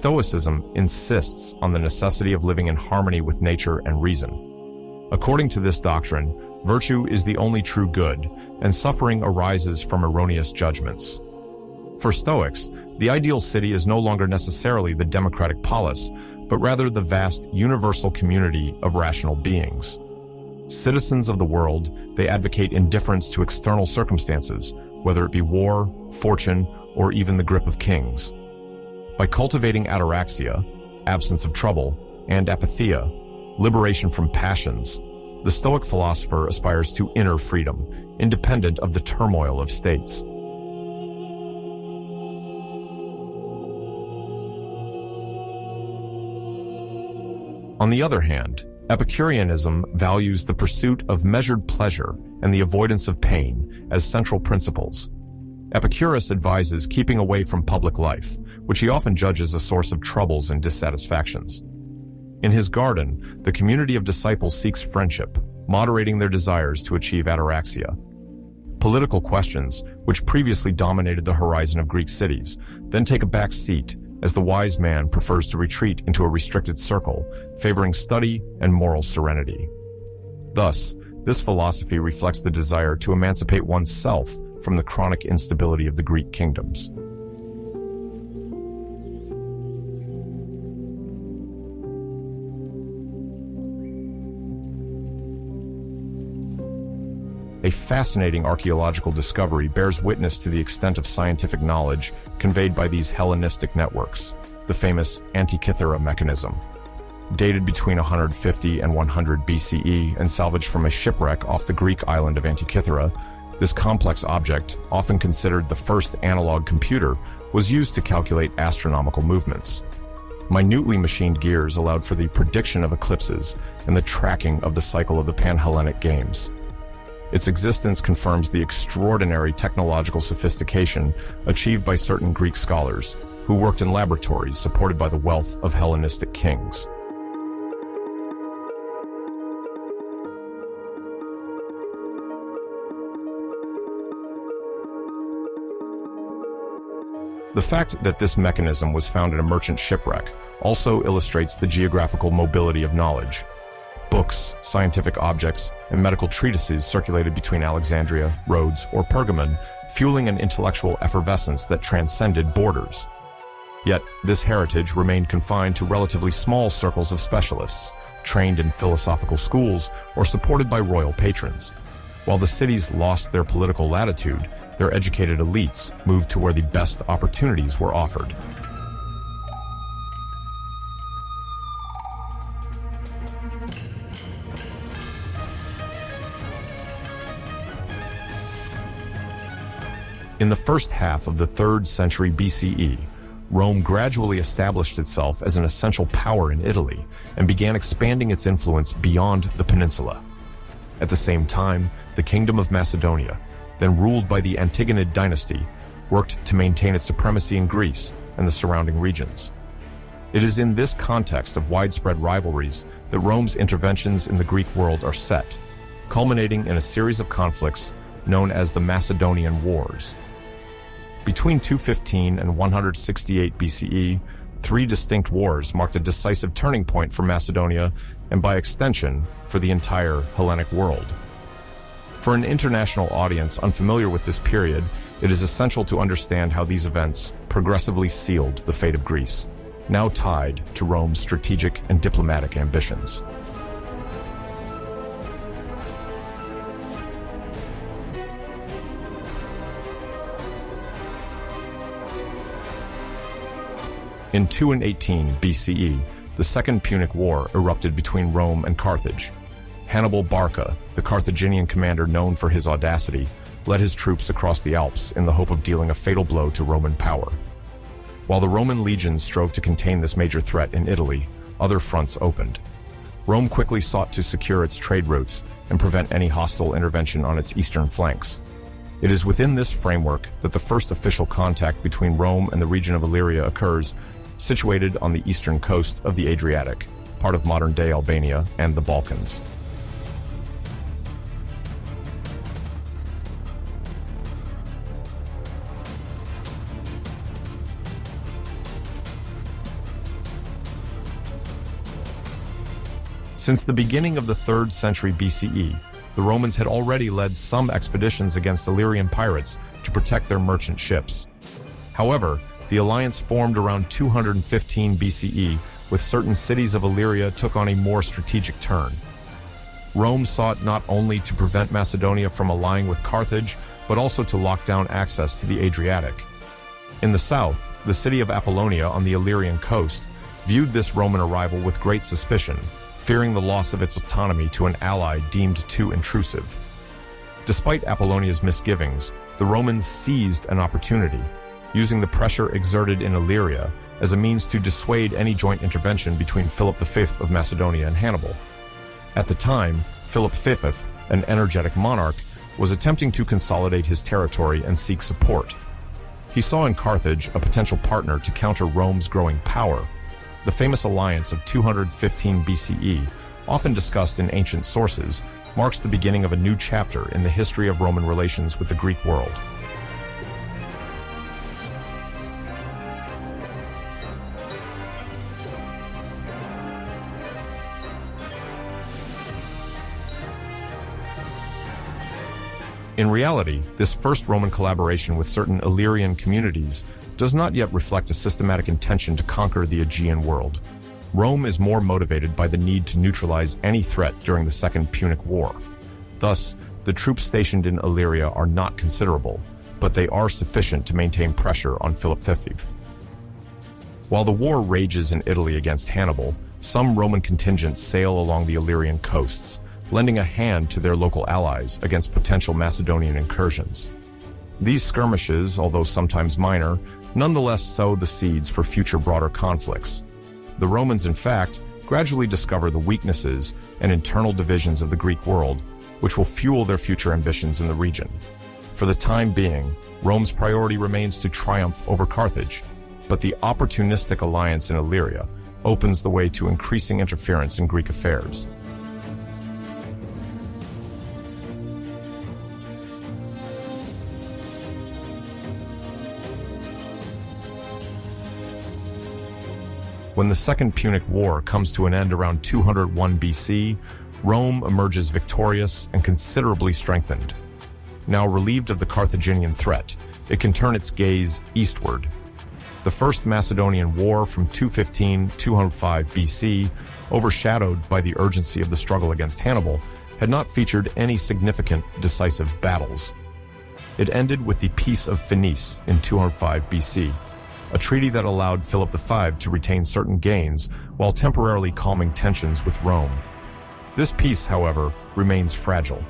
S1: Stoicism insists on the necessity of living in harmony with nature and reason. According to this doctrine, virtue is the only true good, and suffering arises from erroneous judgments. For Stoics, the ideal city is no longer necessarily the democratic polis, but rather the vast universal community of rational beings. Citizens of the world, they advocate indifference to external circumstances, whether it be war, fortune, or even the grip of kings. By cultivating ataraxia, absence of trouble, and apatheia, liberation from passions, the Stoic philosopher aspires to inner freedom, independent of the turmoil of states. On the other hand, Epicureanism values the pursuit of measured pleasure and the avoidance of pain as central principles. Epicurus advises keeping away from public life, which he often judges a source of troubles and dissatisfactions. In his garden, the community of disciples seeks friendship, moderating their desires to achieve ataraxia. Political questions, which previously dominated the horizon of Greek cities, then take a back seat as the wise man prefers to retreat into a restricted circle, favoring study and moral serenity. Thus, this philosophy reflects the desire to emancipate oneself from the chronic instability of the Greek kingdoms. A fascinating archaeological discovery bears witness to the extent of scientific knowledge conveyed by these Hellenistic networks, the famous Antikythera mechanism. Dated between 150 and 100 BCE and salvaged from a shipwreck off the Greek island of Antikythera, this complex object, often considered the first analog computer, was used to calculate astronomical movements. Minutely machined gears allowed for the prediction of eclipses and the tracking of the cycle of the Pan-Hellenic Games. Its existence confirms the extraordinary technological sophistication achieved by certain Greek scholars who worked in laboratories supported by the wealth of Hellenistic kings. The fact that this mechanism was found in a merchant shipwreck also illustrates the geographical mobility of knowledge. Books, scientific objects, and medical treatises circulated between Alexandria, Rhodes, or Pergamon, fueling an intellectual effervescence that transcended borders. Yet, this heritage remained confined to relatively small circles of specialists, trained in philosophical schools or supported by royal patrons. While the cities lost their political latitude, their educated elites moved to where the best opportunities were offered. In the first half of the 3rd century BCE, Rome gradually established itself as an essential power in Italy and began expanding its influence beyond the peninsula. At the same time, the Kingdom of Macedonia, then ruled by the Antigonid dynasty, worked to maintain its supremacy in Greece and the surrounding regions. It is in this context of widespread rivalries that Rome's interventions in the Greek world are set, culminating in a series of conflicts known as the Macedonian Wars. Between 215 and 168 BCE, 3 distinct wars marked a decisive turning point for Macedonia and, by extension, for the entire Hellenic world. For an international audience unfamiliar with this period, it is essential to understand how these events progressively sealed the fate of Greece, now tied to Rome's strategic and diplomatic ambitions. In 218 BCE, the Second Punic War erupted between Rome and Carthage. Hannibal Barca, the Carthaginian commander known for his audacity, led his troops across the Alps in the hope of dealing a fatal blow to Roman power. While the Roman legions strove to contain this major threat in Italy, other fronts opened. Rome quickly sought to secure its trade routes and prevent any hostile intervention on its eastern flanks. It is within this framework that the first official contact between Rome and the region of Illyria occurs, situated on the eastern coast of the Adriatic, part of modern-day Albania and the Balkans. Since the beginning of the 3rd century BCE, the Romans had already led some expeditions against Illyrian pirates to protect their merchant ships. However, the alliance formed around 215 BCE with certain cities of Illyria took on a more strategic turn. Rome sought not only to prevent Macedonia from allying with Carthage, but also to lock down access to the Adriatic. In the south, the city of Apollonia on the Illyrian coast viewed this Roman arrival with great suspicion, fearing the loss of its autonomy to an ally deemed too intrusive. Despite Apollonia's misgivings, the Romans seized an opportunity, using the pressure exerted in Illyria as a means to dissuade any joint intervention between Philip V of Macedonia and Hannibal. At the time, Philip V, an energetic monarch, was attempting to consolidate his territory and seek support. He saw in Carthage a potential partner to counter Rome's growing power. The famous alliance of 215 BCE, often discussed in ancient sources, marks the beginning of a new chapter in the history of Roman relations with the Greek world. In reality, this first Roman collaboration with certain Illyrian communities does not yet reflect a systematic intention to conquer the Aegean world. Rome is more motivated by the need to neutralize any threat during the Second Punic War. Thus, the troops stationed in Illyria are not considerable, but they are sufficient to maintain pressure on Philip V. While the war rages in Italy against Hannibal, some Roman contingents sail along the Illyrian coasts, lending a hand to their local allies against potential Macedonian incursions. These skirmishes, although sometimes minor, nonetheless sow the seeds for future broader conflicts. The Romans, in fact, gradually discover the weaknesses and internal divisions of the Greek world, which will fuel their future ambitions in the region. For the time being, Rome's priority remains to triumph over Carthage, but the opportunistic alliance in Illyria opens the way to increasing interference in Greek affairs. When the Second Punic War comes to an end around 201 BC, Rome emerges victorious and considerably strengthened. Now relieved of the Carthaginian threat, it can turn its gaze eastward. The First Macedonian War from 215-205 BC, overshadowed by the urgency of the struggle against Hannibal, had not featured any significant decisive battles. It ended with the Peace of Phenice in 205 BC, a treaty that allowed Philip V to retain certain gains while temporarily calming tensions with Rome. This peace, however, remains fragile.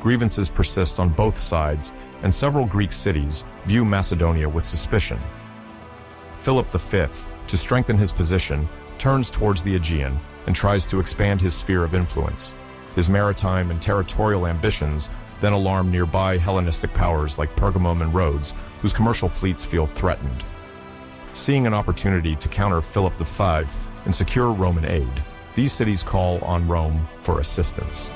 S1: Grievances persist on both sides, and several Greek cities view Macedonia with suspicion. Philip V, to strengthen his position, turns towards the Aegean and tries to expand his sphere of influence. His maritime and territorial ambitions then alarm nearby Hellenistic powers like Pergamum and Rhodes, whose commercial fleets feel threatened. Seeing an opportunity to counter Philip V and secure Roman aid, these cities call on Rome for assistance.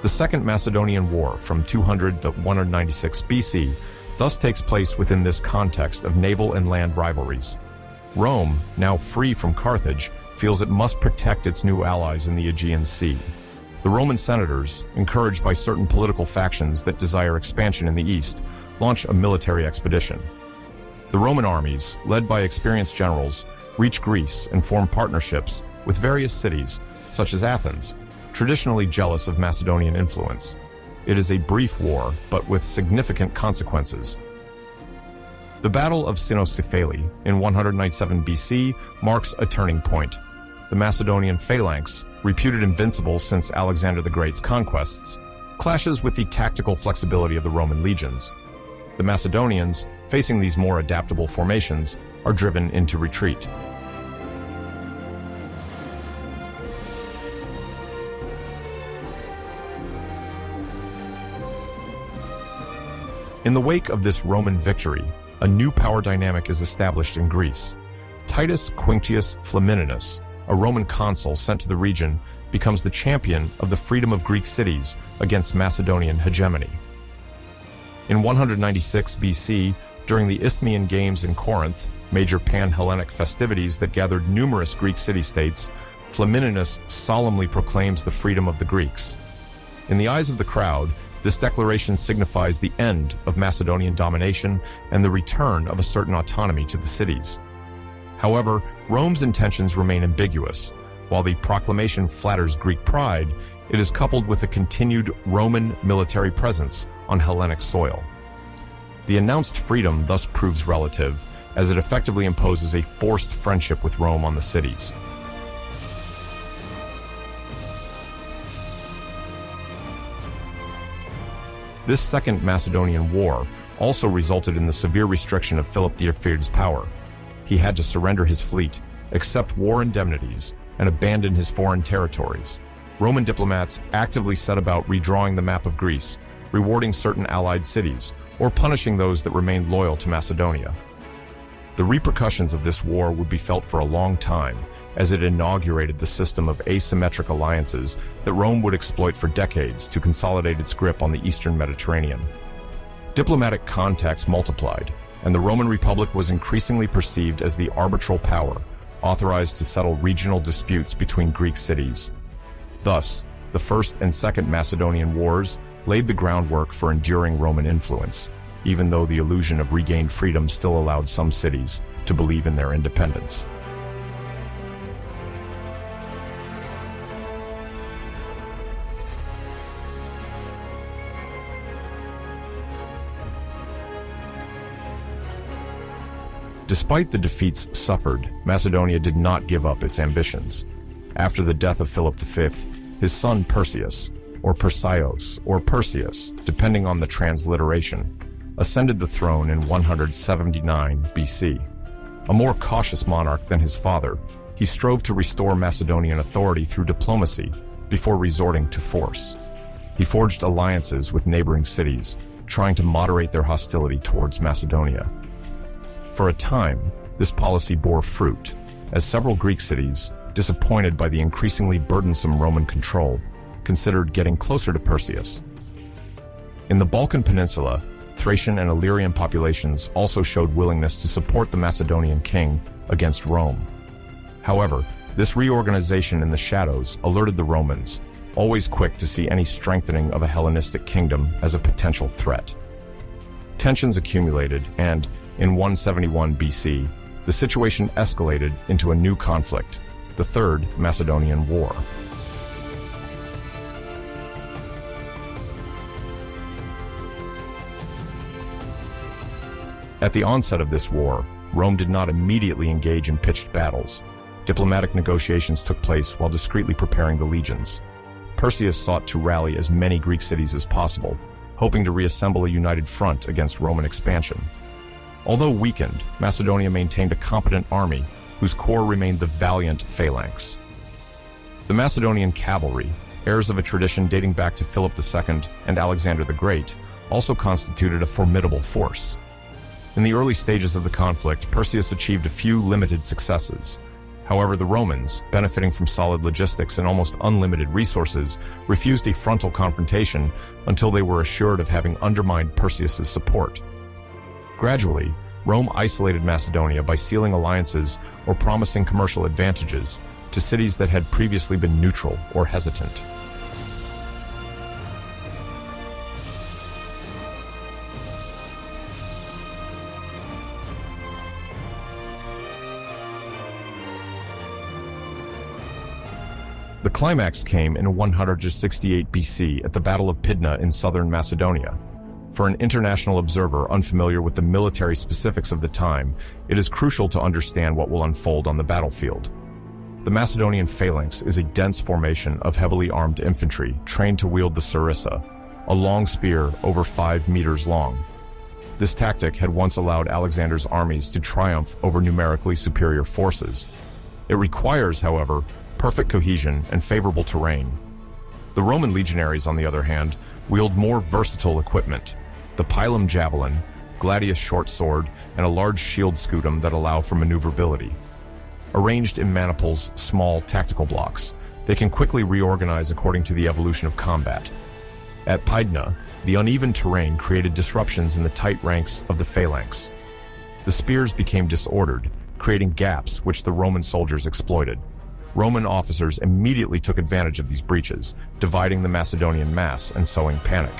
S1: The Second Macedonian War from 200 to 196 BC thus takes place within this context of naval and land rivalries. Rome, now free from Carthage, feels it must protect its new allies in the Aegean Sea. The Roman senators, encouraged by certain political factions that desire expansion in the east, launch a military expedition. The Roman armies, led by experienced generals, reach Greece and form partnerships with various cities, such as Athens, traditionally jealous of Macedonian influence. It is a brief war, but with significant consequences. The Battle of Cynocephali in 197 BC marks a turning point. The Macedonian phalanx, reputed invincible since Alexander the Great's conquests, clashes with the tactical flexibility of the Roman legions. The Macedonians, facing these more adaptable formations, are driven into retreat. In the wake of this Roman victory, a new power dynamic is established in Greece. Titus Quinctius Flamininus, a Roman consul sent to the region, becomes the champion of the freedom of Greek cities against Macedonian hegemony. In 196 BC, during the Isthmian Games in Corinth, major pan-Hellenic festivities that gathered numerous Greek city-states, Flamininus solemnly proclaims the freedom of the Greeks. In the eyes of the crowd, this declaration signifies the end of Macedonian domination and the return of a certain autonomy to the cities. However, Rome's intentions remain ambiguous. While the proclamation flatters Greek pride, it is coupled with a continued Roman military presence on Hellenic soil. The announced freedom thus proves relative, as it effectively imposes a forced friendship with Rome on the cities. This Second Macedonian War also resulted in the severe restriction of Philip the Ephraim's power. He had to surrender his fleet, accept war indemnities, and abandon his foreign territories. Roman diplomats actively set about redrawing the map of Greece, rewarding certain allied cities, or punishing those that remained loyal to Macedonia. The repercussions of this war would be felt for a long time, as it inaugurated the system of asymmetric alliances that Rome would exploit for decades to consolidate its grip on the Eastern Mediterranean. Diplomatic contacts multiplied, and the Roman Republic was increasingly perceived as the arbitral power, authorized to settle regional disputes between Greek cities. Thus, the First and Second Macedonian Wars laid the groundwork for enduring Roman influence, even though the illusion of regained freedom still allowed some cities to believe in their independence. Despite the defeats suffered, Macedonia did not give up its ambitions. After the death of Philip V, his son Perseus, or Persios, or Perseus, depending on the transliteration, ascended the throne in 179 BC. A more cautious monarch than his father, he strove to restore Macedonian authority through diplomacy before resorting to force. He forged alliances with neighboring cities, trying to moderate their hostility towards Macedonia. For a time, this policy bore fruit, as several Greek cities, disappointed by the increasingly burdensome Roman control, considered getting closer to Perseus. In the Balkan Peninsula, Thracian and Illyrian populations also showed willingness to support the Macedonian king against Rome. However, this reorganization in the shadows alerted the Romans, always quick to see any strengthening of a Hellenistic kingdom as a potential threat. Tensions accumulated, and, in 171 BC, the situation escalated into a new conflict, the Third Macedonian War. At the onset of this war, Rome did not immediately engage in pitched battles. Diplomatic negotiations took place while discreetly preparing the legions. Perseus sought to rally as many Greek cities as possible, hoping to reassemble a united front against Roman expansion. Although weakened, Macedonia maintained a competent army whose core remained the valiant phalanx. The Macedonian cavalry, heirs of a tradition dating back to Philip II and Alexander the Great, also constituted a formidable force. In the early stages of the conflict, Perseus achieved a few limited successes. However, the Romans, benefiting from solid logistics and almost unlimited resources, refused a frontal confrontation until they were assured of having undermined Perseus's support. Gradually, Rome isolated Macedonia by sealing alliances or promising commercial advantages to cities that had previously been neutral or hesitant. The climax came in 168 BC at the Battle of Pydna in southern Macedonia. For an international observer unfamiliar with the military specifics of the time, it is crucial to understand what will unfold on the battlefield. The Macedonian phalanx is a dense formation of heavily armed infantry trained to wield the sarissa, a long spear over 5 meters long. This tactic had once allowed Alexander's armies to triumph over numerically superior forces. It requires, however, perfect cohesion and favorable terrain. The Roman legionaries, on the other hand, wield more versatile equipment: the pilum javelin, gladius short sword, and a large shield scutum that allow for maneuverability. Arranged in maniples, small tactical blocks, they can quickly reorganize according to the evolution of combat. At Pydna, the uneven terrain created disruptions in the tight ranks of the phalanx. The spears became disordered, creating gaps which the Roman soldiers exploited. Roman officers immediately took advantage of these breaches, dividing the Macedonian mass and sowing panic.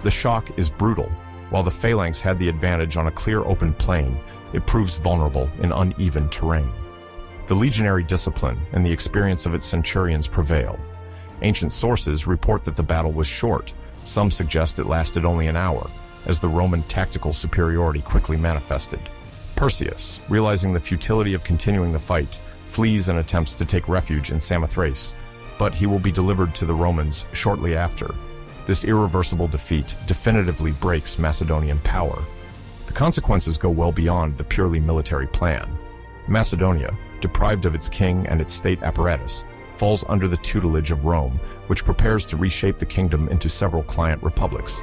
S1: The shock is brutal. While the phalanx had the advantage on a clear open plain, it proves vulnerable in uneven terrain. The legionary discipline and the experience of its centurions prevail. Ancient sources report that the battle was short. Some suggest it lasted only an hour, as the Roman tactical superiority quickly manifested. Perseus, realizing the futility of continuing the fight, flees and attempts to take refuge in Samothrace, but he will be delivered to the Romans shortly after. This irreversible defeat definitively breaks Macedonian power. The consequences go well beyond the purely military plan. Macedonia, deprived of its king and its state apparatus, falls under the tutelage of Rome, which prepares to reshape the kingdom into several client republics.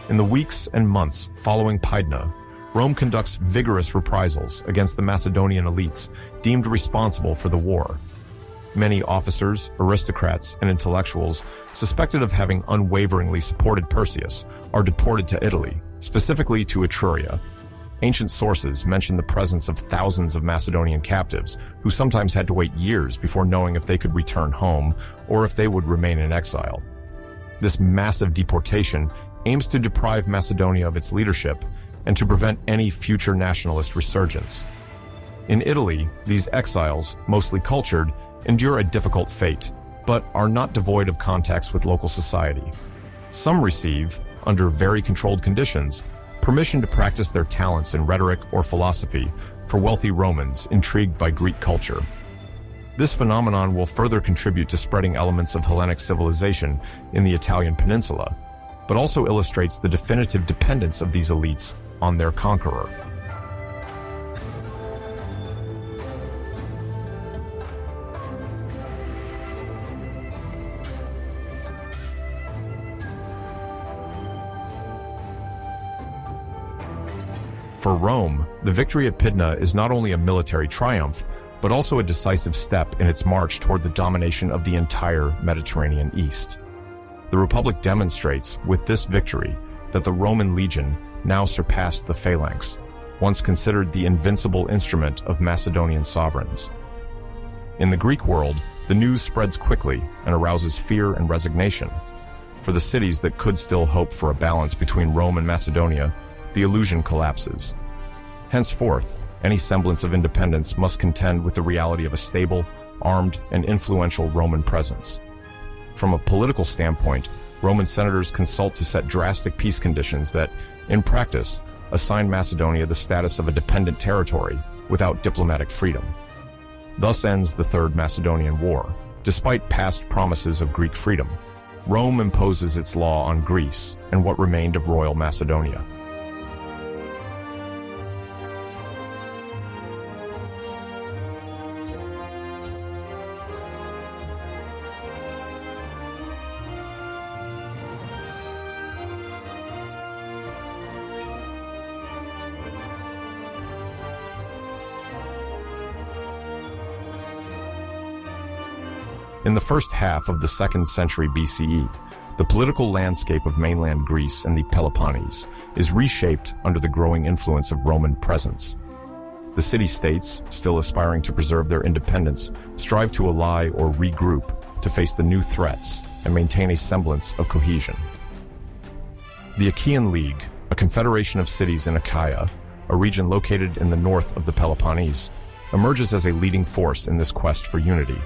S1: In the weeks and months following Pydna, Rome conducts vigorous reprisals against the Macedonian elites deemed responsible for the war. Many officers, aristocrats, and intellectuals suspected of having unwaveringly supported Perseus are deported to Italy, specifically to Etruria. Ancient sources mention the presence of thousands of Macedonian captives who sometimes had to wait years before knowing if they could return home or if they would remain in exile. This massive deportation aims to deprive Macedonia of its leadership and to prevent any future nationalist resurgence. In Italy, these exiles, mostly cultured, endure a difficult fate, but are not devoid of contacts with local society. Some receive, under very controlled conditions, permission to practice their talents in rhetoric or philosophy for wealthy Romans intrigued by Greek culture. This phenomenon will further contribute to spreading elements of Hellenic civilization in the Italian peninsula, but also illustrates the definitive dependence of these elites on their conqueror. For Rome, the victory at Pydna is not only a military triumph, but also a decisive step in its march toward the domination of the entire Mediterranean East. The Republic demonstrates, with this victory, that the Roman legion now surpassed the phalanx, once considered the invincible instrument of Macedonian sovereigns. In the Greek world, the news spreads quickly and arouses fear and resignation. For the cities that could still hope for a balance between Rome and Macedonia, the illusion collapses. Henceforth, any semblance of independence must contend with the reality of a stable, armed, and influential Roman presence. From a political standpoint, Roman senators consult to set drastic peace conditions that, in practice, assign Macedonia the status of a dependent territory without diplomatic freedom. Thus ends the Third Macedonian War. Despite past promises of Greek freedom, Rome imposes its law on Greece and what remained of royal Macedonia. In the first half of the 2nd century BCE, the political landscape of mainland Greece and the Peloponnese is reshaped under the growing influence of Roman presence. The city-states, still aspiring to preserve their independence, strive to ally or regroup to face the new threats and maintain a semblance of cohesion. The Achaean League, a confederation of cities in Achaia, a region located in the north of the Peloponnese, emerges as a leading force in this quest for unity.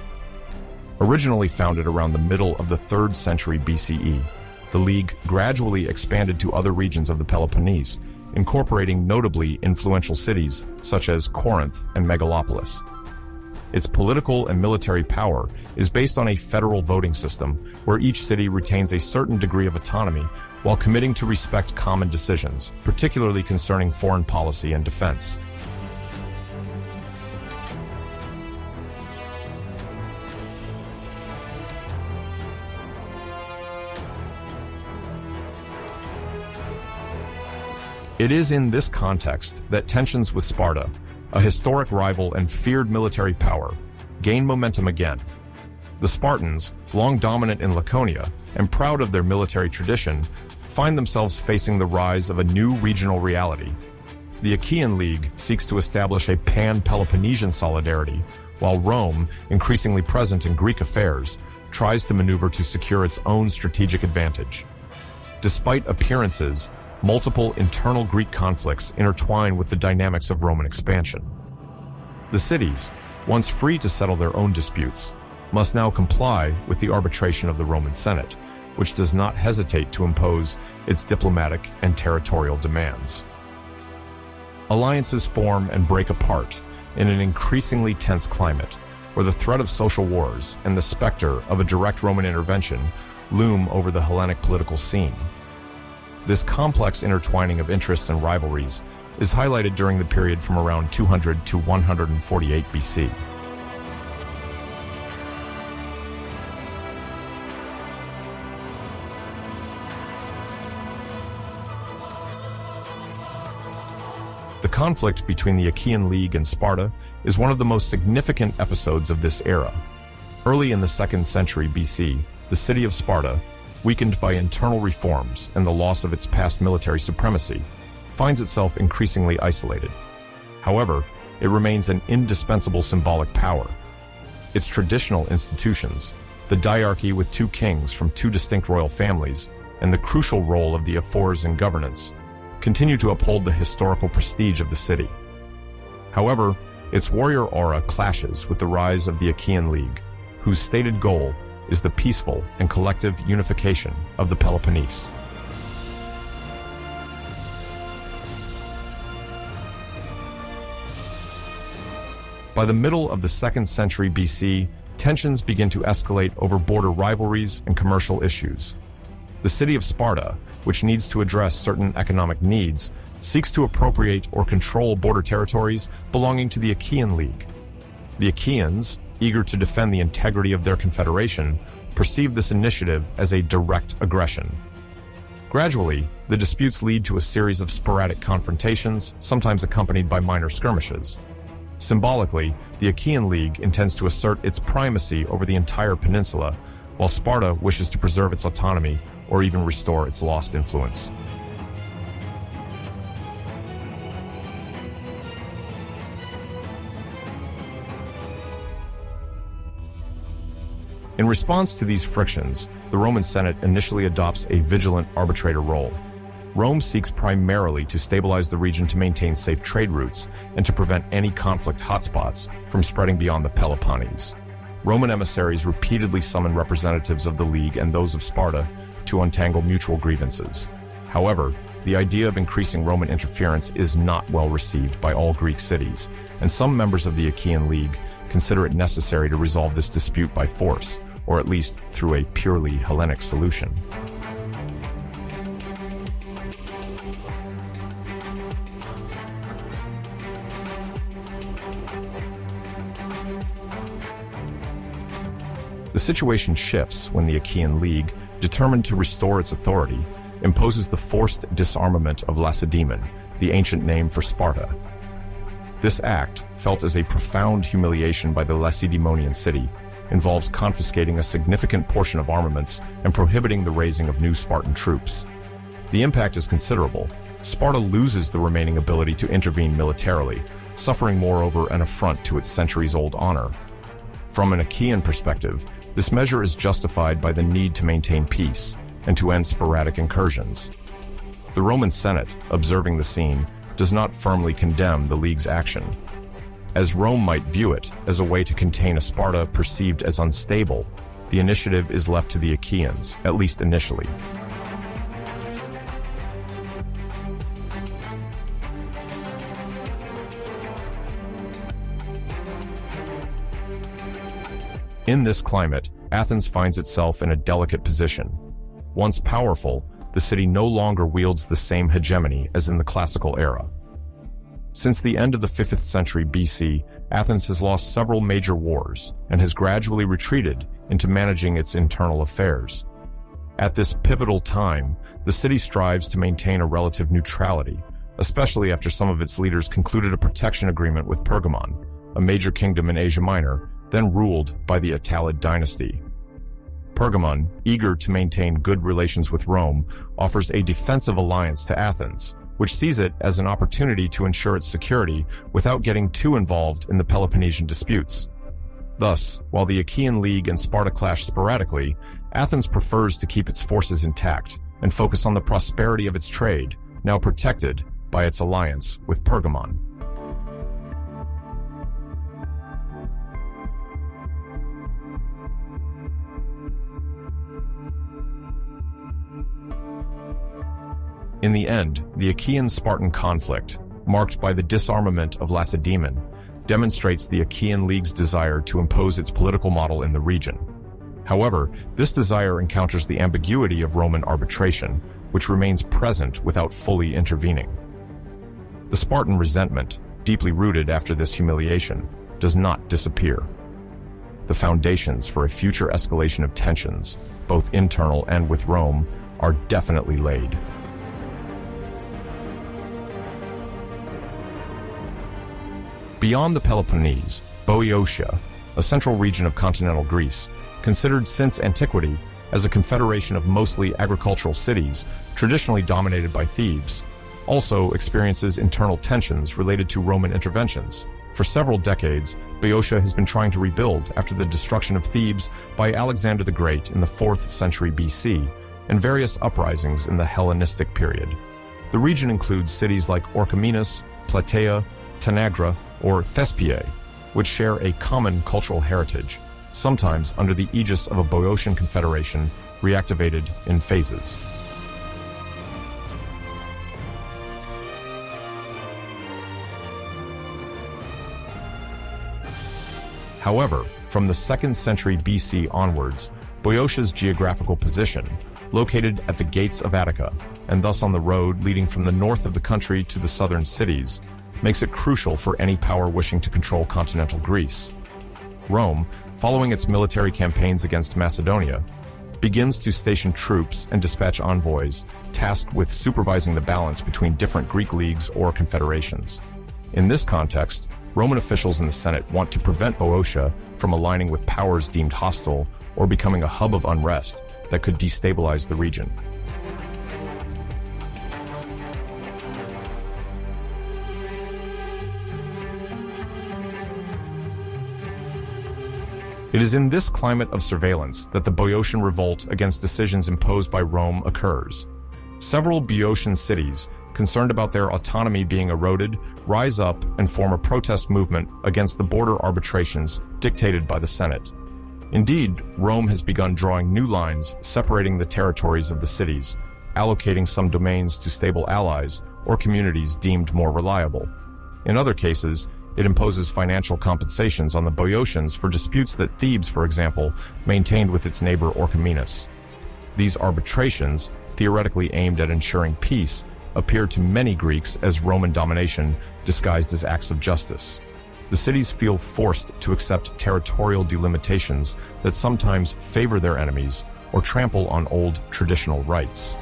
S1: Originally founded around the middle of the 3rd century BCE, the League gradually expanded to other regions of the Peloponnese, incorporating notably influential cities such as Corinth and Megalopolis. Its political and military power is based on a federal voting system where each city retains a certain degree of autonomy while committing to respect common decisions, particularly concerning foreign policy and defense. It is in this context that tensions with Sparta, a historic rival and feared military power, gain momentum again. The Spartans, long dominant in Laconia and proud of their military tradition, find themselves facing the rise of a new regional reality. The Achaean League seeks to establish a pan-Peloponnesian solidarity, while Rome, increasingly present in Greek affairs, tries to maneuver to secure its own strategic advantage. Despite appearances, multiple internal Greek conflicts intertwine with the dynamics of Roman expansion. The cities, once free to settle their own disputes, must now comply with the arbitration of the Roman Senate, which does not hesitate to impose its diplomatic and territorial demands. Alliances form and break apart in an increasingly tense climate, where the threat of social wars and the specter of a direct Roman intervention loom over the Hellenic political scene. This complex intertwining of interests and rivalries is highlighted during the period from around 200 to 148 BC. The conflict between the Achaean League and Sparta is one of the most significant episodes of this era. Early in the 2nd century BC, the city of Sparta, weakened by internal reforms and the loss of its past military supremacy, finds itself increasingly isolated. However, it remains an indispensable symbolic power. Its traditional institutions, the diarchy with 2 kings from 2 distinct royal families, and the crucial role of the ephors in governance, continue to uphold the historical prestige of the city. However, its warrior aura clashes with the rise of the Achaean League, whose stated goal is the peaceful and collective unification of the Peloponnese. By the middle of the 2nd century BC, tensions begin to escalate over border rivalries and commercial issues. The city of Sparta, which needs to address certain economic needs, seeks to appropriate or control border territories belonging to the Achaean League. The Achaeans, eager to defend the integrity of their confederation, perceive this initiative as a direct aggression. Gradually, the disputes lead to a series of sporadic confrontations, sometimes accompanied by minor skirmishes. Symbolically, the Achaean League intends to assert its primacy over the entire peninsula, while Sparta wishes to preserve its autonomy or even restore its lost influence. In response to these frictions, the Roman Senate initially adopts a vigilant arbitrator role. Rome seeks primarily to stabilize the region to maintain safe trade routes and to prevent any conflict hotspots from spreading beyond the Peloponnese. Roman emissaries repeatedly summon representatives of the League and those of Sparta to untangle mutual grievances. However, the idea of increasing Roman interference is not well received by all Greek cities, and some members of the Achaean League consider it necessary to resolve this dispute by force, or at least through a purely Hellenic solution. The situation shifts when the Achaean League, determined to restore its authority, imposes the forced disarmament of Lacedaemon, the ancient name for Sparta. This act, felt as a profound humiliation by the Lacedaemonian city, involves confiscating a significant portion of armaments and prohibiting the raising of new Spartan troops. The impact is considerable. Sparta loses the remaining ability to intervene militarily, suffering moreover an affront to its centuries-old honor. From an Achaean perspective, this measure is justified by the need to maintain peace and to end sporadic incursions. The Roman Senate, observing the scene, does not firmly condemn the League's action. As Rome might view it as a way to contain a Sparta perceived as unstable, the initiative is left to the Achaeans, at least initially. In this climate, Athens finds itself in a delicate position. Once powerful, the city no longer wields the same hegemony as in the classical era. Since the end of the 5th century BC, Athens has lost several major wars and has gradually retreated into managing its internal affairs. At this pivotal time, the city strives to maintain a relative neutrality, especially after some of its leaders concluded a protection agreement with Pergamon, a major kingdom in Asia Minor, then ruled by the Attalid dynasty. Pergamon, eager to maintain good relations with Rome, offers a defensive alliance to Athens, which sees it as an opportunity to ensure its security without getting too involved in the Peloponnesian disputes. Thus, while the Achaean League and Sparta clash sporadically, Athens prefers to keep its forces intact and focus on the prosperity of its trade, now protected by its alliance with Pergamon. In the end, the Achaean-Spartan conflict, marked by the disarmament of Lacedaemon, demonstrates the Achaean League's desire to impose its political model in the region. However, this desire encounters the ambiguity of Roman arbitration, which remains present without fully intervening. The Spartan resentment, deeply rooted after this humiliation, does not disappear. The foundations for a future escalation of tensions, both internal and with Rome, are definitely laid. Beyond the Peloponnese, Boeotia, a central region of continental Greece, considered since antiquity as a confederation of mostly agricultural cities, traditionally dominated by Thebes, also experiences internal tensions related to Roman interventions. For several decades, Boeotia has been trying to rebuild after the destruction of Thebes by Alexander the Great in the 4th century BC and various uprisings in the Hellenistic period. The region includes cities like Orchomenus, Plataea, Tanagra, or Thespiae, which share a common cultural heritage, sometimes under the aegis of a Boeotian confederation reactivated in phases. However, from the 2nd century BC onwards, Boeotia's geographical position, located at the gates of Attica, and thus on the road leading from the north of the country to the southern cities, makes it crucial for any power wishing to control continental Greece. Rome, following its military campaigns against Macedonia, begins to station troops and dispatch envoys tasked with supervising the balance between different Greek leagues or confederations. In this context, Roman officials in the Senate want to prevent Boeotia from aligning with powers deemed hostile or becoming a hub of unrest that could destabilize the region. It is in this climate of surveillance that the Boeotian revolt against decisions imposed by Rome occurs. Several Boeotian cities, concerned about their autonomy being eroded, rise up and form a protest movement against the border arbitrations dictated by the Senate. Indeed, Rome has begun drawing new lines separating the territories of the cities, allocating some domains to stable allies or communities deemed more reliable. In other cases, it imposes financial compensations on the Boeotians for disputes that Thebes, for example, maintained with its neighbor Orchomenus. These arbitrations, theoretically aimed at ensuring peace, appear to many Greeks as Roman domination disguised as acts of justice. The cities feel forced to accept territorial delimitations that sometimes favor their enemies or trample on old traditional rights.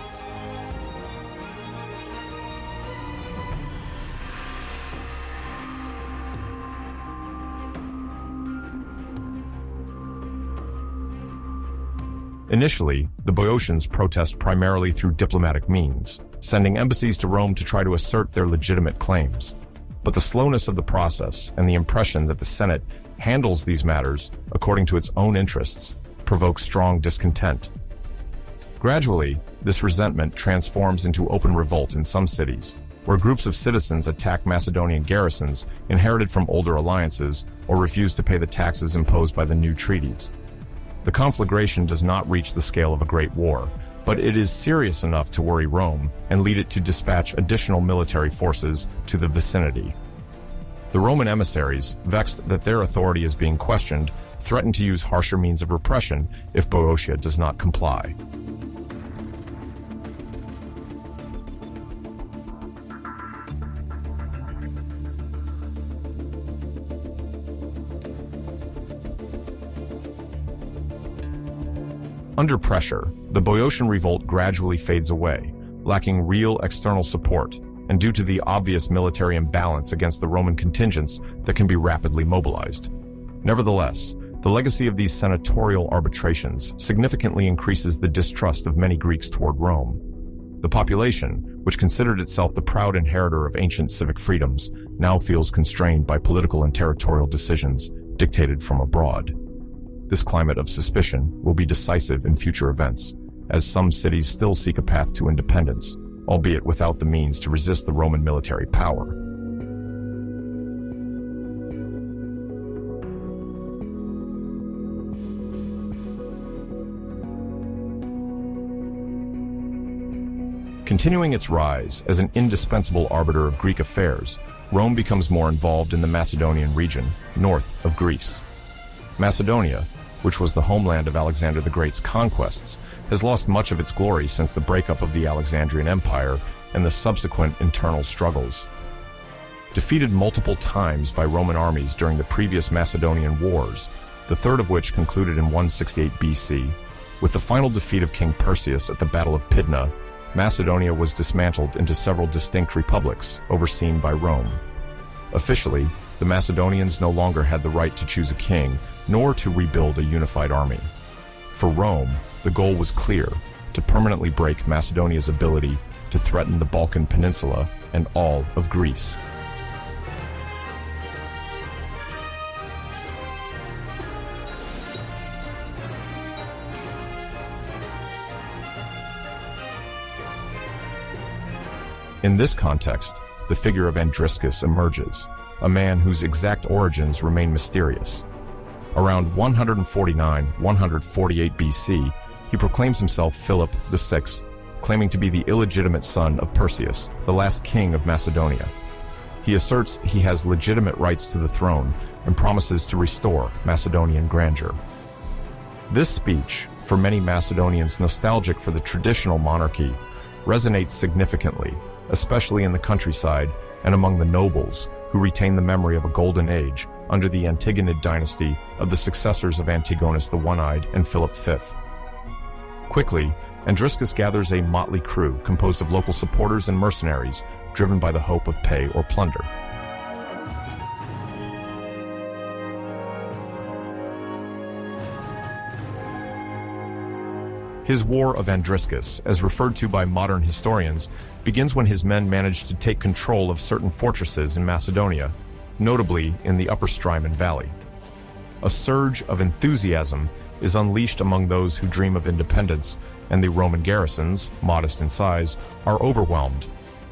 S1: Initially, the Boeotians protest primarily through diplomatic means, sending embassies to Rome to try to assert their legitimate claims. But the slowness of the process and the impression that the Senate handles these matters according to its own interests provokes strong discontent. Gradually, this resentment transforms into open revolt in some cities, where groups of citizens attack Macedonian garrisons inherited from older alliances or refuse to pay the taxes imposed by the new treaties. The conflagration does not reach the scale of a great war, but it is serious enough to worry Rome and lead it to dispatch additional military forces to the vicinity. The Roman emissaries, vexed that their authority is being questioned, threaten to use harsher means of repression if Boeotia does not comply. Under pressure, the Boeotian revolt gradually fades away, lacking real external support, and due to the obvious military imbalance against the Roman contingents that can be rapidly mobilized. Nevertheless, the legacy of these senatorial arbitrations significantly increases the distrust of many Greeks toward Rome. The population, which considered itself the proud inheritor of ancient civic freedoms, now feels constrained by political and territorial decisions dictated from abroad. This climate of suspicion will be decisive in future events, as some cities still seek a path to independence, albeit without the means to resist the Roman military power. Continuing its rise as an indispensable arbiter of Greek affairs, Rome becomes more involved in the Macedonian region, north of Greece. Macedonia, which was the homeland of Alexander the Great's conquests, has lost much of its glory since the breakup of the Alexandrian Empire and the subsequent internal struggles. Defeated multiple times by Roman armies during the previous Macedonian Wars, the third of which concluded in 168 BC, with the final defeat of King Perseus at the Battle of Pydna, Macedonia was dismantled into several distinct republics overseen by Rome. Officially, the Macedonians no longer had the right to choose a king, nor to rebuild a unified army. For Rome, the goal was clear: to permanently break Macedonia's ability to threaten the Balkan Peninsula and all of Greece. In this context, the figure of Andriscus emerges, a man whose exact origins remain mysterious. Around 149-148 BC, he proclaims himself Philip VI, claiming to be the illegitimate son of Perseus, the last king of Macedonia. He asserts he has legitimate rights to the throne and promises to restore Macedonian grandeur. This speech, for many Macedonians nostalgic for the traditional monarchy, resonates significantly, especially in the countryside and among the nobles, who retain the memory of a golden age under the Antigonid dynasty of the successors of Antigonus the One-Eyed and Philip V. Quickly, Andriscus gathers a motley crew composed of local supporters and mercenaries driven by the hope of pay or plunder. His War of Andriscus, as referred to by modern historians, begins when his men managed to take control of certain fortresses in Macedonia, notably in the upper Strymon Valley. A surge of enthusiasm is unleashed among those who dream of independence, and the Roman garrisons, modest in size, are overwhelmed,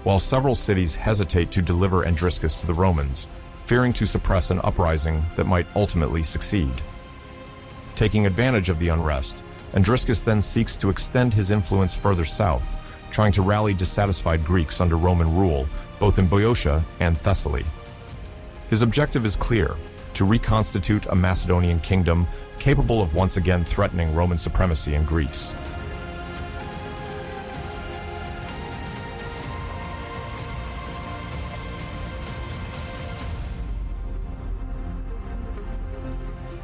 S1: while several cities hesitate to deliver Andriscus to the Romans, fearing to suppress an uprising that might ultimately succeed. Taking advantage of the unrest, Andriscus then seeks to extend his influence further south, trying to rally dissatisfied Greeks under Roman rule, both in Boeotia and Thessaly. His objective is clear: to reconstitute a Macedonian kingdom capable of once again threatening Roman supremacy in Greece.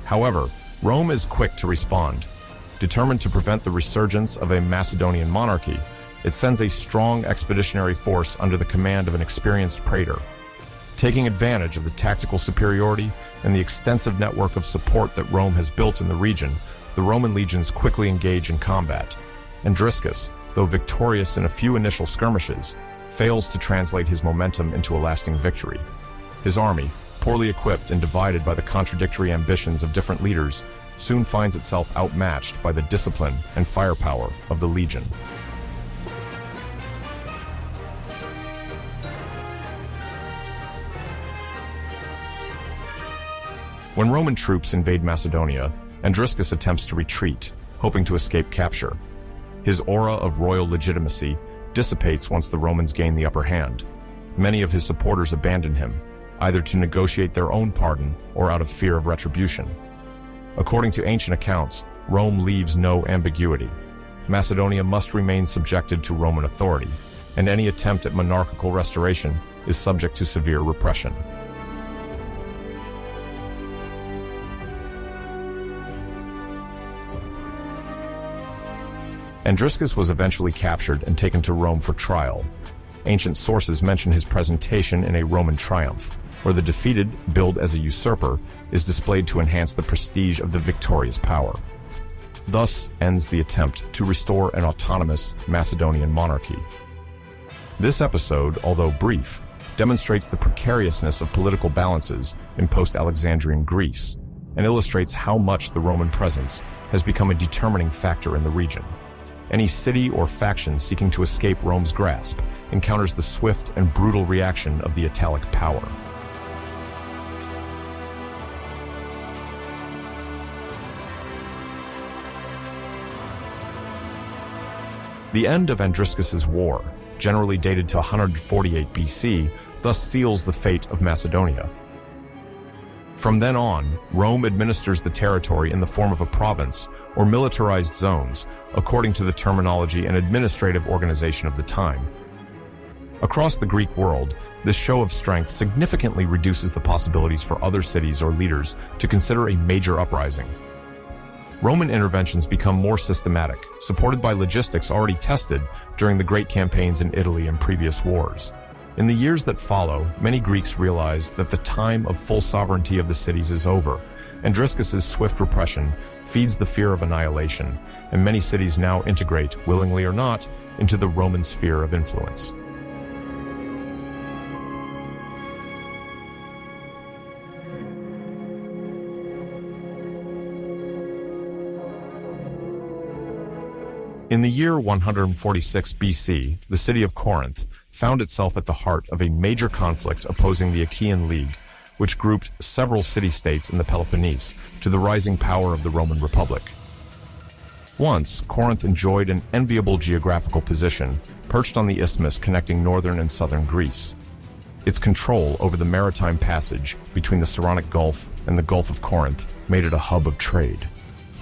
S1: However, Rome is quick to respond. Determined to prevent the resurgence of a Macedonian monarchy, it sends a strong expeditionary force under the command of an experienced praetor. Taking advantage of the tactical superiority and the extensive network of support that Rome has built in the region, the Roman legions quickly engage in combat. Andriscus, though victorious in a few initial skirmishes, fails to translate his momentum into a lasting victory. His army, poorly equipped and divided by the contradictory ambitions of different leaders, soon finds itself outmatched by the discipline and firepower of the legion. When Roman troops invade Macedonia, Andriscus attempts to retreat, hoping to escape capture. His aura of royal legitimacy dissipates once the Romans gain the upper hand. Many of his supporters abandon him, either to negotiate their own pardon or out of fear of retribution. According to ancient accounts, Rome leaves no ambiguity. Macedonia must remain subjected to Roman authority, and any attempt at monarchical restoration is subject to severe repression. Andriscus was eventually captured and taken to Rome for trial. Ancient sources mention his presentation in a Roman triumph, where the defeated, billed as a usurper, is displayed to enhance the prestige of the victorious power. Thus ends the attempt to restore an autonomous Macedonian monarchy. This episode, although brief, demonstrates the precariousness of political balances in post-Alexandrian Greece and illustrates how much the Roman presence has become a determining factor in the region. Any city or faction seeking to escape Rome's grasp encounters the swift and brutal reaction of the Italic power. The end of Andriscus's war, generally dated to 148 BC, thus seals the fate of Macedonia. From then on, Rome administers the territory in the form of a province or militarized zones, according to the terminology and administrative organization of the time. Across the Greek world, this show of strength significantly reduces the possibilities for other cities or leaders to consider a major uprising. Roman interventions become more systematic, supported by logistics already tested during the great campaigns in Italy and previous wars. In the years that follow, many Greeks realize that the time of full sovereignty of the cities is over. Andriscus's swift repression feeds the fear of annihilation, and many cities now integrate, willingly or not, into the Roman sphere of influence. In the year 146 BC, the city of Corinth found itself at the heart of a major conflict opposing the Achaean League, which grouped several city-states in the Peloponnese to the rising power of the Roman Republic. Once, Corinth enjoyed an enviable geographical position, perched on the isthmus connecting northern and southern Greece. Its control over the maritime passage between the Saronic Gulf and the Gulf of Corinth made it a hub of trade.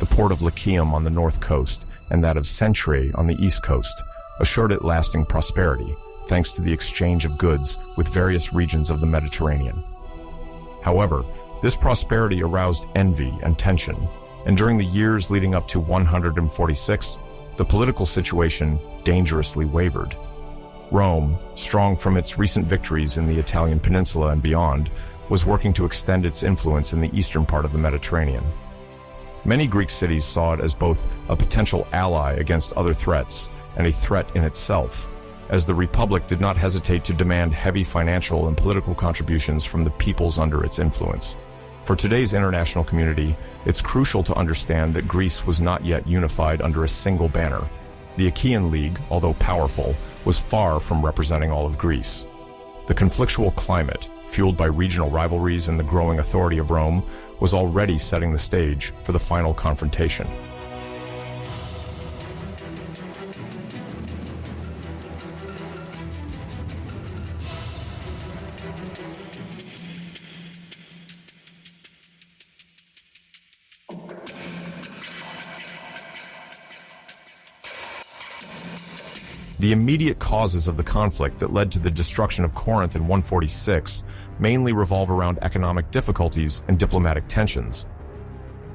S1: The port of Lycium on the north coast and that of Centrae on the east coast assured it lasting prosperity, thanks to the exchange of goods with various regions of the Mediterranean. However, this prosperity aroused envy and tension, and during the years leading up to 146, the political situation dangerously wavered. Rome, strong from its recent victories in the Italian peninsula and beyond, was working to extend its influence in the eastern part of the Mediterranean. Many Greek cities saw it as both a potential ally against other threats and a threat in itself, as the Republic did not hesitate to demand heavy financial and political contributions from the peoples under its influence. For today's international community, it's crucial to understand that Greece was not yet unified under a single banner. The Achaean League, although powerful, was far from representing all of Greece. The conflictual climate, fueled by regional rivalries and the growing authority of Rome, was already setting the stage for the final confrontation. The immediate causes of the conflict that led to the destruction of Corinth in 146 mainly revolve around economic difficulties and diplomatic tensions.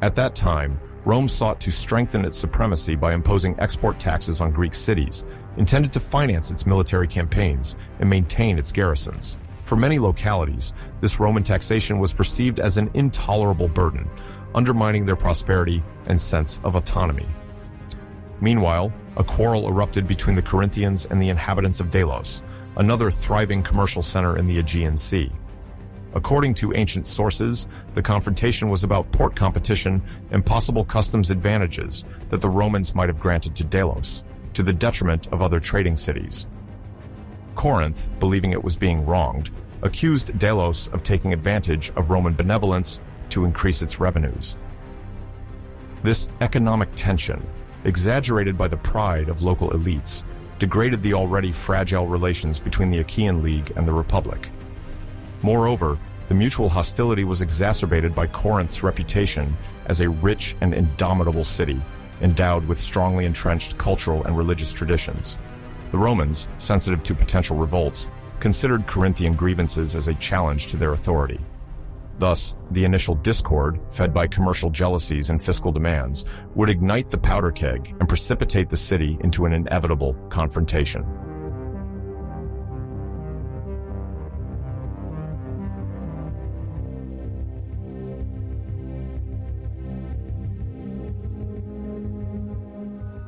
S1: At that time, Rome sought to strengthen its supremacy by imposing export taxes on Greek cities, intended to finance its military campaigns and maintain its garrisons. For many localities, this Roman taxation was perceived as an intolerable burden, undermining their prosperity and sense of autonomy. Meanwhile, a quarrel erupted between the Corinthians and the inhabitants of Delos, another thriving commercial center in the Aegean Sea. According to ancient sources, the confrontation was about port competition and possible customs advantages that the Romans might have granted to Delos, to the detriment of other trading cities. Corinth, believing it was being wronged, accused Delos of taking advantage of Roman benevolence to increase its revenues. This economic tension, exaggerated by the pride of local elites, degraded the already fragile relations between the Achaean League and the Republic. Moreover, The mutual hostility was exacerbated by Corinth's reputation as a rich and indomitable city, endowed with strongly entrenched cultural and religious traditions. The Romans, sensitive to potential revolts, considered Corinthian grievances as a challenge to their authority. Thus, the initial discord, fed by commercial jealousies and fiscal demands, would ignite the powder keg and precipitate the city into an inevitable confrontation.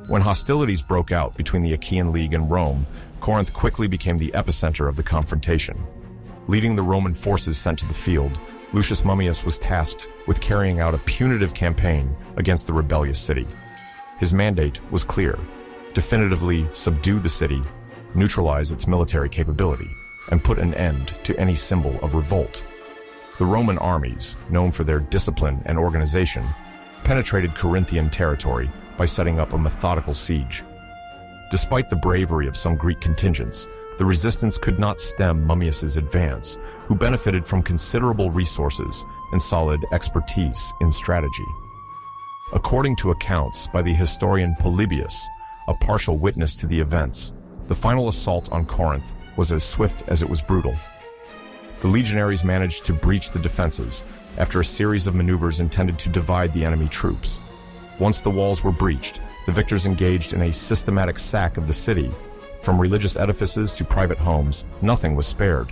S1: When hostilities broke out between the Achaean League and Rome, Corinth quickly became the epicenter of the confrontation. Leading the Roman forces sent to the field, Lucius Mummius was tasked with carrying out a punitive campaign against the rebellious city. His mandate was clear: definitively subdue the city, neutralize its military capability, and put an end to any symbol of revolt. The Roman armies, known for their discipline and organization, penetrated Corinthian territory by setting up a methodical siege. Despite the bravery of some Greek contingents, the resistance could not stem Mummius's advance, who benefited from considerable resources and solid expertise in strategy. According to accounts by the historian Polybius, a partial witness to the events, the final assault on Corinth was as swift as it was brutal. The legionaries managed to breach the defenses after a series of maneuvers intended to divide the enemy troops. Once the walls were breached, the victors engaged in a systematic sack of the city. From religious edifices to private homes, nothing was spared.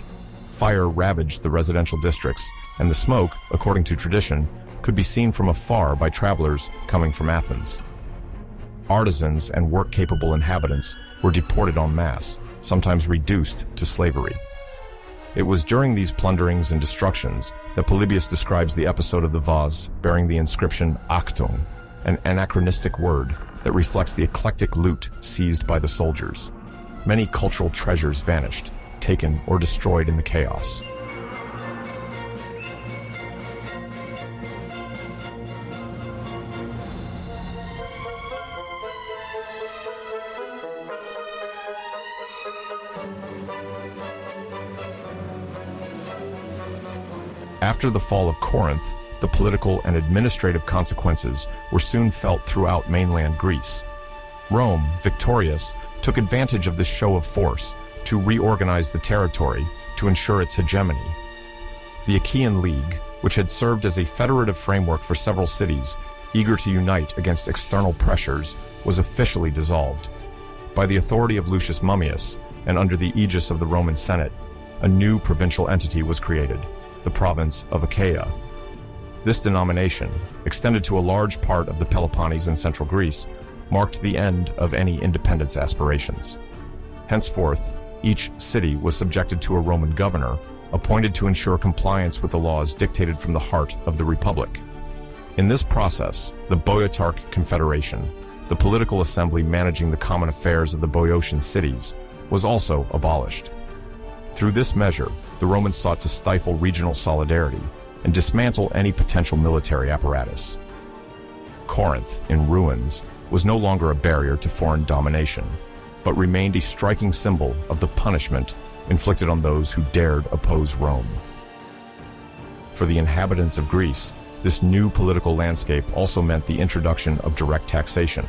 S1: Fire ravaged the residential districts, and the smoke, according to tradition, could be seen from afar by travelers coming from Athens. Artisans and work-capable inhabitants were deported en masse, sometimes reduced to slavery. It was during these plunderings and destructions that Polybius describes the episode of the vase bearing the inscription Achtung, an anachronistic word that reflects the eclectic loot seized by the soldiers. Many cultural treasures vanished, taken or destroyed in the chaos. After the fall of Corinth, the political and administrative consequences were soon felt throughout mainland Greece. Rome, victorious, took advantage of this show of force to reorganize the territory to ensure its hegemony. The Achaean League, which had served as a federative framework for several cities, eager to unite against external pressures, was officially dissolved. By the authority of Lucius Mummius, and under the aegis of the Roman Senate, a new provincial entity was created, the province of Achaia. This denomination, extended to a large part of the Peloponnese and central Greece, marked the end of any independence aspirations. Henceforth, each city was subjected to a Roman governor, appointed to ensure compliance with the laws dictated from the heart of the Republic. In this process, the Boeotarch Confederation, the political assembly managing the common affairs of the Boeotian cities, was also abolished. Through this measure, the Romans sought to stifle regional solidarity and dismantle any potential military apparatus. Corinth, in ruins, was no longer a barrier to foreign domination, but remained a striking symbol of the punishment inflicted on those who dared oppose Rome. For the inhabitants of Greece, this new political landscape also meant the introduction of direct taxation.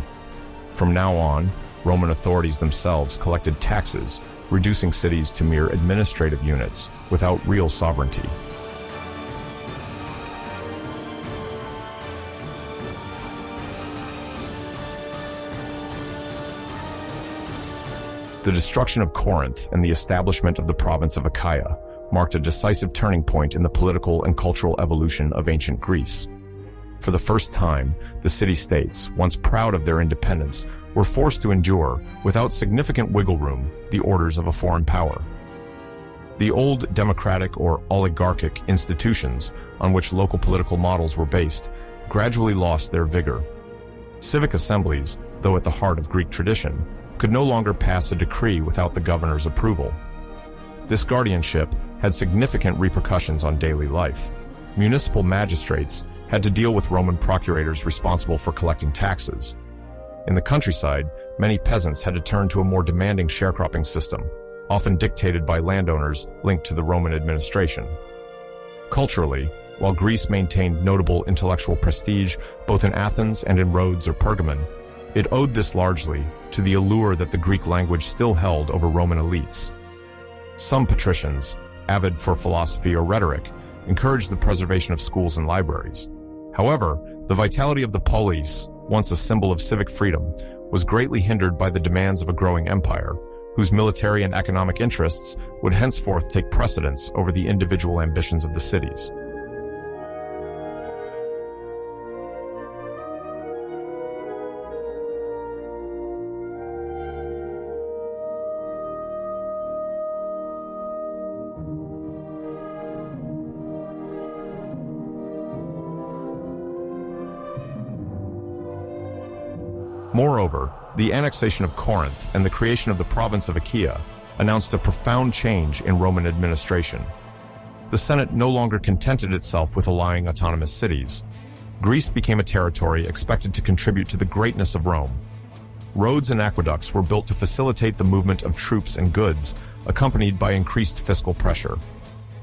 S1: From now on, Roman authorities themselves collected taxes, reducing cities to mere administrative units without real sovereignty. The destruction of Corinth and the establishment of the province of Achaia marked a decisive turning point in the political and cultural evolution of ancient Greece. For the first time, the city-states, once proud of their independence, were forced to endure, without significant wiggle room, the orders of a foreign power. The old democratic or oligarchic institutions, on which local political models were based, gradually lost their vigor. Civic assemblies, though at the heart of Greek tradition, could no longer pass a decree without the governor's approval. This guardianship had significant repercussions on daily life. Municipal magistrates had to deal with Roman procurators responsible for collecting taxes. In the countryside, many peasants had to turn to a more demanding sharecropping system, often dictated by landowners linked to the Roman administration. Culturally, while Greece maintained notable intellectual prestige both in Athens and in Rhodes or Pergamon, it owed this largely to the allure that the Greek language still held over Roman elites. Some patricians, avid for philosophy or rhetoric, encouraged the preservation of schools and libraries. However, the vitality of the polis, once a symbol of civic freedom, was greatly hindered by the demands of a growing empire, whose military and economic interests would henceforth take precedence over the individual ambitions of the cities. Moreover, the annexation of Corinth and the creation of the province of Achaia announced a profound change in Roman administration. The Senate no longer contented itself with allying autonomous cities. Greece became a territory expected to contribute to the greatness of Rome. Roads and aqueducts were built to facilitate the movement of troops and goods, accompanied by increased fiscal pressure.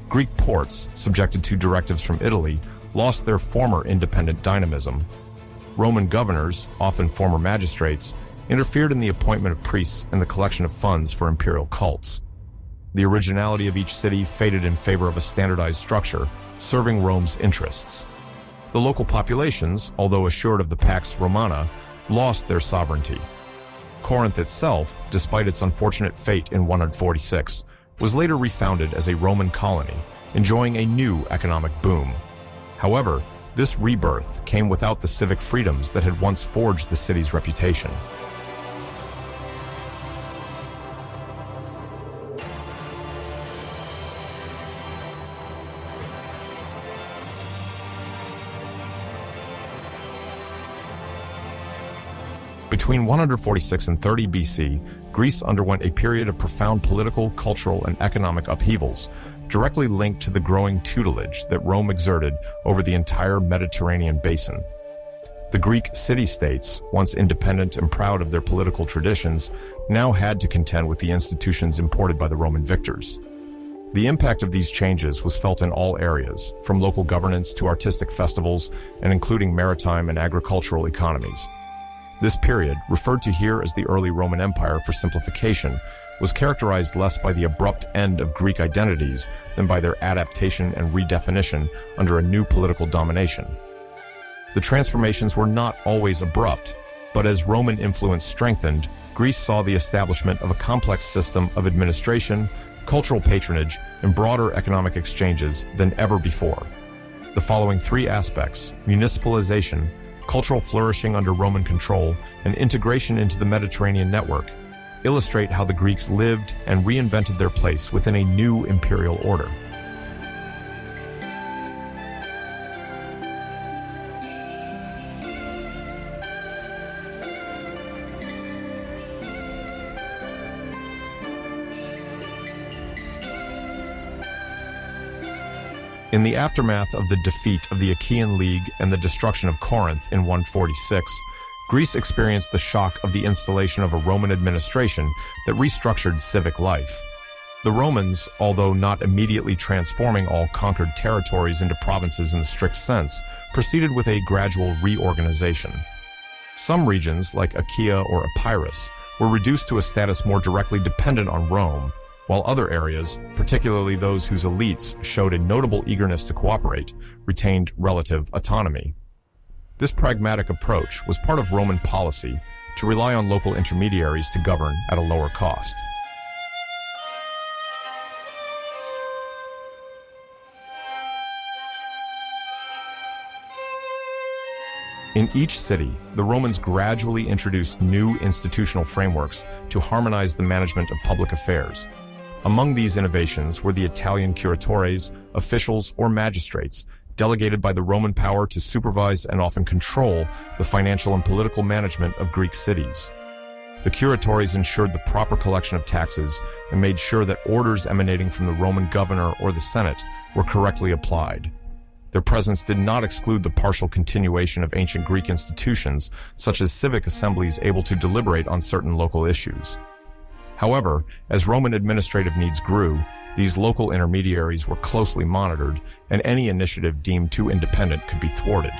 S1: Greek ports, subjected to directives from Italy, lost their former independent dynamism. Roman governors, often former magistrates, interfered in the appointment of priests and the collection of funds for imperial cults. The originality of each city faded in favor of a standardized structure, serving Rome's interests. The local populations, although assured of the Pax Romana, lost their sovereignty. Corinth itself, despite its unfortunate fate in 146, was later refounded as a Roman colony, enjoying a new economic boom. However, this rebirth came without the civic freedoms that had once forged the city's reputation. Between 146 and 30 BC, Greece underwent a period of profound political, cultural, and economic upheavals, directly linked to the growing tutelage that Rome exerted over the entire Mediterranean basin. The Greek city-states, once independent and proud of their political traditions, now had to contend with the institutions imported by the Roman victors. The impact of these changes was felt in all areas, from local governance to artistic festivals, and including maritime and agricultural economies. This period, referred to here as the early Roman Empire for simplification, was characterized less by the abrupt end of Greek identities than by their adaptation and redefinition under a new political domination. The transformations were not always abrupt, but as Roman influence strengthened, Greece saw the establishment of a complex system of administration, cultural patronage, and broader economic exchanges than ever before. The following three aspects, municipalization, cultural flourishing under Roman control, and integration into the Mediterranean network, illustrate how the Greeks lived and reinvented their place within a new imperial order. In the aftermath of the defeat of the Achaean League and the destruction of Corinth in 146, Greece experienced the shock of the installation of a Roman administration that restructured civic life. The Romans, although not immediately transforming all conquered territories into provinces in the strict sense, proceeded with a gradual reorganization. Some regions, like Achaia or Epirus, were reduced to a status more directly dependent on Rome, while other areas, particularly those whose elites showed a notable eagerness to cooperate, retained relative autonomy. This pragmatic approach was part of Roman policy to rely on local intermediaries to govern at a lower cost. In each city, the Romans gradually introduced new institutional frameworks to harmonize the management of public affairs. Among these innovations were the Italian curatores, officials or magistrates, delegated by the Roman power to supervise and often control the financial and political management of Greek cities. The curatores ensured the proper collection of taxes and made sure that orders emanating from the Roman governor or the Senate were correctly applied. Their presence did not exclude the partial continuation of ancient Greek institutions, such as civic assemblies able to deliberate on certain local issues. However, as Roman administrative needs grew, these local intermediaries were closely monitored, and any initiative deemed too independent could be thwarted.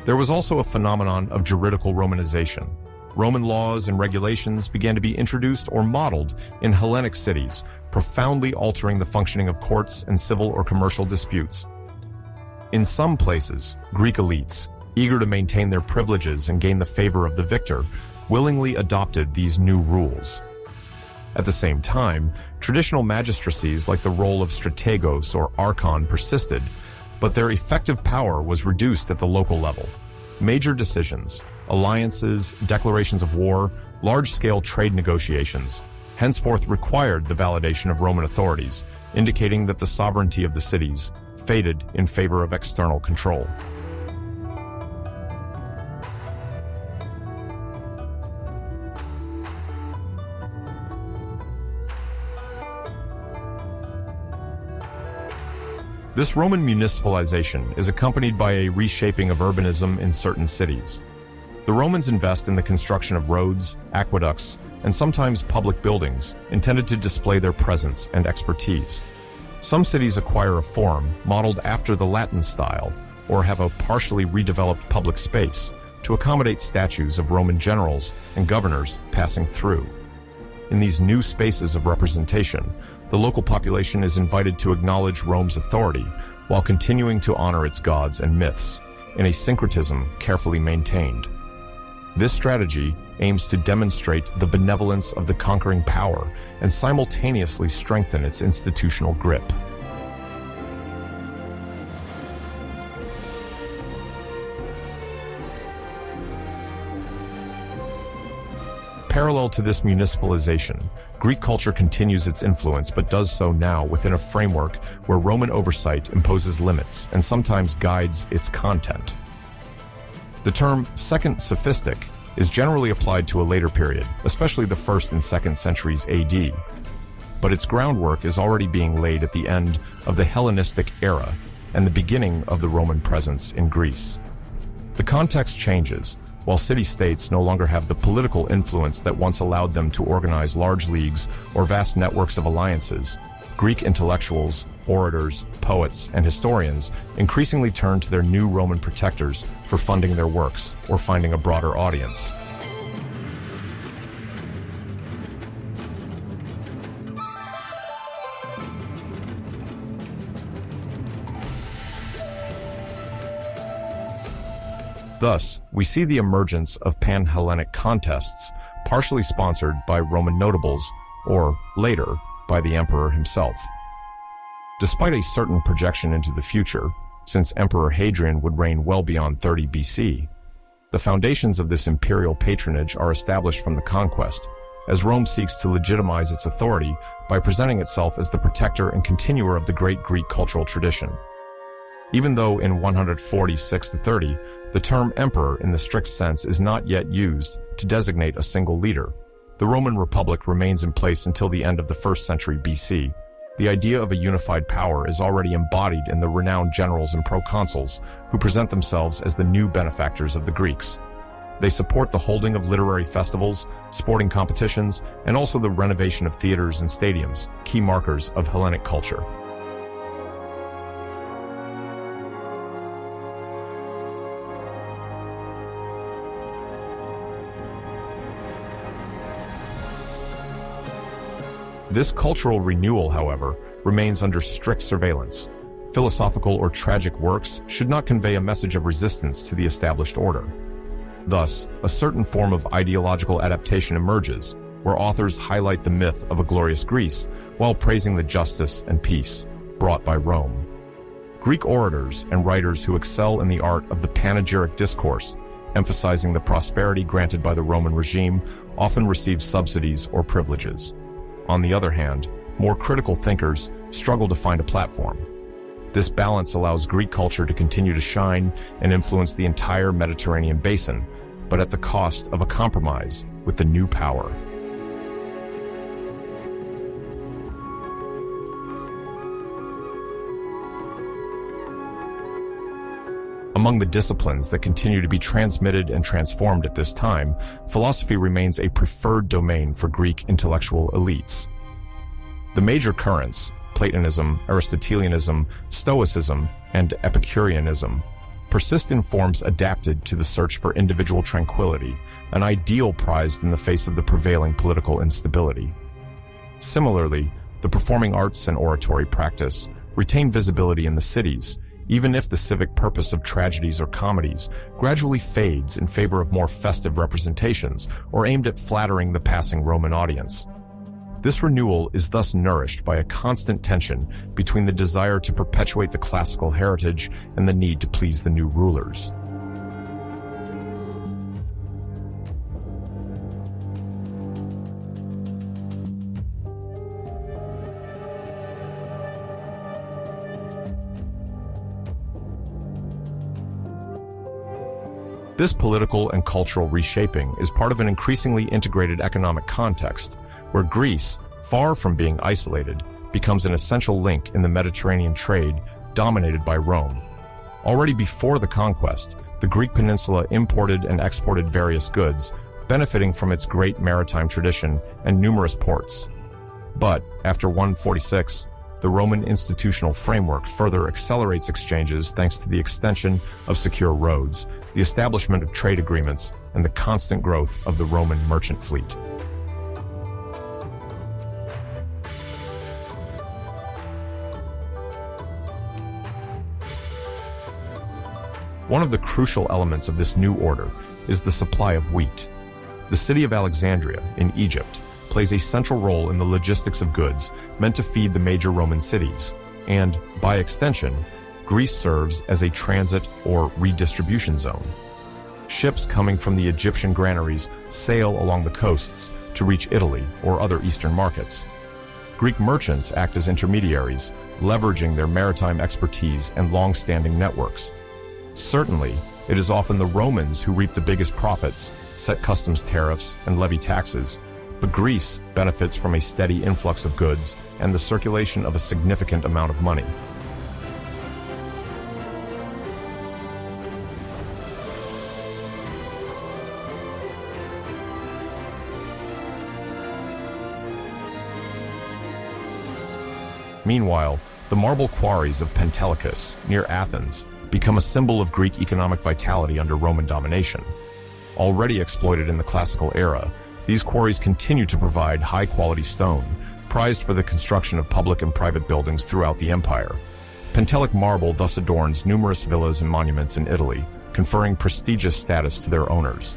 S1: There was also a phenomenon of juridical Romanization. Roman laws and regulations began to be introduced or modeled in Hellenic cities, profoundly altering the functioning of courts and civil or commercial disputes. In some places, Greek elites, eager to maintain their privileges and gain the favor of the victor, willingly adopted these new rules. At the same time, traditional magistracies like the role of strategos or archon persisted, but their effective power was reduced at the local level. Major decisions, alliances, declarations of war, large-scale trade negotiations, henceforth required the validation of Roman authorities, indicating that the sovereignty of the cities faded in favor of external control. This Roman municipalization is accompanied by a reshaping of urbanism in certain cities. The Romans invest in the construction of roads, aqueducts, and sometimes public buildings intended to display their presence and expertise. Some cities acquire a form modeled after the Latin style or have a partially redeveloped public space to accommodate statues of Roman generals and governors passing through. In these new spaces of representation, the local population is invited to acknowledge Rome's authority while continuing to honor its gods and myths in a syncretism carefully maintained. This strategy aims to demonstrate the benevolence of the conquering power and simultaneously strengthen its institutional grip. Parallel to this municipalization, Greek culture continues its influence but does so now within a framework where Roman oversight imposes limits and sometimes guides its content. The term second sophistic is generally applied to a later period, especially the 1st and 2nd centuries AD, but its groundwork is already being laid at the end of the Hellenistic era and the beginning of the Roman presence in Greece. The context changes. While city-states no longer have the political influence that once allowed them to organize large leagues or vast networks of alliances, Greek intellectuals, orators, poets, and historians increasingly turn to their new Roman protectors for funding their works or finding a broader audience. Thus, we see the emergence of pan-Hellenic contests, partially sponsored by Roman notables, or, later, by the emperor himself. Despite a certain projection into the future, since Emperor Hadrian would reign well beyond 30 BC, the foundations of this imperial patronage are established from the conquest, as Rome seeks to legitimize its authority by presenting itself as the protector and continuer of the great Greek cultural tradition. Even though in 146-30, the term emperor in the strict sense is not yet used to designate a single leader, the Roman Republic remains in place until the end of the 1st century BC. The idea of a unified power is already embodied in the renowned generals and proconsuls who present themselves as the new benefactors of the Greeks. They support the holding of literary festivals, sporting competitions, and also the renovation of theaters and stadiums, key markers of Hellenic culture. This cultural renewal, however, remains under strict surveillance. Philosophical or tragic works should not convey a message of resistance to the established order. Thus, a certain form of ideological adaptation emerges, where authors highlight the myth of a glorious Greece while praising the justice and peace brought by Rome. Greek orators and writers who excel in the art of the panegyric discourse, emphasizing the prosperity granted by the Roman regime, often receive subsidies or privileges. On the other hand, more critical thinkers struggle to find a platform. This balance allows Greek culture to continue to shine and influence the entire Mediterranean basin, but at the cost of a compromise with the new power. Among the disciplines that continue to be transmitted and transformed at this time, philosophy remains a preferred domain for Greek intellectual elites. The major currents, Platonism, Aristotelianism, Stoicism, and Epicureanism, persist in forms adapted to the search for individual tranquility, an ideal prized in the face of the prevailing political instability. Similarly, the performing arts and oratory practice retain visibility in the cities, even if the civic purpose of tragedies or comedies gradually fades in favor of more festive representations or aimed at flattering the passing Roman audience. This renewal is thus nourished by a constant tension between the desire to perpetuate the classical heritage and the need to please the new rulers. This political and cultural reshaping is part of an increasingly integrated economic context, where Greece, far from being isolated, becomes an essential link in the Mediterranean trade dominated by Rome. Already before the conquest, the Greek peninsula imported and exported various goods, benefiting from its great maritime tradition and numerous ports. But, after 146, the Roman institutional framework further accelerates exchanges thanks to the extension of secure roads, the establishment of trade agreements, and the constant growth of the Roman merchant fleet. One of the crucial elements of this new order is the supply of wheat. The city of Alexandria, in Egypt, plays a central role in the logistics of goods meant to feed the major Roman cities, and, by extension, Greece serves as a transit or redistribution zone. Ships coming from the Egyptian granaries sail along the coasts to reach Italy or other eastern markets. Greek merchants act as intermediaries, leveraging their maritime expertise and long-standing networks. Certainly, it is often the Romans who reap the biggest profits, set customs tariffs, and levy taxes, but Greece benefits from a steady influx of goods and the circulation of a significant amount of money. Meanwhile, the marble quarries of Pentelicus, near Athens, become a symbol of Greek economic vitality under Roman domination. Already exploited in the classical era, these quarries continue to provide high-quality stone, prized for the construction of public and private buildings throughout the empire. Pentelic marble thus adorns numerous villas and monuments in Italy, conferring prestigious status to their owners.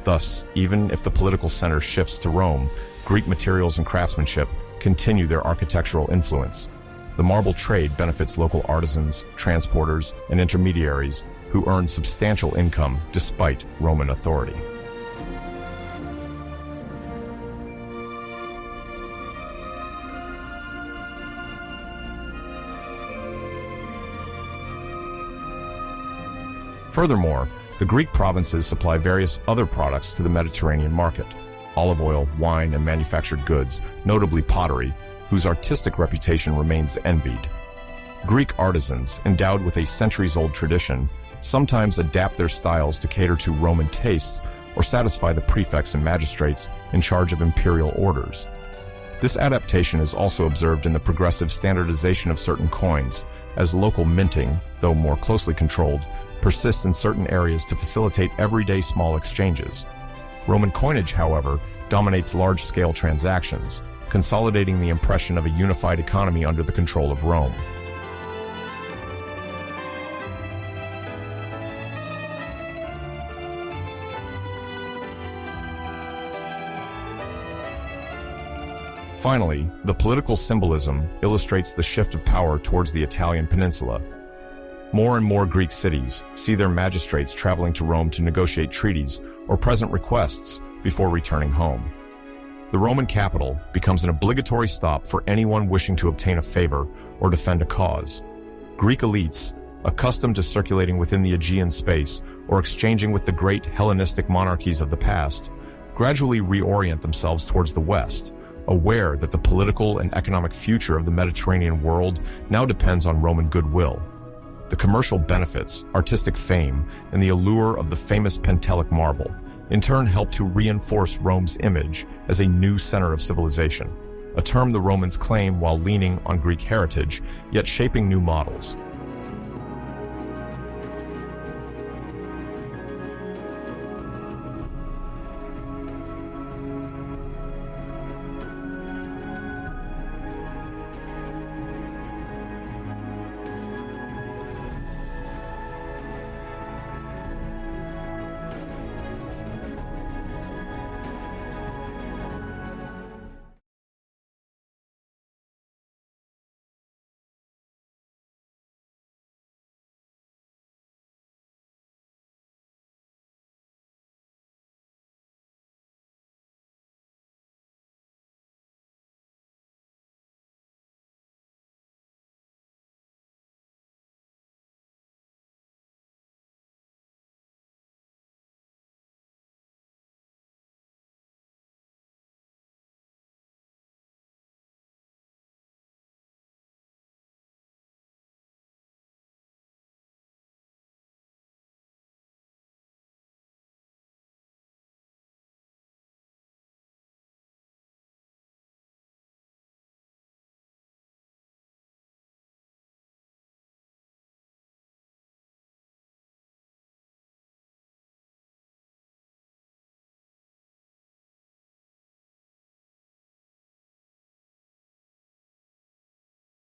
S1: Thus, even if the political center shifts to Rome, Greek materials and craftsmanship continue their architectural influence. The marble trade benefits local artisans, transporters, and intermediaries who earn substantial income despite Roman authority. Furthermore, the Greek provinces supply various other products to the Mediterranean market: olive oil, wine, and manufactured goods, notably pottery, whose artistic reputation remains envied. Greek artisans, endowed with a centuries-old tradition, sometimes adapt their styles to cater to Roman tastes or satisfy the prefects and magistrates in charge of imperial orders. This adaptation is also observed in the progressive standardization of certain coins, as local minting, though more closely controlled, persists in certain areas to facilitate everyday small exchanges. Roman coinage, however, dominates large-scale transactions, consolidating the impression of a unified economy under the control of Rome. Finally, the political symbolism illustrates the shift of power towards the Italian peninsula. More and more Greek cities see their magistrates traveling to Rome to negotiate treaties or present requests before returning home. The Roman capital becomes an obligatory stop for anyone wishing to obtain a favor or defend a cause. Greek elites, accustomed to circulating within the Aegean space or exchanging with the great Hellenistic monarchies of the past, gradually reorient themselves towards the West, aware that the political and economic future of the Mediterranean world now depends on Roman goodwill. The commercial benefits, artistic fame, and the allure of the famous Pentelic marble, in turn helped to reinforce Rome's image as a new center of civilization, a term the Romans claim while leaning on Greek heritage, yet shaping new models,